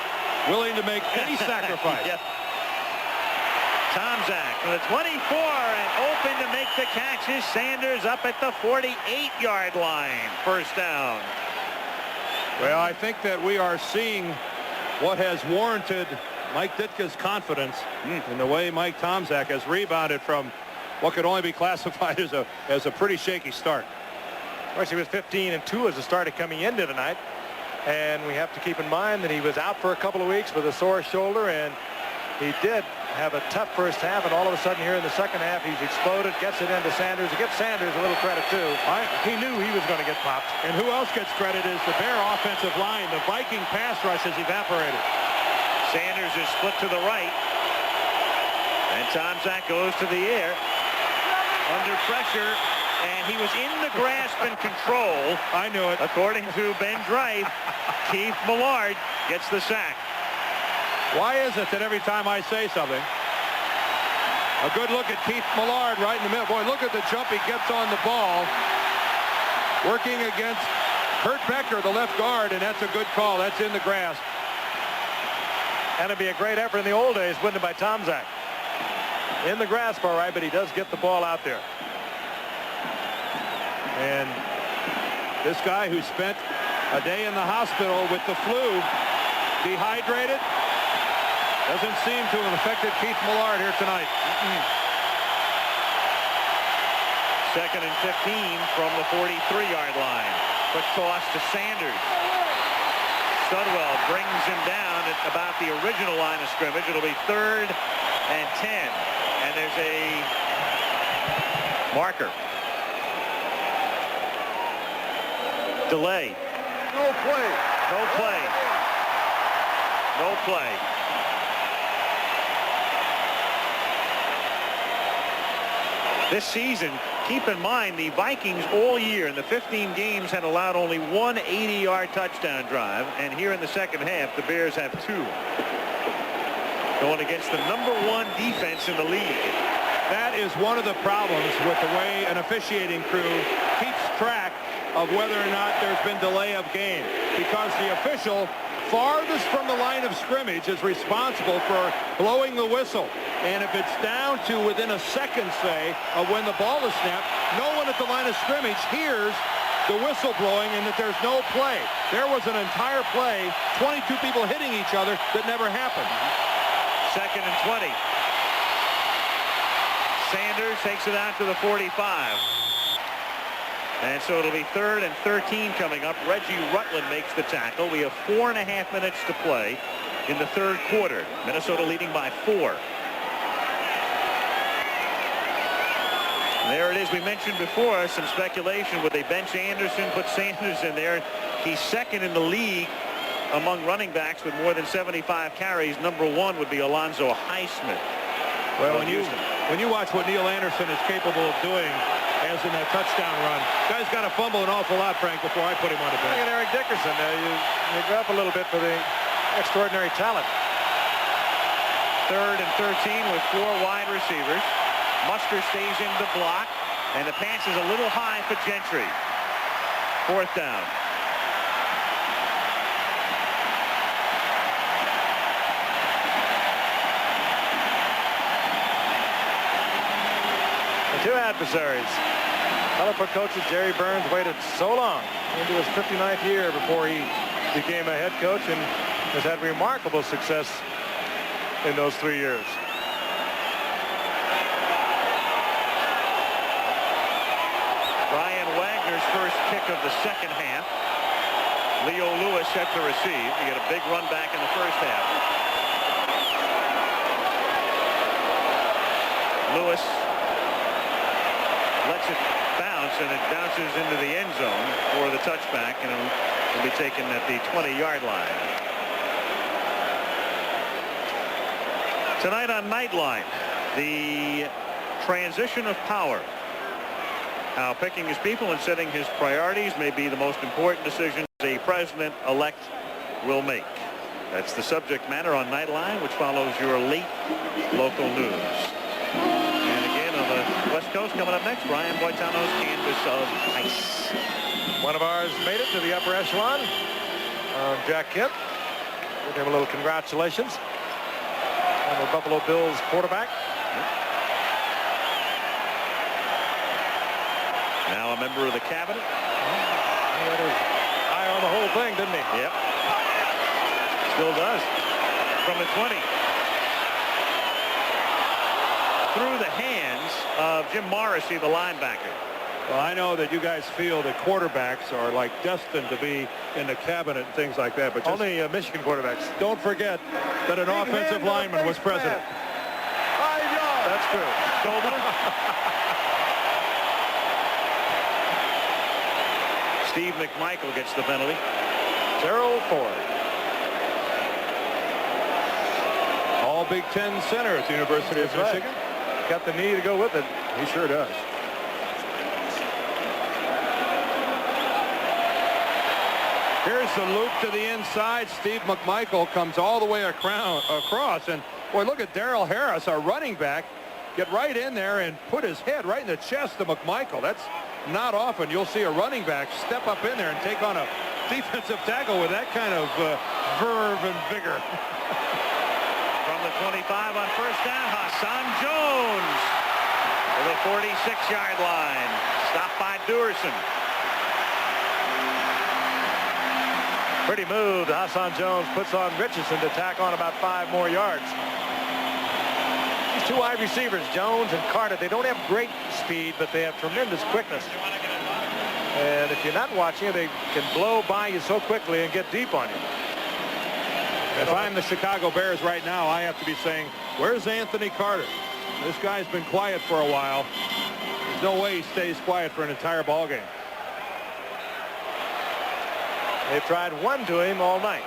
willing to make any sacrifice. Yep. Tomczak from the 24 and open to make the catch is Sanders up at the 48-yard line. 1st down. Well, I think that we are seeing what has warranted Mike Ditka's confidence in the way Mike Tomczak has rebounded from what could only be classified as a pretty shaky start. Of course, he was 15-2 as a starter coming into tonight, and we have to keep in mind that he was out for a couple of weeks with a sore shoulder, and he did have a tough first half, and all of a sudden here in the second half he's exploded, gets it into Sanders. He gives Sanders a little credit too. He knew he was going to get popped. And who else gets credit is the Bear offensive line. The Viking pass rush has evaporated. Sanders is split to the right, and Tomczak goes to the air under pressure, and he was in the grasp and control. I knew it. According to Ben Drive, Keith Millard gets the sack. Why is it that every time I say something, a good look at Keith Millard right in the middle. Boy, look at the jump he gets on the ball. Working against Kurt Becker, the left guard, and that's a good call. That's in the grasp. And it'd be a great effort in the old days, wouldn't it, by Tomczak? In the grasp, all right, but he does get the ball out there. And this guy who spent a day in the hospital with the flu, dehydrated, doesn't seem to have affected Keith Millard here tonight. 2nd and 15 from the 43-yard line. Quick toss to Sanders. Studwell brings him down at about the original line of scrimmage. It'll be 3rd and 10. And there's a marker. Delay. No play. No play. No play. This season, keep in mind, the Vikings all year in the 15 games had allowed only one 80-yard touchdown drive, and here in the second half, the Bears have 2. Going against the #1 defense in the league. That is one of the problems with the way an officiating crew keeps track of whether or not there's been delay of game, because the official farthest from the line of scrimmage is responsible for blowing the whistle. And if it's down to within a second, say, of when the ball is snapped, no one at the line of scrimmage hears the whistle blowing and that there's no play. There was an entire play, 22 people hitting each other, that never happened. 2nd and 20. Sanders takes it out to the 45. And so it'll be 3rd and 13 coming up. Reggie Rutland makes the tackle. We have 4.5 minutes to play in the 3rd quarter. Minnesota leading by 4. There it is. We mentioned before some speculation. Would they bench Anderson, put Sanders in there? He's 2nd in the league among running backs with more than 75 carries. #1 would be Alonzo Highsmith. Well, when you watch what Neil Anderson is capable of doing, as in that touchdown run, guy's got to fumble an awful lot, Frank, before I put him on the bench. Look at Eric Dickerson. You go up a little bit for the extraordinary talent. 3rd and 13 with 4 wide receivers. Muster stays in the block, and the pass is a little high for Gentry. 4th down. The 2 adversaries. Colorful coach Jerry Burns waited so long into his 59th year before he became a head coach, and has had remarkable success in those 3 years. Brian Wagner's first kick of the second half. Leo Lewis set to receive. He had a big run back in the first half. Lewis lets it bounce, and it bounces into the end zone for the touchback, and it'll be taken at the 20-yard line. Tonight on Nightline, the transition of power. How picking his people and setting his priorities may be the most important decisions a president-elect will make. That's the subject matter on Nightline, which follows your late local news. And again on the West Coast, coming up next, Brian Boitano's Canvas of Ice. One of ours made it to the upper echelon. Jack Kemp. Give him a little congratulations. And the Buffalo Bills quarterback. Now a member of the cabinet. He had his eye on the whole thing, didn't he? Yep. Still does. From the 20. Through the hands of Jim Morrissey, the linebacker. Well, I know that you guys feel that quarterbacks are like destined to be in the cabinet and things like that, but just only Michigan quarterbacks. Don't forget that an offensive lineman was president. That's true. Steve McMichael gets the penalty. Gerald Ford. All Big Ten center at the University of Michigan. Got the knee to go with it. He sure does. Here's the loop to the inside. Steve McMichael comes all the way across. And, boy, look at Darrell Harris, our running back, get right in there and put his head right in the chest of McMichael. That's not often you'll see a running back step up in there and take on a defensive tackle with that kind of verve and vigor. From the 25 on first down, Hassan Jones to the 46-yard line. Stopped by Duerson. Pretty move. Hassan Jones puts on Richardson to tack on about 5 more yards. These 2 wide receivers, Jones and Carter, they don't have great speed, but they have tremendous quickness. And if you're not watching it, they can blow by you so quickly and get deep on you. If I'm the Chicago Bears right now, I have to be saying, where's Anthony Carter? This guy's been quiet for a while. There's no way he stays quiet for an entire ball game. They've tried one to him all night.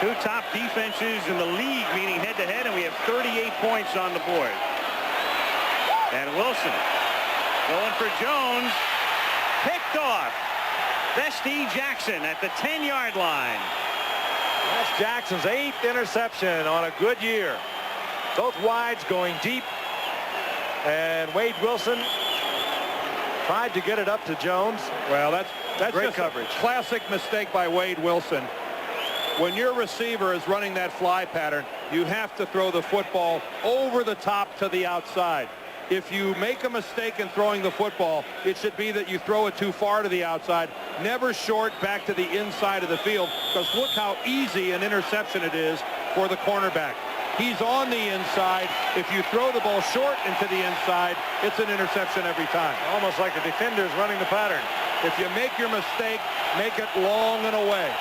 Two top defenses in the league meeting head-to-head, and we have 38 points on the board. And Wilson going for Jones. Picked off. Bestie Jackson at the 10-yard line. That's Jackson's 8th interception on a good year. Both wides going deep. And Wade Wilson tried to get it up to Jones. Well, that's great just coverage. A classic mistake by Wade Wilson. When your receiver is running that fly pattern, you have to throw the football over the top to the outside. If you make a mistake in throwing the football, it should be that you throw it too far to the outside, never short back to the inside of the field, because look how easy an interception it is for the cornerback. He's on the inside. If you throw the ball short into the inside, it's an interception every time. Almost like the defender's running the pattern. If you make your mistake, make it long and away.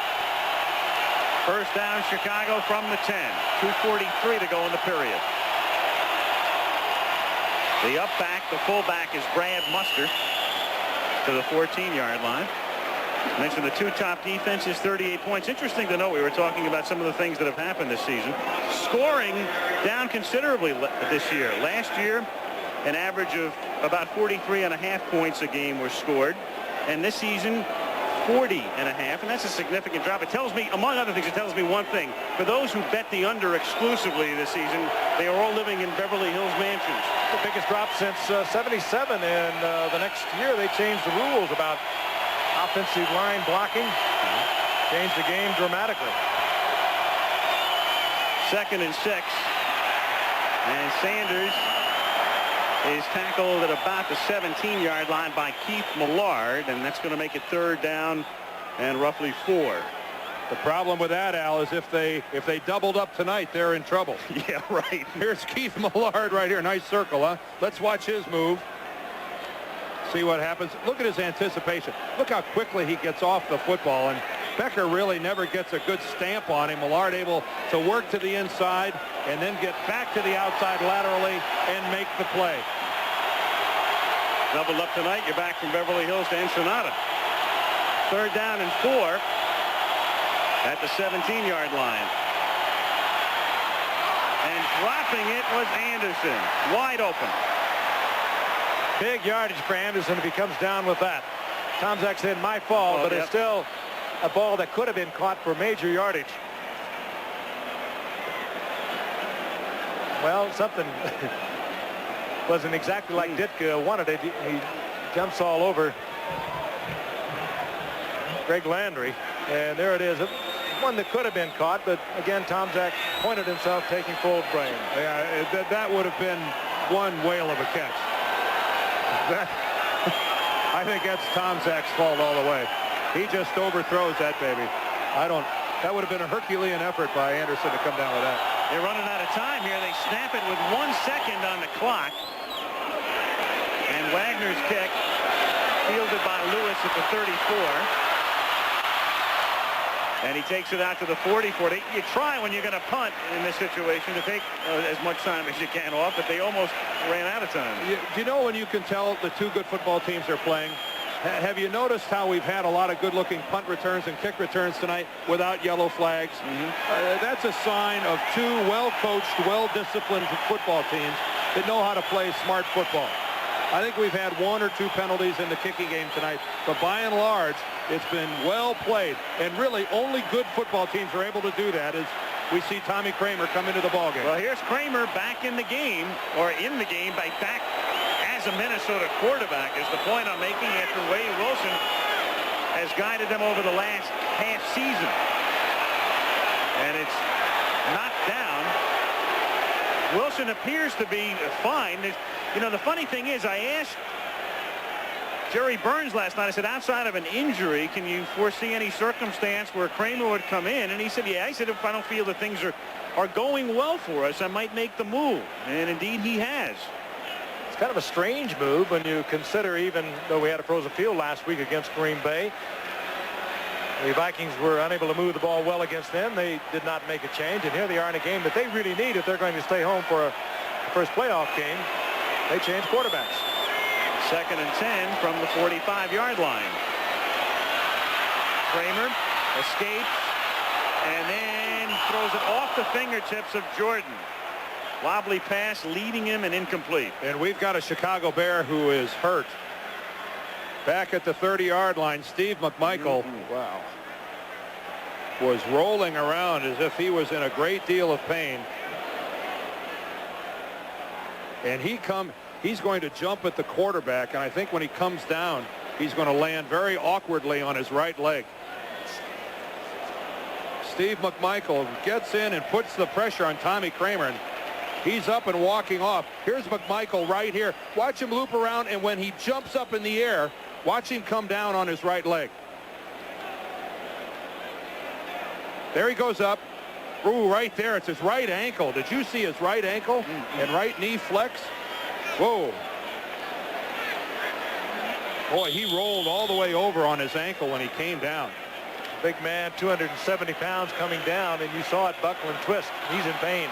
First down, Chicago from the 10. 2:43 to go in the period. The up back, the fullback is Brad Muster to the 14-yard line. I mentioned the two top defenses, 38 points. Interesting to note, we were talking about some of the things that have happened this season. Scoring down considerably this year. Last year, an average of about 43.5 points a game were scored. And this season, 40.5, and that's a significant drop. It tells me, among other things, it tells me one thing. For those who bet the under exclusively this season, they are all living in Beverly Hills mansions. The biggest drop since 77, and the next year they changed the rules about offensive line blocking. Changed the game dramatically. 2nd and 6. And Sanders is tackled at about the 17-yard line by Keith Millard, and that's going to make it 3rd down and roughly 4. The problem with that, Al, is if they doubled up tonight, they're in trouble. Yeah, right. Here's Keith Millard right here. Nice circle, huh? Let's watch his move. See what happens. Look at his anticipation. Look how quickly he gets off the football, and Becker really never gets a good stamp on him. Millard able to work to the inside and then get back to the outside laterally and make the play. Doubled up tonight. You're back from Beverly Hills to Ensenada. 3rd down and 4 at the 17-yard line. And dropping it was Anderson. Wide open. Big yardage for Anderson if he comes down with that. Tomczak said my fault, but it's still a ball that could have been caught for major yardage. Well, something wasn't exactly like Ditka wanted it. He jumps all over Greg Landry, and there it is. One that could have been caught, but again, Tomczak pointed himself, taking full blame. Yeah, that would have been one whale of a catch. I think that's Tomczak's fault all the way. He just overthrows that baby. That would have been a Herculean effort by Anderson to come down with that. They're running out of time here. They snap it with 1 second on the clock. And Wagner's kick fielded by Lewis at the 34. And he takes it out to the 44. You try when you're going to punt in this situation to take as much time as you can off, but they almost ran out of time. Do you know when you can tell the two good football teams are playing? Have you noticed how we've had a lot of good-looking punt returns and kick returns tonight without yellow flags? That's a sign of two well-coached, well-disciplined football teams that know how to play smart football. I think we've had 1 or 2 penalties in the kicking game tonight, but by and large, it's been well played. And really, only good football teams are able to do that as we see Tommy Kramer come into the ballgame. Well, here's Kramer back in the game, or in the game, back as a Minnesota quarterback, is the point I'm making after Wade Wilson has guided them over the last half season. And it's knocked down. Wilson appears to be fine. You know, the funny thing is, I asked Jerry Burns last night, I said, outside of an injury, can you foresee any circumstance where Kramer would come in? And he said, yeah. He said, if I don't feel that things are going well for us, I might make the move. And indeed he has. It's kind of a strange move when you consider, even though we had a frozen field last week against Green Bay, the Vikings were unable to move the ball well against them. They did not make a change, and here they are in a game that they really need if they're going to stay home for a first playoff game. They change quarterbacks. 2nd and 10 from the 45-yard line. Kramer escapes and then throws it off the fingertips of Jordan. Wobbly pass leading him and incomplete. And we've got a Chicago Bear who is hurt. Back at the 30-yard line, Steve McMichael wow, was rolling around as if he was in a great deal of pain. And he's going to jump at the quarterback, and I think when he comes down, he's going to land very awkwardly on his right leg. Steve McMichael gets in and puts the pressure on Tommy Kramer, and he's up and walking off. Here's McMichael right here. Watch him loop around, and when he jumps up in the air, watch him come down on his right leg. There he goes up. Ooh, right there. It's his right ankle. Did you see his right ankle and right knee flex? Whoa. Boy, he rolled all the way over on his ankle when he came down. Big man, 270 pounds coming down, and you saw it buckle and twist. He's in pain.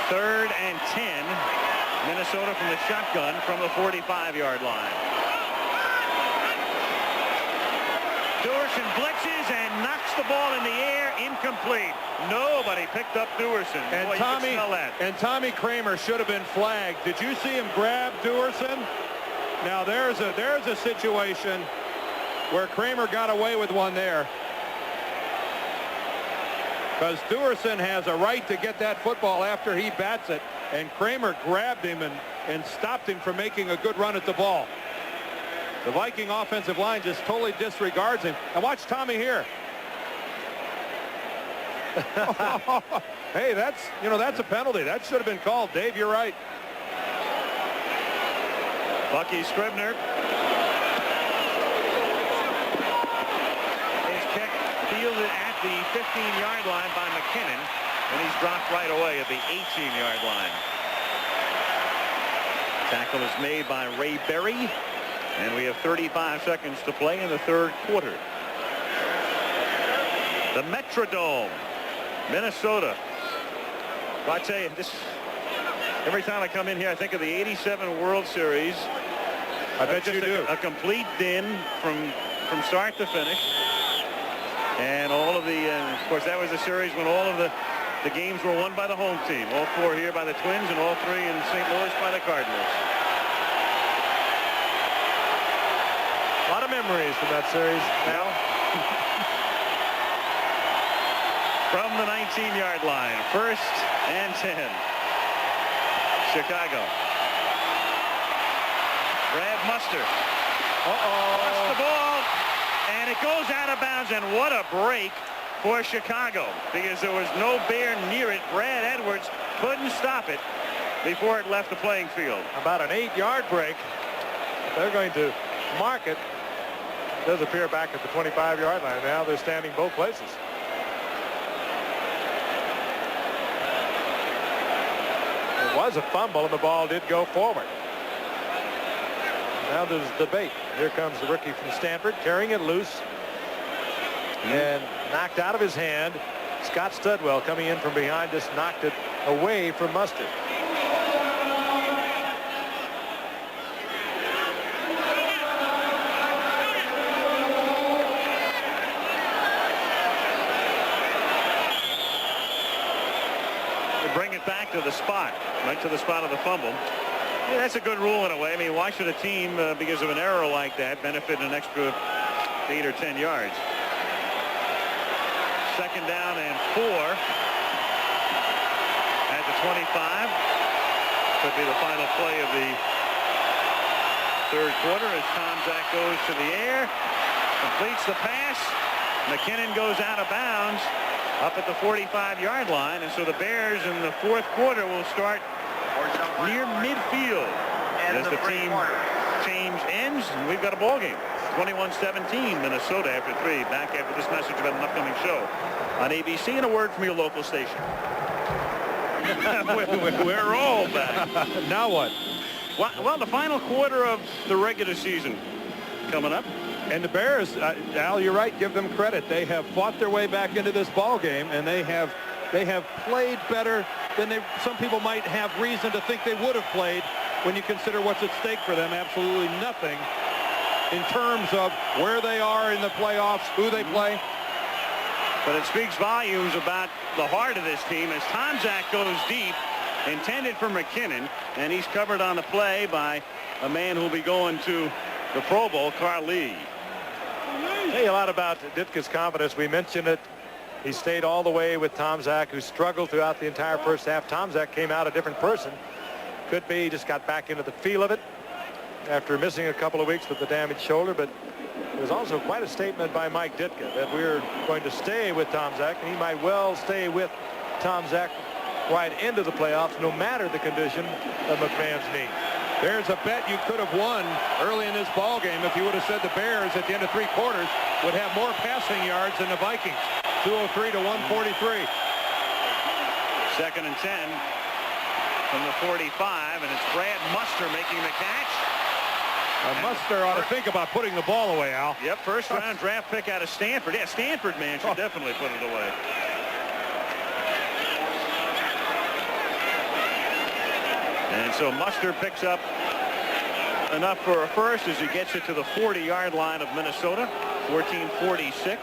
3rd and 10. Minnesota from the shotgun from the 45-yard line. Duerson blitzes and knocks the ball in the air, incomplete. Nobody picked up Duerson. And boy, Tommy Kramer should have been flagged. Did you see him grab Duerson? Now there's a situation where Kramer got away with one there, because Duerson has a right to get that football after he bats it, and Kramer grabbed him and stopped him from making a good run at the ball. The Viking offensive line just totally disregards him. And watch Tommy here. Hey, that's a penalty. That should have been called. Dave, you're right. Bucky Scribner. His kick fielded at the 15-yard line by McKinnon, and he's dropped right away at the 18-yard line. Tackle is made by Ray Berry, and we have 35 seconds to play in the 3rd quarter. The Metrodome, Minnesota. Well, I tell you, every time I come in here, I think of the '87 World Series. I bet you do. A complete din from start to finish. And all of the, of course, that was a series when all of the games were won by the home team. All 4 here by the Twins and all 3 in St. Louis by the Cardinals. A lot of memories from that series now. From the 19-yard line, 1st and 10. Chicago. Brad Muster. Lost the ball, and it goes out of bounds, and what a break for Chicago, because there was no Bear near it. Brad Edwards couldn't stop it before it left the playing field. About an 8-yard break. They're going to mark it. It does appear back at the 25-yard line. Now they're standing both places. It was a fumble, and the ball did go forward. Now there's debate. Here comes the rookie from Stanford, carrying it loose and knocked out of his hand. Scott Studwell coming in from behind, just knocked it away from Mustard. They bring it back to the spot, right to the spot of the fumble. Yeah, that's a good rule in a way. I mean, why should a team, because of an error like that, benefit an extra 8 or 10 yards? 2nd down and 4 at the 25. Could be the final play of the 3rd quarter as Tomczak goes to the air, completes the pass. McKinnon goes out of bounds up at the 45-yard line, and so the Bears in the 4th quarter will start near midfield as the team change ends, and we've got a ball game. 21-17 Minnesota after 3. Back after this message about an upcoming show on ABC and a word from your local station. We're all back. Now what? Well, the final quarter of the regular season coming up. And the Bears, Al, you're right. Give them credit. They have fought their way back into this ball game, and they have played better than some people might have reason to think they would have played when you consider what's at stake for them. Absolutely nothing in terms of where they are in the playoffs, who they play. But it speaks volumes about the heart of this team as Tomczak goes deep, intended for McKinnon, and he's covered on the play by a man who'll be going to the Pro Bowl, Carl Lee. Tell you a lot about Ditka's confidence. We mentioned it. He stayed all the way with Tomczak, who struggled throughout the entire first half. Tomczak came out a different person. Could be he just got back into the feel of it after missing a couple of weeks with the damaged shoulder. But it was also quite a statement by Mike Ditka that we're going to stay with Tomczak, and he might well stay with Tomczak right into the playoffs, no matter the condition of McMahon's knee. There's a bet you could have won early in this ball game if you would have said the Bears at the end of 3 quarters would have more passing yards than the Vikings. 203 to 143. Second and 10 from the 45, and it's Brad Muster making the catch. Muster ought to think about putting the ball away, Al. Yep, first round draft pick out of Stanford. Yeah, Stanford man should definitely put it away. And so Muster picks up enough for a first as he gets it to the 40-yard line of Minnesota. 14:46.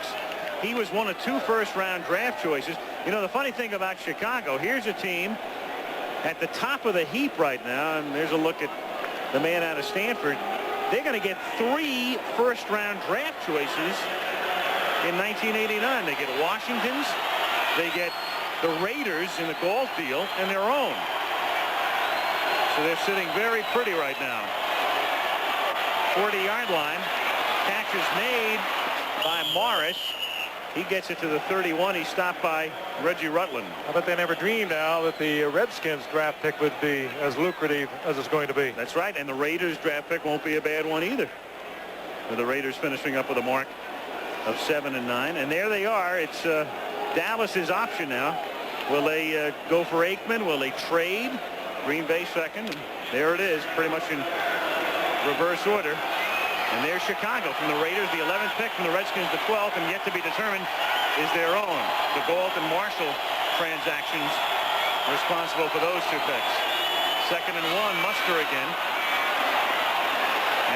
He was one of 2 first-round draft choices. You know, the funny thing about Chicago, here's a team at the top of the heap right now, and there's a look at the man out of Stanford. They're going to get 3 first-round draft choices in 1989. They get Washington's, they get the Raiders in the golf deal, and their own. So they're sitting very pretty right now. 40-yard line. Catch is made by Morris. He gets it to the 31. He's stopped by Reggie Rutland. I bet they never dreamed, Al, that the Redskins draft pick would be as lucrative as it's going to be. That's right, and the Raiders draft pick won't be a bad one either. With the Raiders finishing up with a mark of 7 and 9, and there they are. It's Dallas's option now. Will they go for Aikman? Will they trade? Green Bay second, and there it is, pretty much in reverse order. And there's Chicago from the Raiders, the 11th pick from the Redskins, the 12th, and yet to be determined is their own. The Galt and Marshall transactions responsible for those 2 picks. 2nd and 1, Muster again.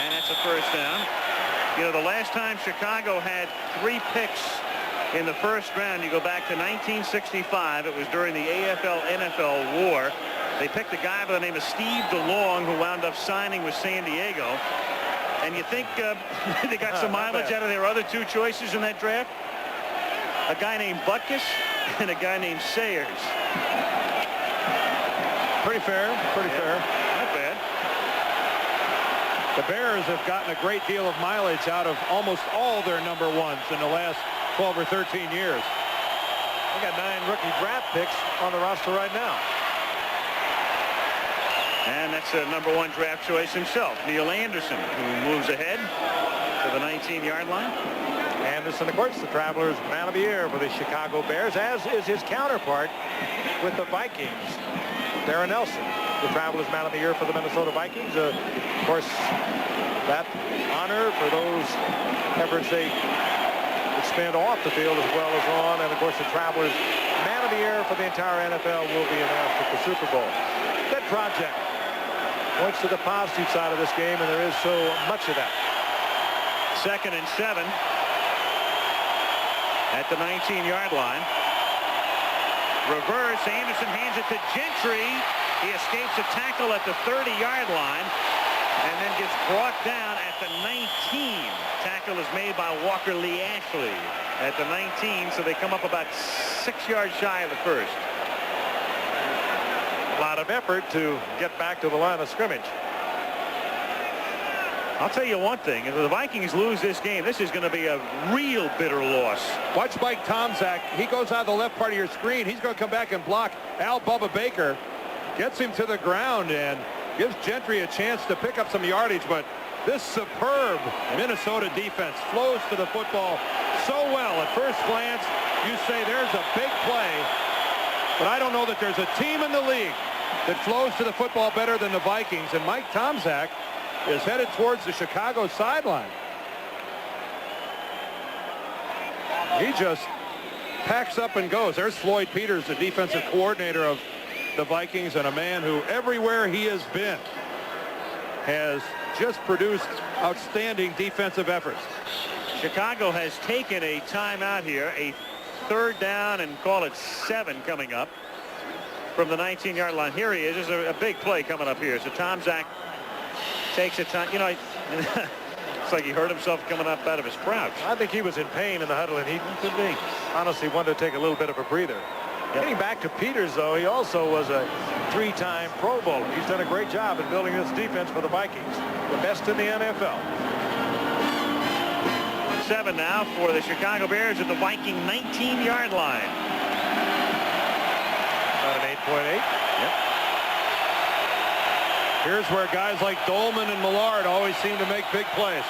And that's a first down. You know, the last time Chicago had 3 picks in the first round, you go back to 1965. It was during the AFL-NFL war. They picked a guy by the name of Steve DeLong, who wound up signing with San Diego. And you think they got some mileage out of their other 2 choices in that draft? A guy named Butkus and a guy named Sayers. Pretty fair. Pretty fair. Not bad. The Bears have gotten a great deal of mileage out of almost all their number 1s in the last 12 or 13 years. They got 9 rookie draft picks on the roster right now. And that's a number 1 draft choice himself, Neil Anderson, who moves ahead to the 19-yard line. Anderson, of course, the Travelers' man of the year for the Chicago Bears, as is his counterpart with the Vikings, Darren Nelson, the Travelers' man of the year for the Minnesota Vikings. Of course, that honor for those efforts they expand off the field as well as on. And, of course, the Travelers' man of the year for the entire NFL will be announced at the Super Bowl. That project points to the positive side of this game, and there is so much of that. 2nd and 7 at the 19-yard line. Reverse, Anderson hands it to Gentry. He escapes a tackle at the 30-yard line and then gets brought down at the 19. Tackle is made by Walker Lee Ashley at the 19, so they come up about 6 yards shy of the first. A lot of effort to get back to the line of scrimmage. I'll tell you one thing, if the Vikings lose this game, this is going to be a real bitter loss. Watch Mike Tomczak. He goes out the left part of your screen. He's going to come back and block Al Bubba Baker. Gets him to the ground and gives Gentry a chance to pick up some yardage. But this superb Minnesota defense flows to the football so well. At first glance, you say there's a big play. But I don't know that there's a team in the league that flows to the football better than the Vikings. And Mike Tomczak is headed towards the Chicago sideline. He just packs up and goes. There's Floyd Peters, the defensive coordinator of the Vikings, and a man who everywhere he has been has just produced outstanding defensive efforts. Chicago has taken a timeout here, a 3rd down and call it 7 coming up from the 19-yard line. Here he is. There's a big play coming up here. So Tomczak takes a time. You know, it's like he hurt himself coming up out of his crouch. I think he was in pain in the huddle, and he could be honestly wanted to take a little bit of a breather. Yep. Getting back to Peters, though, he also was a 3-time Pro Bowler. He's done a great job in building this defense for the Vikings, the best in the NFL. 7 now for the Chicago Bears at the Viking 19-yard line. About an 8.8. Yep. Here's where guys like Dolman and Millard always seem to make big plays.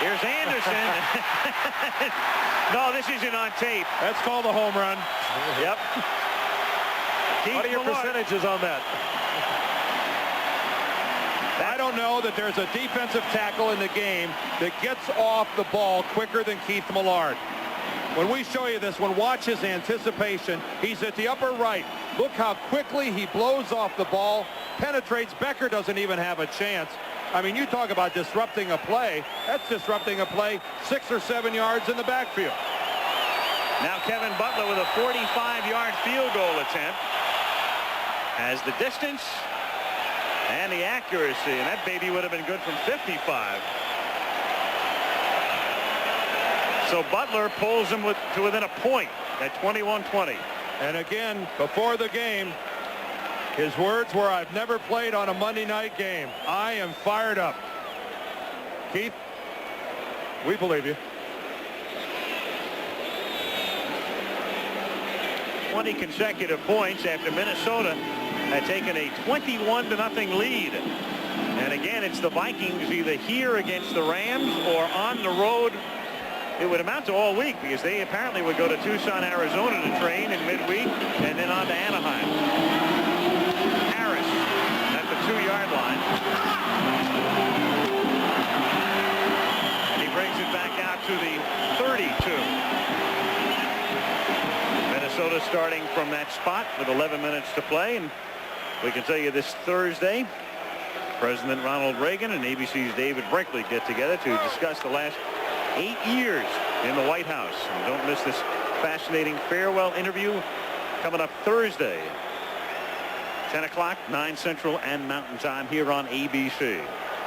Here's Anderson. No, this isn't on tape. That's called a home run. Yep. What are your percentages on that? I don't know that there's a defensive tackle in the game that gets off the ball quicker than Keith Millard. When we show you this one, watch his anticipation. He's at the upper right. Look how quickly he blows off the ball, penetrates. Becker doesn't even have a chance. I mean, you talk about disrupting a play. That's disrupting a play 6 or 7 yards in the backfield. Now Kevin Butler with a 45-yard field goal attempt has the distance and the accuracy, and that baby would have been good from 55. So Butler pulls him to within a point at 21-20. And again, before the game, his words were, "I've never played on a Monday night game. I am fired up." Keith, we believe you. 20 consecutive points after Minnesota had taken a 21-0 lead. And again, it's the Vikings either here against the Rams or on the road. It would amount to all week because they apparently would go to Tucson, Arizona to train in midweek and then on to Anaheim. Harris at the 2-yard line. And he brings it back out to the 32. Minnesota starting from that spot with 11 minutes to play. And we can tell you this Thursday, President Ronald Reagan and ABC's David Brinkley get together to discuss the last 8 years in the White House. And don't miss this fascinating farewell interview coming up Thursday, 10 o'clock, 9 Central and Mountain Time here on ABC.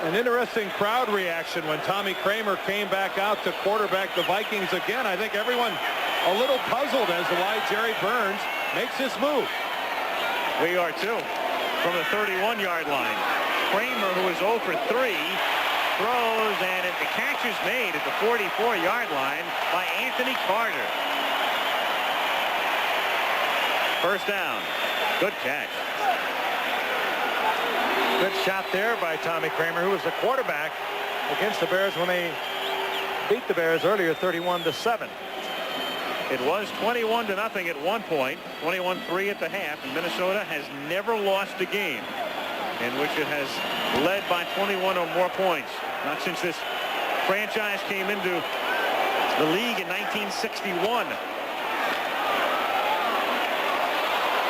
An interesting crowd reaction when Tommy Kramer came back out to quarterback the Vikings again. I think everyone a little puzzled as to why Jerry Burns makes this move. We are too. From the 31-yard line. Kramer, who is 0 for 3, throws, and the catch is made at the 44-yard line by Anthony Carter. First down. Good catch. Good shot there by Tommy Kramer, who was the quarterback against the Bears when they beat the Bears earlier 31-7. It was 21-0 at one point, 21-3 at the half, and Minnesota has never lost a game in which it has led by 21 or more points. Not since this franchise came into the league in 1961.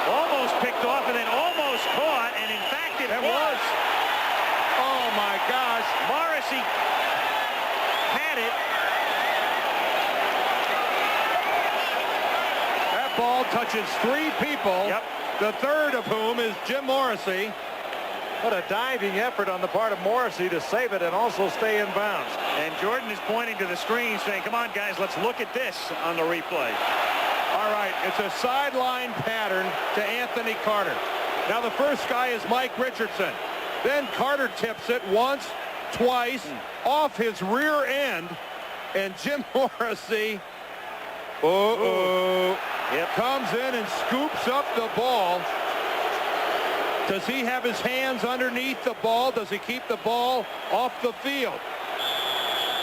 Almost picked off and then almost caught, and in fact it was. Oh my gosh. Morrissey had it. That ball touches 3 people. Yep. The third of whom is Jim Morrissey. What a diving effort on the part of Morrissey to save it and also stay in bounds. And Jordan is pointing to the screen saying, come on, guys, let's look at this on the replay. All right, it's a sideline pattern to Anthony Carter. Now the first guy is Mike Richardson. Then Carter tips it once, twice, off his rear end. And Jim Morrissey, comes in and scoops up the ball. Does he have his hands underneath the ball? Does he keep the ball off the field?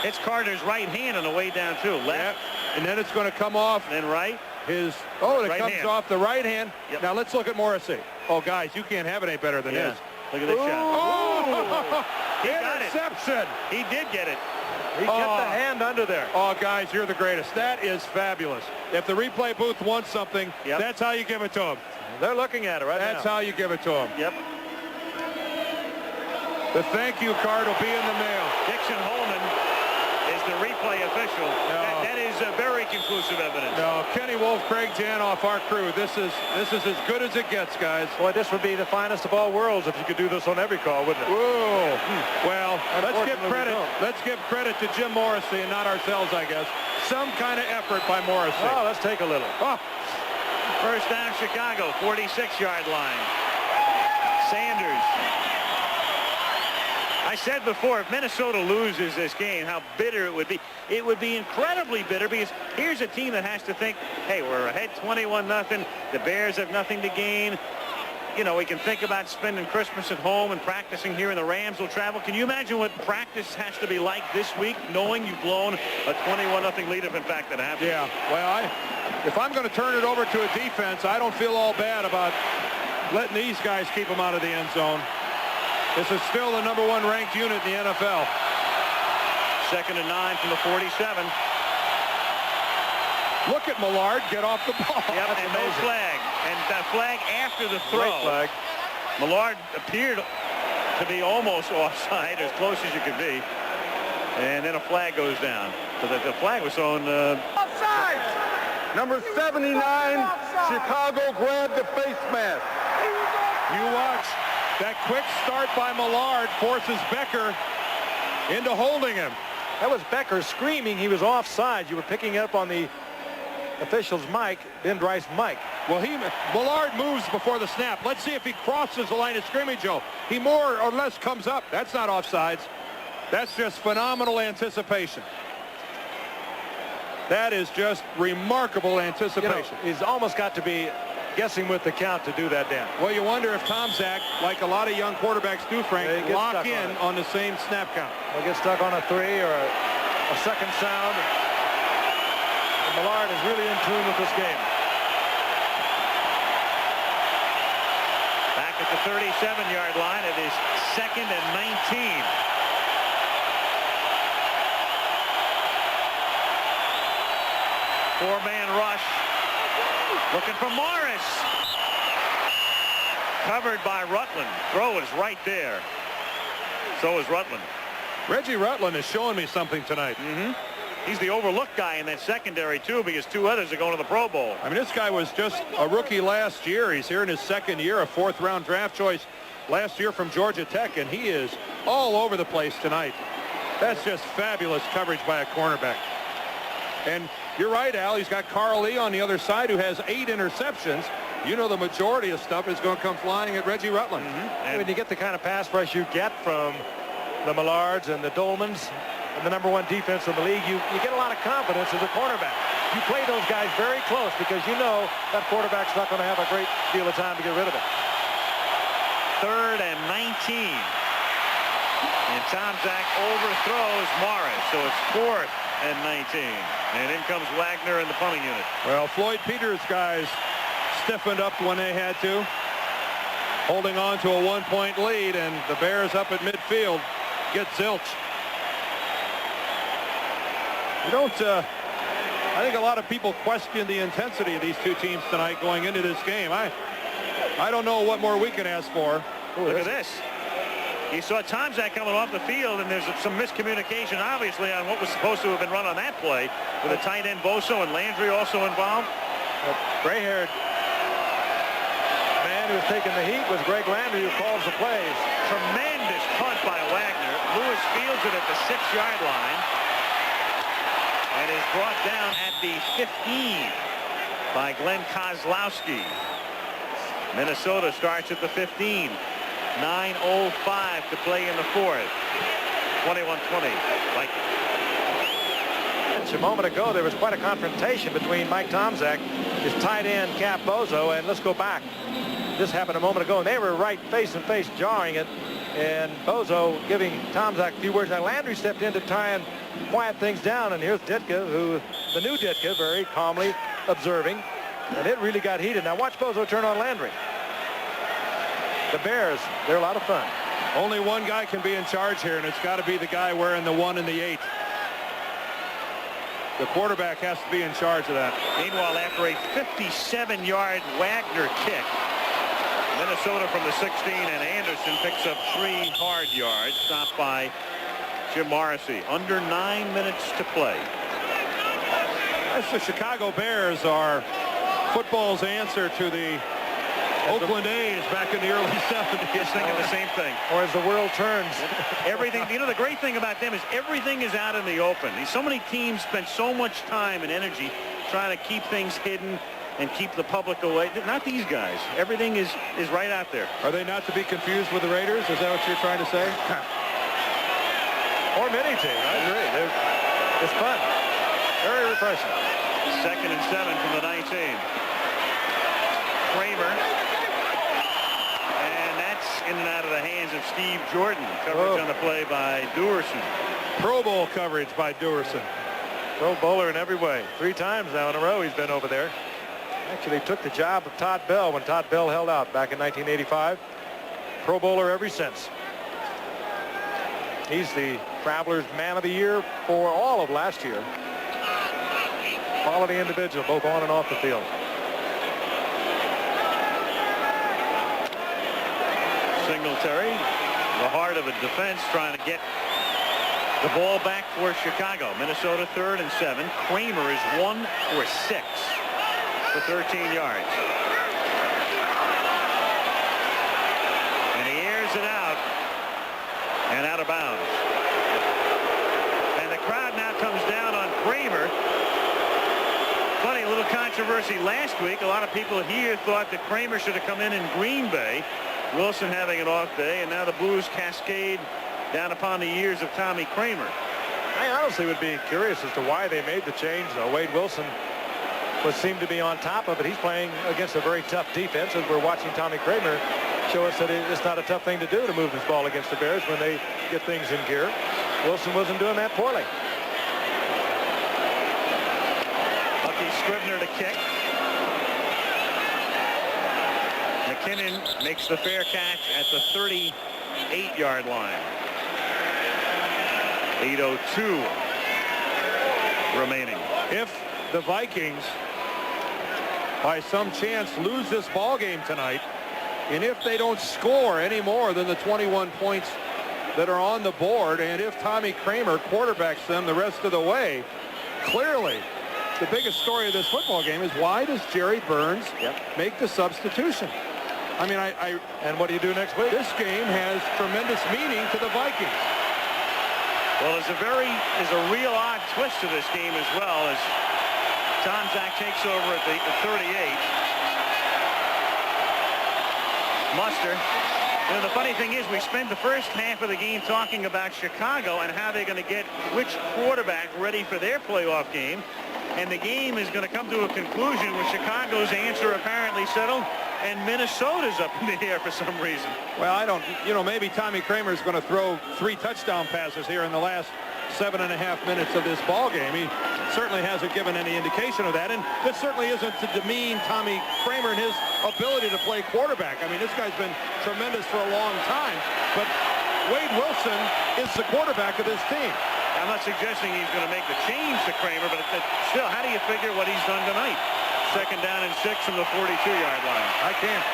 It's Carter's right hand on the way down, too. Left. Yep. And then it's going to come off. And then right. It right comes hand. off the right hand. Yep. Now let's look at Morrissey. Oh, guys, you can't have it any better than his. Look at this shot. Oh! He got it. Interception. He did get it. He kept the hand under there. Oh, guys, you're the greatest. That is fabulous. If the replay booth wants something, that's how you give it to them. They're looking at it right now. That's how you give it to them. Yep. The thank you card will be in the mail. Dixon Holman is the replay official. No. That is very conclusive evidence. No, Kenny Wolf, Craig Janoff, our crew. This is as good as it gets, guys. Boy, this would be the finest of all worlds if you could do this on every call, wouldn't it? Whoa. Well, let's give Unfortunately, credit. we don't. Let's give credit to Jim Morrissey and not ourselves, I guess. Some kind of effort by Morrissey. Oh, let's take a little. Oh. First down, Chicago, 46-yard line. Sanders. I said before, if Minnesota loses this game, how bitter it would be. It would be incredibly bitter because here's a team that has to think, hey, we're ahead 21-0. The Bears have nothing to gain. You know, we can think about spending Christmas at home and practicing here, and the Rams will travel. Can you imagine what practice has to be like this week, knowing you've blown a 21-0 lead if, in fact, that happens? Yeah, well, if I'm going to turn it over to a defense, I don't feel all bad about letting these guys keep them out of the end zone. This is still the #1 ranked unit in the NFL. 2nd and 9 from the 47. Look at Millard get off the ball. Yep, and no flag. And that flag after the throw. Great flag. Millard appeared to be almost offside, as close as you could be. And then a flag goes down. So the flag was on... Offside! Number 79, Chicago grabbed the face mask. You watch. That quick start by Millard forces Becker into holding him. That was Becker screaming he was offside. You were picking up on the official's mic, Ben Dryce's mic. Well, Millard moves before the snap. Let's see if he crosses the line of scrimmage, Joe. He more or less comes up. That's not offsides. That's just phenomenal anticipation. That is just remarkable anticipation. You know, he's almost got to be guessing with the count to do that, Dan. Well, you wonder if Tomczak, like a lot of young quarterbacks do, Frank, lock in on the same snap count. They'll get stuck on a 3 or a second sound. And Millard is really in tune with this game. Back at the 37-yard line, it is 2nd and 19. Four-man rush. Looking for Morris. Covered by Rutland. Throw is right there. So is Rutland. Reggie Rutland is showing me something tonight. He's the overlooked guy in that secondary, too, because 2 others are going to the Pro Bowl. I mean, this guy was just a rookie last year. He's here in his 2nd year, a 4th-round draft choice last year from Georgia Tech, and he is all over the place tonight. That's just fabulous coverage by a cornerback. And you're right, Al. He's got Carl Lee on the other side, who has 8 interceptions. You know the majority of stuff is going to come flying at Reggie Rutland. And when you get the kind of pass rush you get from the Millards and the Dolmans and the #1 defense in the league, you get a lot of confidence as a cornerback. You play those guys very close because you know that quarterback's not going to have a great deal of time to get rid of it. 3rd and 19. And Tomczak overthrows Morris, so it's 4th and 19. And in comes Wagner in the punting unit. Well, Floyd Peters' guys stiffened up when they had to, holding on to a 1-point lead, and the Bears up at midfield get zilch. You don't, I think a lot of people question the intensity of these two teams tonight going into this game. I don't know what more we can ask for. Look at this. You saw Tomczak coming off the field, and there's some miscommunication, obviously, on what was supposed to have been run on that play, with a tight end Boso and Landry also involved. Gray-haired man who's taking the heat was Greg Landry, who calls the plays. Tremendous punt by Wagner. Lewis fields it at the 6-yard line, and is brought down at the 15 by Glenn Kozlowski. Minnesota starts at the 15. 9:05 to play in the 4th. 21-20. Vikings. A moment ago, there was quite a confrontation between Mike Tomczak, his tight end Cap Bozo, and let's go back. This happened a moment ago, and they were right face-to-face jarring it And Bozo giving Tomczak a few words. Now Landry stepped in to try and quiet things down. And here's Ditka, who, the new Ditka, very calmly observing. And it really got heated. Now watch Bozo turn on Landry. The Bears, they're a lot of fun. Only one guy can be in charge here, and it's got to be the guy wearing the 1 and the 8. The quarterback has to be in charge of that. Meanwhile, after a 57-yard Wagner kick, Minnesota from the 16, and Anderson picks up 3 hard yards, stopped by Jim Morrissey. Under 9 minutes to play. As the Chicago Bears are football's answer to the Oakland A's back in the early 70s. Just thinking the same thing. Or as the world turns. Everything, you know, the great thing about them is everything is out in the open. So many teams spend so much time and energy trying to keep things hidden and keep the public away. Not these guys. Everything is right out there. Are they not to be confused with the Raiders? Is that what you're trying to say? Or many teams. I agree. It's fun. Very refreshing. 2nd and 7 from the 19. Kramer. And that's in and out of the hands of Steve Jordan. Coverage on the play by Duerson. Pro Bowl coverage by Duerson. Pro Bowler in every way. 3 times now in a row he's been over there. Actually took the job of Todd Bell when Todd Bell held out back in 1985. Pro Bowler ever since. He's the Travelers Man of the Year for all of last year. Quality individual, both on and off the field. Singletary, the heart of a defense, trying to get the ball back for Chicago. Minnesota 3rd and 7. Kramer is 1 for 6 for 13 yards. And he airs it out and out of bounds. And the crowd now comes down on Kramer. Funny, a little controversy last week. A lot of people here thought that Kramer should have come in Green Bay. Wilson having an off day, and now the boos cascade down upon the ears of Tommy Kramer. I honestly would be curious as to why they made the change. Wade Wilson seemed to be on top of it. He's playing against a very tough defense, as we're watching Tommy Kramer show us that it's not a tough thing to do to move this ball against the Bears when they get things in gear. Wilson wasn't doing that poorly. Lucky Scribner to kick. McKinnon makes the fair catch at the 38-yard line. 8:02 remaining. If the Vikings by some chance lose this ball game tonight, and if they don't score any more than the 21 points that are on the board, and if Tommy Kramer quarterbacks them the rest of the way, clearly the biggest story of this football game is, why does Jerry Burns make the substitution? I mean, and what do you do next week? This game has tremendous meaning to the Vikings. Well, there's a real odd twist to this game as well, as Tomczak takes over at the 38. Muster. You know, the funny thing is, we spent the first half of the game talking about Chicago and how they're going to get which quarterback ready for their playoff game. And the game is going to come to a conclusion with Chicago's answer apparently settled, and Minnesota's up in the air for some reason. Well, I don't, maybe Tommy Kramer is going to throw 3 touchdown passes here in the last 7.5 minutes of this ball game. He certainly hasn't given any indication of that, and this certainly isn't to demean Tommy Kramer and his ability to play quarterback. I mean, this guy's been tremendous for a long time, but Wade Wilson is the quarterback of this team. I'm not suggesting he's going to make the change to Kramer, but still, how do you figure what he's done tonight? 2nd down and 6 from the 42-yard line. I can't.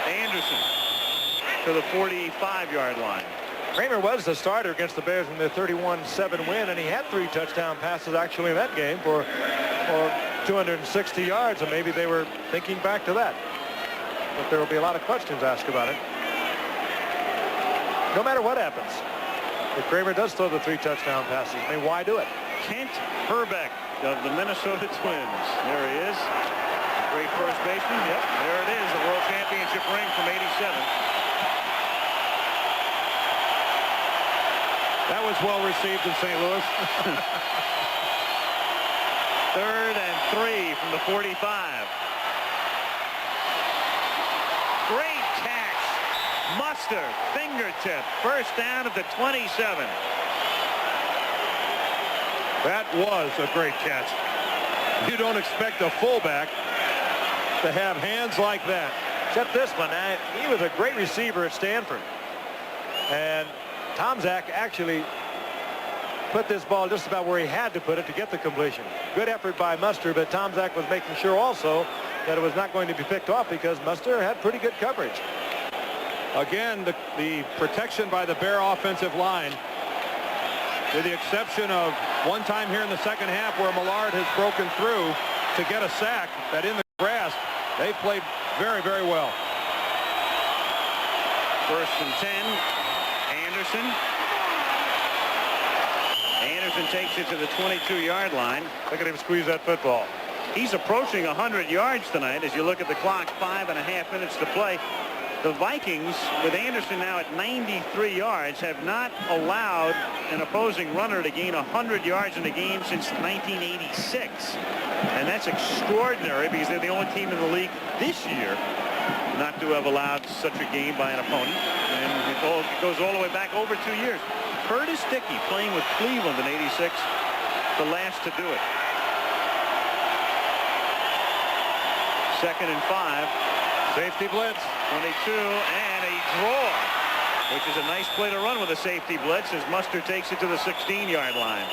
Anderson to the 45-yard line. Kramer was the starter against the Bears in their 31-7 win, and he had 3 touchdown passes actually in that game for 260 yards, and maybe they were thinking back to that. But there will be a lot of questions asked about it. No matter what happens, if Kramer does throw the 3 touchdown passes, I mean, why do it? Kent Herbeck of the Minnesota Twins. There he is. Great first baseman. Yep, there it is. The World Championship ring from '87. That was well received in St. Louis. 3rd and 3 from the 45. Great catch. Muster, fingertip, first down at the 27. That was a great catch. You don't expect a fullback to have hands like that. Except this one. He was a great receiver at Stanford. And Tomczak actually put this ball just about where he had to put it to get the completion. Good effort by Muster, but Tomczak was making sure also that it was not going to be picked off because Muster had pretty good coverage. Again, the protection by the Bear offensive line, with the exception of one time here in the second half where Millard has broken through to get a sack, that in the grass, they played very, very well. First and 10. Anderson. Anderson takes it to the 22-yard line. Look at him squeeze that football. He's approaching 100 yards tonight as you look at the clock. 5.5 minutes to play. The Vikings, with Anderson now at 93 yards, have not allowed an opposing runner to gain 100 yards in a game since 1986. And that's extraordinary because they're the only team in the league this year not to have allowed such a game by an opponent. And it goes all the way back over 2 years. Curtis Dickey, playing with Cleveland in '86, the last to do it. 2nd and 5. Safety blitz. 22 and a draw, which is a nice play to run with a safety blitz as Muster takes it to the 16-yard line.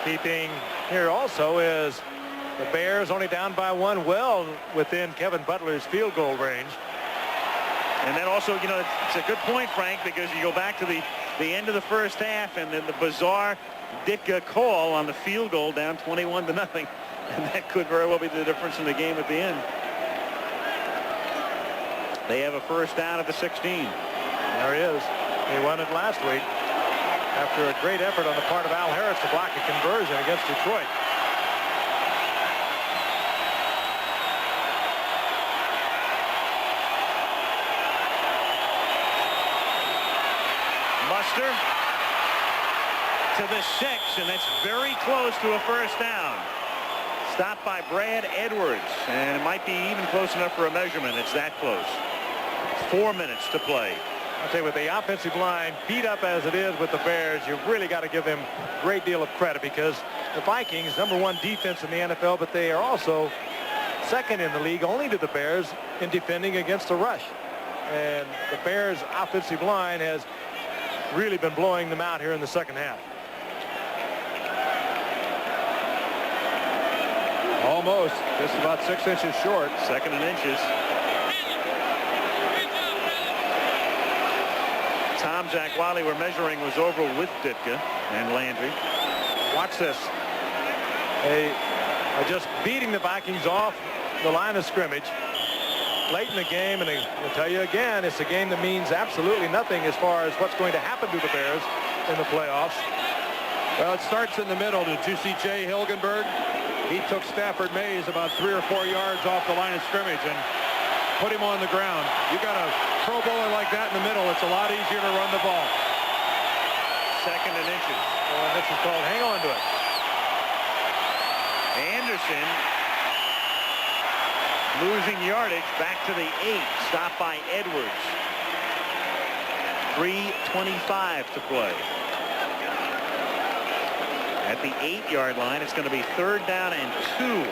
Key thing here also is the Bears only down by 1, well within Kevin Butler's field goal range. And then also, you know, it's a good point, Frank, because you go back to the end of the first half and then the bizarre Ditka call on the field goal down 21-0, and that could very well be the difference in the game at the end. They have a first down at the 16. There he is. He won it last week after a great effort on the part of Al Harris to block a conversion against Detroit. Muster to the 6, and that's very close to a first down. Stopped by Brad Edwards, and it might be even close enough for a measurement. It's that close. 4 minutes to play. I'll tell you, with the offensive line beat up as it is with the Bears, you've really got to give them a great deal of credit because the Vikings, #1 defense in the NFL, but they are also second in the league only to the Bears in defending against the rush. And the Bears offensive line has really been blowing them out here in the second half. Almost. Just about 6 inches short. 2nd and inches. Tomczak, while they were measuring, was over with Ditka and Landry. Watch this. They are just beating the Vikings off the line of scrimmage late in the game, and I'll tell you again, it's a game that means absolutely nothing as far as what's going to happen to the Bears in the playoffs. Well, it starts in the middle. Did you see Jay Hilgenberg? He took Stafford Mays about 3 or 4 yards off the line of scrimmage and put him on the ground. You got a Pro Bowler like that in the middle, it's a lot easier to run the ball. 2nd and inches. Well, this is called hang on to it. Anderson losing yardage back to the 8. Stopped by Edwards. 3:25 to play. At the 8-yard line, it's going to be 3rd down and 2.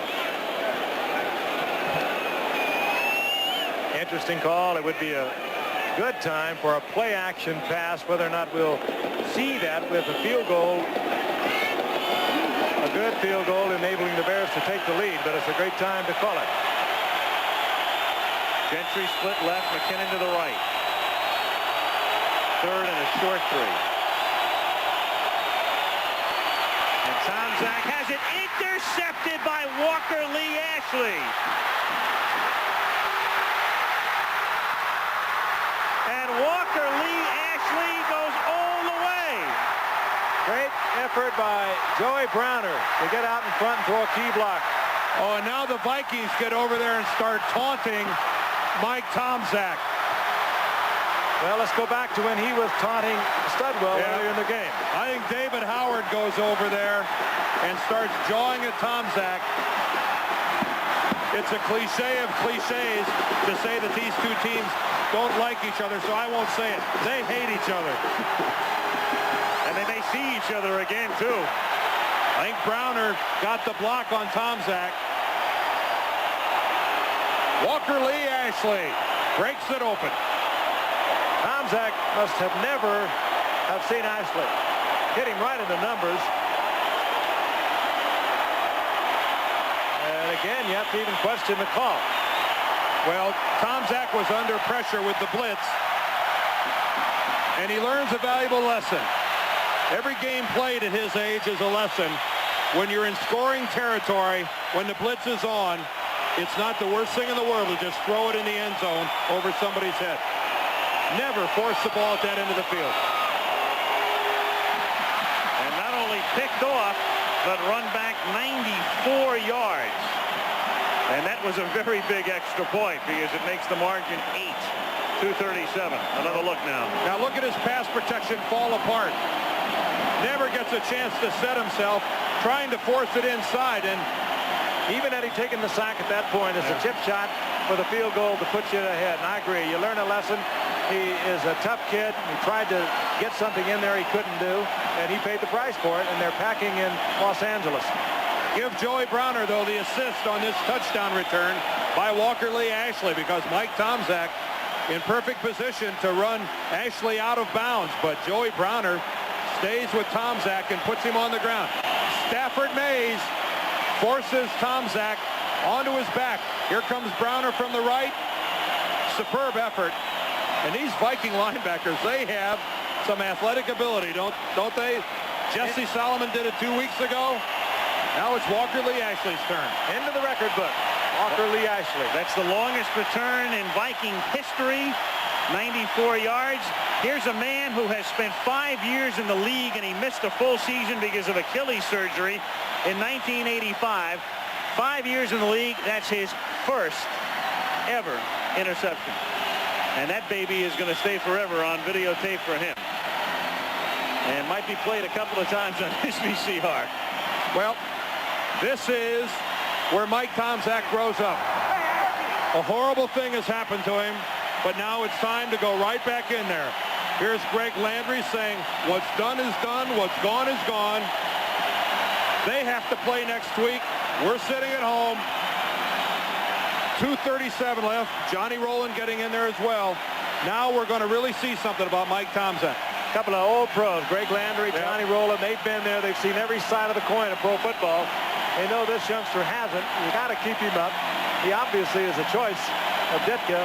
Interesting call. It would be a good time for a play action pass. Whether or not we'll see that with a field goal, a good field goal enabling the Bears to take the lead, but it's a great time to call it. Gentry split left, McKinnon to the right. 3rd and a short 3. And Tomczak has it intercepted by Walker Lee Ashley. And Walker Lee Ashley goes all the way. Great effort by Joey Browner to get out in front and throw a key block. Oh, and now the Vikings get over there and start taunting Mike Tomczak. Well, let's go back to when he was taunting Studwell earlier in the game. I think David Howard goes over there and starts jawing at Tomczak. It's a cliche of cliches to say that these two teams don't like each other, so I won't say it. They hate each other. And they may see each other again, too. I think Browner got the block on Tomczak. Walker Lee Ashley breaks it open. Tomczak must have never have seen Ashley hit him right in the numbers. And again, you have to even question the call. Well, Tomczak was under pressure with the blitz, and he learns a valuable lesson. Every game played at his age is a lesson. When you're in scoring territory, when the blitz is on, it's not the worst thing in the world to just throw it in the end zone over somebody's head. Never force the ball at that end of the field. And not only picked off, but run back 94 yards. And that was a very big extra point because it makes the margin 8-237. Another look now. Now look at his pass protection fall apart. Never gets a chance to set himself, trying to force it inside. And even had he taken the sack at that point, it's a chip shot for the field goal to put you ahead. And I agree. You learn a lesson. He is a tough kid. He tried to get something in there he couldn't do, and he paid the price for it, and they're packing in Los Angeles. Give Joey Browner, though, the assist on this touchdown return by Walker Lee Ashley, because Mike Tomczak in perfect position to run Ashley out of bounds. But Joey Browner stays with Tomczak and puts him on the ground. Stafford Mays forces Tomczak onto his back. Here comes Browner from the right. Superb effort. And these Viking linebackers, they have some athletic ability, don't they? Jesse Solomon did it 2 weeks ago. Now it's Walker Lee Ashley's turn. Into the record book. Walker Lee Ashley. That's the longest return in Viking history. 94 yards. Here's a man who has spent 5 years in the league, and he missed a full season because of Achilles surgery in 1985. 5 years in the league. That's his first ever interception. And that baby is going to stay forever on videotape for him. And might be played a couple of times on his VCR. Well, this is where Mike Tomczak grows up. A horrible thing has happened to him, but now it's time to go right back in there. Here's Greg Landry saying, what's done is done, what's gone is gone. They have to play next week. We're sitting at home. 2:37 left. Johnny Rowland getting in there as well. Now we're going to really see something about Mike Tomczak. A couple of old pros, Greg Landry, Johnny Rowland, they've been there. They've seen every side of the coin of pro football. They know this youngster hasn't. You got to keep him up. He obviously is a choice of Ditka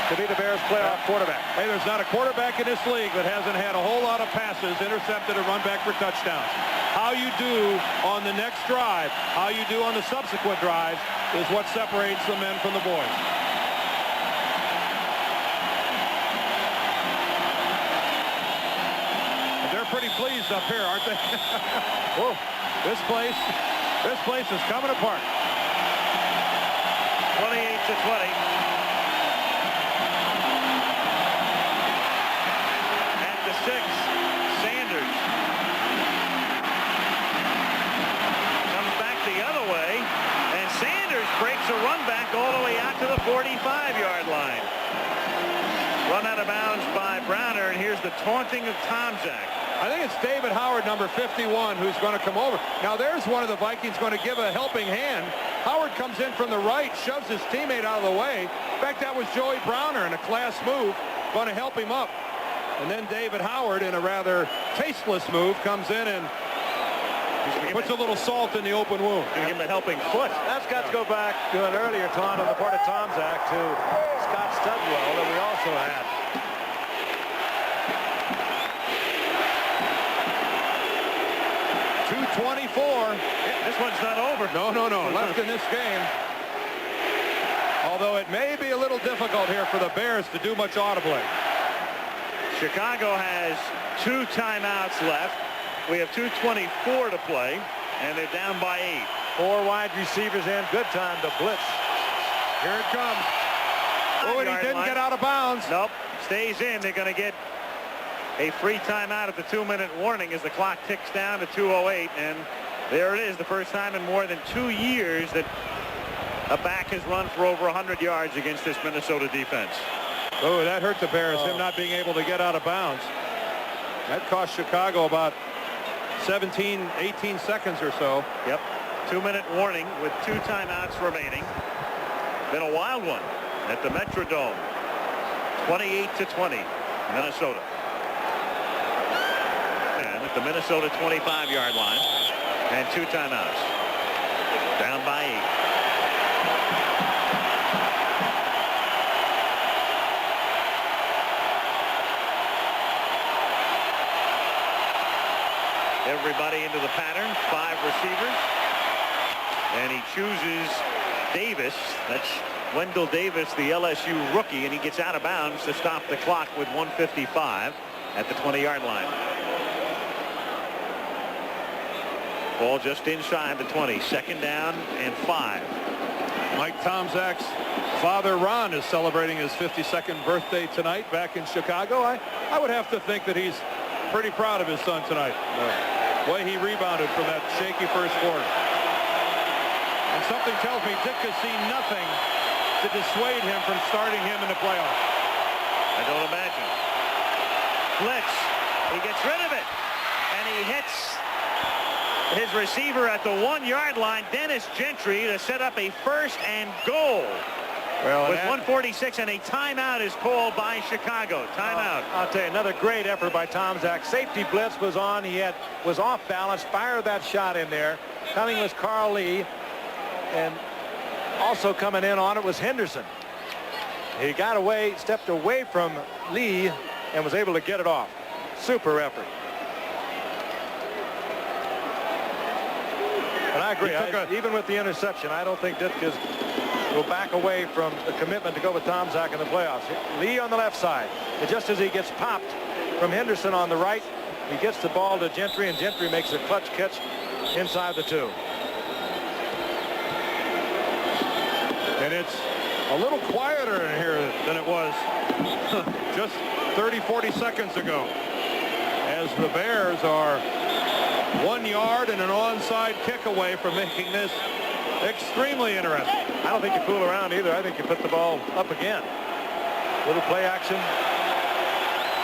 to be the Bears playoff quarterback. Hey, there's not a quarterback in this league that hasn't had a whole lot of passes intercepted and run back for touchdowns. How you do on the next drive, how you do on the subsequent drives is what separates the men from the boys. And they're pretty pleased up here, aren't they? Whoa, this place is coming apart. 28-20. Breaks a run back all the way out to the 45-yard line. Run out of bounds by Browner, and here's the taunting of Tomczak. I think it's David Howard, number 51, who's going to come over. Now there's one of the Vikings going to give a helping hand. Howard comes in from the right, shoves his teammate out of the way. In fact, that was Joey Browner in a class move, going to help him up. And then David Howard, in a rather tasteless move, comes in and puts a little salt in the open wound. Give him a helping foot. That's got to go back to an earlier taunt on the part of Tomczak to Scott Studwell that we also had. .224. This one's not over. No. Left in this game. Although it may be a little difficult here for the Bears to do much audibly. Chicago has 2 timeouts left. We have 2:24 to play, and they're down by 8. 4 wide receivers in. Good time to blitz. Here it comes. Oh, and he didn't get out of bounds. Nope. Stays in. They're going to get a free timeout at the 2-minute warning as the clock ticks down to 2:08. And there it is, the first time in more than 2 years that a back has run for over 100 yards against this Minnesota defense. Oh, that hurt the Bears, him not being able to get out of bounds. That cost Chicago about 17, 18 seconds or so. Yep. 2-minute warning with 2 timeouts remaining. Been a wild one at the Metrodome. 28-20, Minnesota. And at the Minnesota 25-yard line. And 2 timeouts. Down by 8. Everybody into the pattern. 5 receivers. And he chooses Davis. That's Wendell Davis, the LSU rookie, and he gets out of bounds to stop the clock with 1:55 at the 20-yard line. Ball just inside the 20. 2nd down and 5. Mike Tomczak's father, Ron, is celebrating his 52nd birthday tonight back in Chicago. I would have to think that he's pretty proud of his son tonight. The way he rebounded from that shaky first quarter. And something tells me Dick has seen nothing to dissuade him from starting him in the playoffs. I don't imagine. Blitz. He gets rid of it. And he hits his receiver at the 1-yard line, Dennis Gentry, to set up a 1st and goal. Well, with 1:46, and a timeout is called by Chicago. Timeout. I'll tell you, another great effort by Tomczak. Safety blitz was on. He was off balance, fired that shot in there. Coming was Carl Lee, and also coming in on it was Henderson. He got away, stepped away from Lee, and was able to get it off. Super effort. And I agree. Even with the interception, I don't think Ditka's will back away from the commitment to go with Tomczak in the playoffs. Lee on the left side. And just as he gets popped from Henderson on the right, he gets the ball to Gentry, and Gentry makes a clutch catch inside the 2. And it's a little quieter in here than it was just 30, 40 seconds ago, as the Bears are 1 yard and an onside kick away from making this extremely interesting. I don't think you fool around either. I think you put the ball up again. Little play action.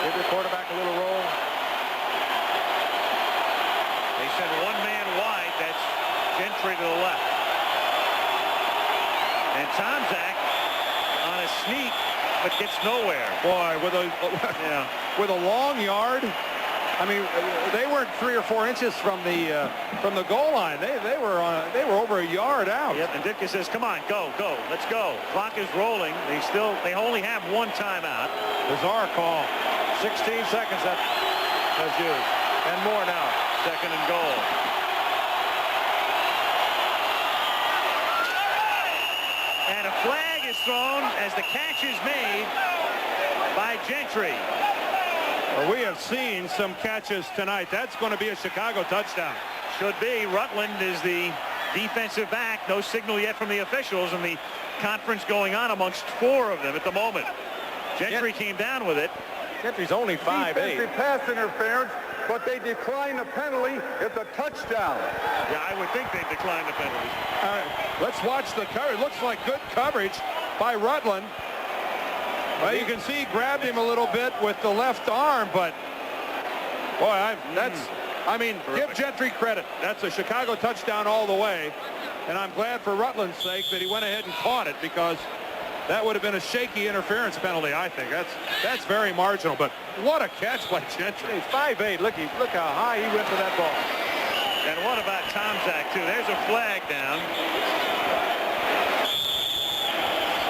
Give your quarterback a little roll. They send 1 man wide. That's Gentry to the left. And Tomczak on a sneak, but gets nowhere. Boy, with a long yard. I mean, they weren't 3 or 4 inches from the goal line. They were over a yard out. Yep. And Ditka says, "Come on, go, let's go." Clock is rolling. They only have 1 timeout. Bizarre call. 16 seconds that's used, and more now. 2nd and goal. And a flag is thrown as the catch is made by Gentry. Well, we have seen some catches tonight. That's going to be a Chicago touchdown. Should be. Rutland is the defensive back. No signal yet from the officials, and the conference going on amongst 4 of them at the moment. Gentry came down with it. Gentry's only 5'8". Defensive pass interference, but they decline the penalty. It's a touchdown. Yeah, I would think they'd decline the penalty. All right, let's watch the coverage. Looks like good coverage by Rutland. Well, you can see he grabbed him a little bit with the left arm, but boy, I mean, give Gentry credit. That's a Chicago touchdown all the way, and I'm glad for Rutland's sake that he went ahead and caught it, because that would have been a shaky interference penalty. I think that's very marginal, but what a catch by Gentry. He's 5'8". Look how high he went for that ball. And what about Tomczak too? There's a flag down.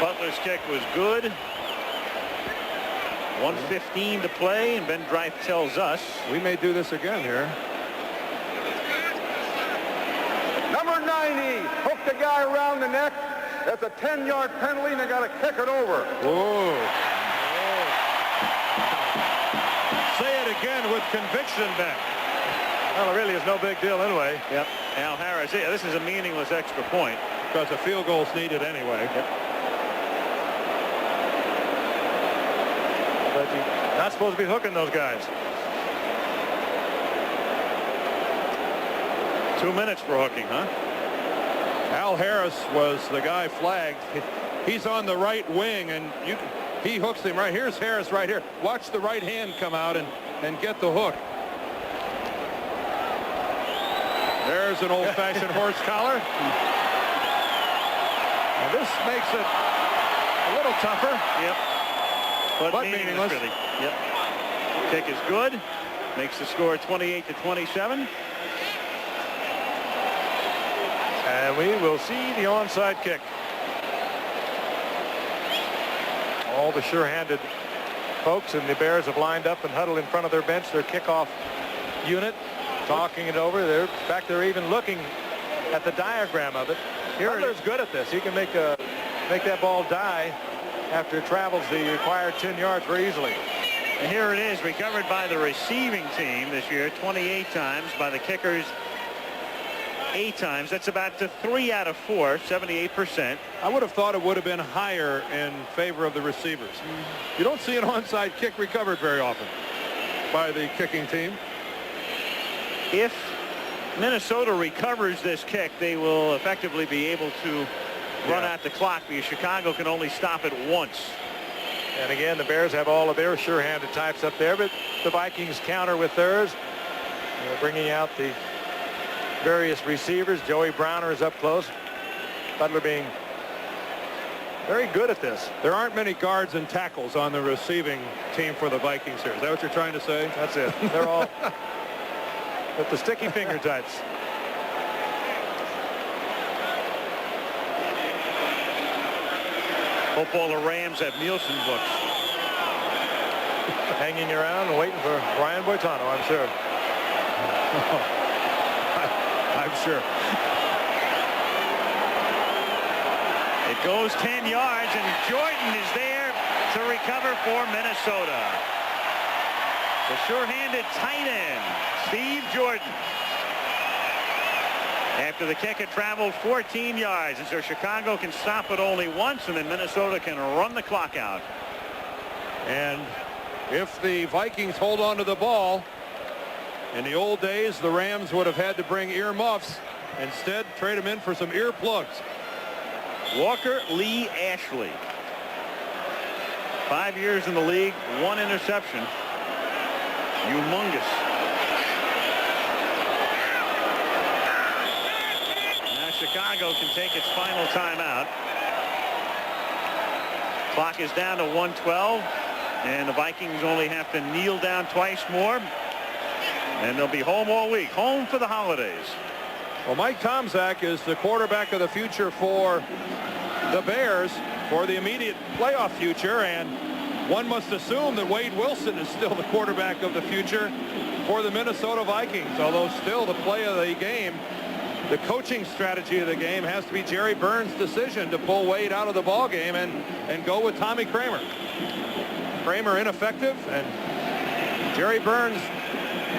Butler's kick was good. 1:15 to play, and Ben Dreif tells us we may do this again here. Number 90 hooked the guy around the neck. That's a 10-yard penalty, and they got to kick it over. Whoa. Say it again with conviction, Ben. Well, it really is no big deal anyway. Yep. Al Harris. Yeah, this is a meaningless extra point. Because a field goal's needed anyway. Yep. But you're not supposed to be hooking those guys. 2 minutes for hooking, huh? Al Harris was the guy flagged. He's on the right wing, and He hooks him right. Here's Harris right here. Watch the right hand come out and get the hook. There's an old-fashioned horse collar. And this makes it a little tougher. Yep. But meaningless. Really. Yep. Kick is good. Makes the score 28-27. And we will see the onside kick. All the sure-handed folks and the Bears have lined up and huddled in front of their bench, their kickoff unit, talking it over. In fact, they're even looking at the diagram of it. Butler's good at this. He can make that ball die after it travels the required 10 yards very easily. And here it is, recovered by the receiving team this year 28 times, by the kickers 8 times. That's about 3 out of 4, 78%. I would have thought it would have been higher in favor of the receivers. You don't see an onside kick recovered very often by the kicking team. If Minnesota recovers this kick, they will effectively be able to run out the clock, because Chicago can only stop it once. And again, the Bears have all of their sure-handed types up there, but the Vikings counter with theirs. They're bringing out the various receivers. Joey Browner is up close. Butler being very good at this. There aren't many guards and tackles on the receiving team for the Vikings here. Is that what you're trying to say? That's it. They're all with the sticky finger types. Hope all the Rams have Nielsen books. Hanging around and waiting for Brian Boitano, I'm sure. I'm sure. It goes 10 yards, and Jordan is there to recover for Minnesota. The sure-handed tight end, Steve Jordan. After the kick, it traveled 14 yards, and so Chicago can stop it only once, and then Minnesota can run the clock out. And if the Vikings hold on to the ball, in the old days, the Rams would have had to bring ear muffs. Instead, trade them in for some ear plugs. Walker Lee Ashley. 5 years in the league, 1 interception. Humongous. Now Chicago can take its final timeout. Clock is down to 1:12, and the Vikings only have to kneel down twice more, and they'll be home all week. Home for the holidays. Well, Mike Tomczak is the quarterback of the future for the Bears for the immediate playoff future, and one must assume that Wade Wilson is still the quarterback of the future for the Minnesota Vikings, although still the play of the game, the coaching strategy of the game, has to be Jerry Burns' decision to pull Wade out of the ball game and go with Tommy Kramer. Kramer ineffective, and Jerry Burns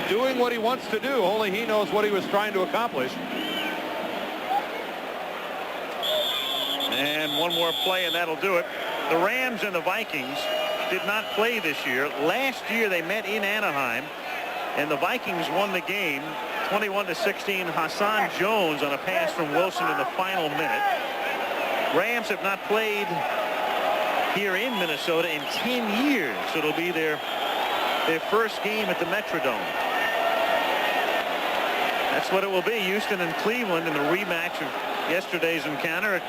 doing what he wants to do. Only he knows what he was trying to accomplish. And one more play, and that'll do it. The Rams and the Vikings did not play this year. Last year they met in Anaheim, and the Vikings won the game 21-16. Hassan Jones on a pass from Wilson in the final minute. Rams have not played here in Minnesota in 10 years, so it'll be their first game at the Metrodome. That's what it will be. Houston and Cleveland in the rematch of yesterday's encounter at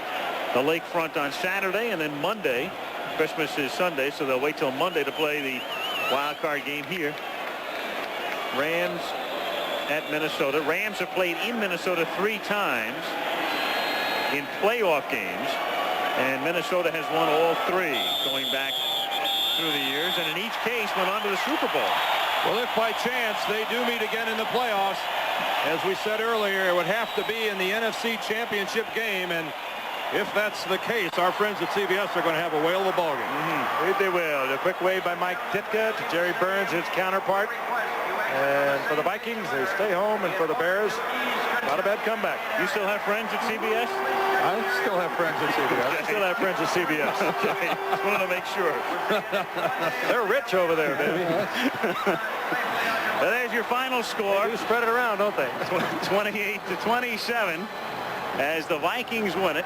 the lakefront on Saturday, and then Monday. Christmas is Sunday, so they'll wait till Monday to play the wild card game here. Rams at Minnesota. Rams have played in Minnesota 3 times in playoff games, and Minnesota has won all 3 going back through the years, and in each case went on to the Super Bowl. Well, if by chance they do meet again in the playoffs, as we said earlier, it would have to be in the NFC Championship game, and if that's the case, our friends at CBS are going to have a whale of a ball game. They will. A quick wave by Mike Ditka to Jerry Burns, his counterpart. And for the Vikings, they stay home, and for the Bears, not a bad comeback. You still have friends at CBS? I still have friends at CBS. I still have friends at CBS. Okay, just wanted to make sure. They're rich over there, baby. Well, there's your final score. They do spread it around, don't they? 28-27 as the Vikings win it.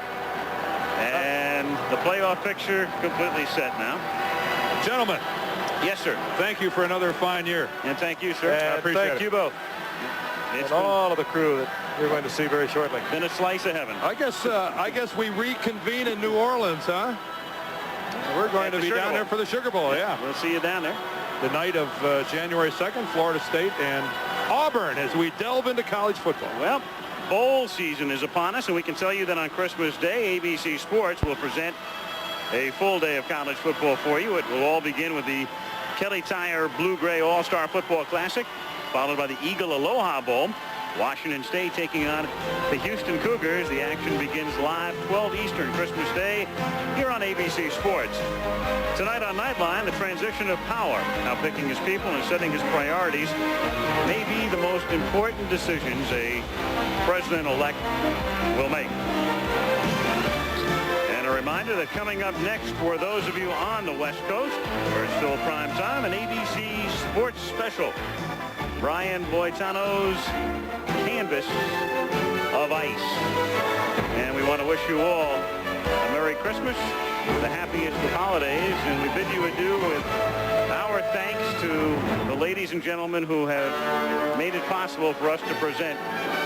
And the playoff picture completely set now. Gentlemen. Yes, sir. Thank you for another fine year. And thank you, sir. And I appreciate thank it. you both. It's And all of the crew that you're going to see very shortly. been a slice of heaven. I guess we reconvene in New Orleans, huh? We're going to be down there for the Sugar Bowl, yeah. We'll see you down there. The night of January 2nd, Florida State and Auburn as we delve into college football. Well, bowl season is upon us, and we can tell you that on Christmas Day, ABC Sports will present a full day of college football for you. It will all begin with the Kelly Tire Blue-Gray All-Star Football Classic, followed by the Eagle Aloha Bowl. Washington State taking on the Houston Cougars. The action begins live 12 Eastern Christmas Day here on ABC Sports. Tonight on Nightline, the transition of power. How picking his people and setting his priorities may be the most important decisions a president-elect will make. And a reminder that coming up next for those of you on the West Coast, where it's still prime time, an ABC Sports Special. Brian Boitano's Canvas of Ice. And we want to wish you all a Merry Christmas, the happiest of holidays, and we bid you adieu with our thanks to the ladies and gentlemen who have made it possible for us to present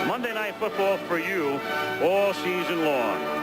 Monday Night Football for you all season long.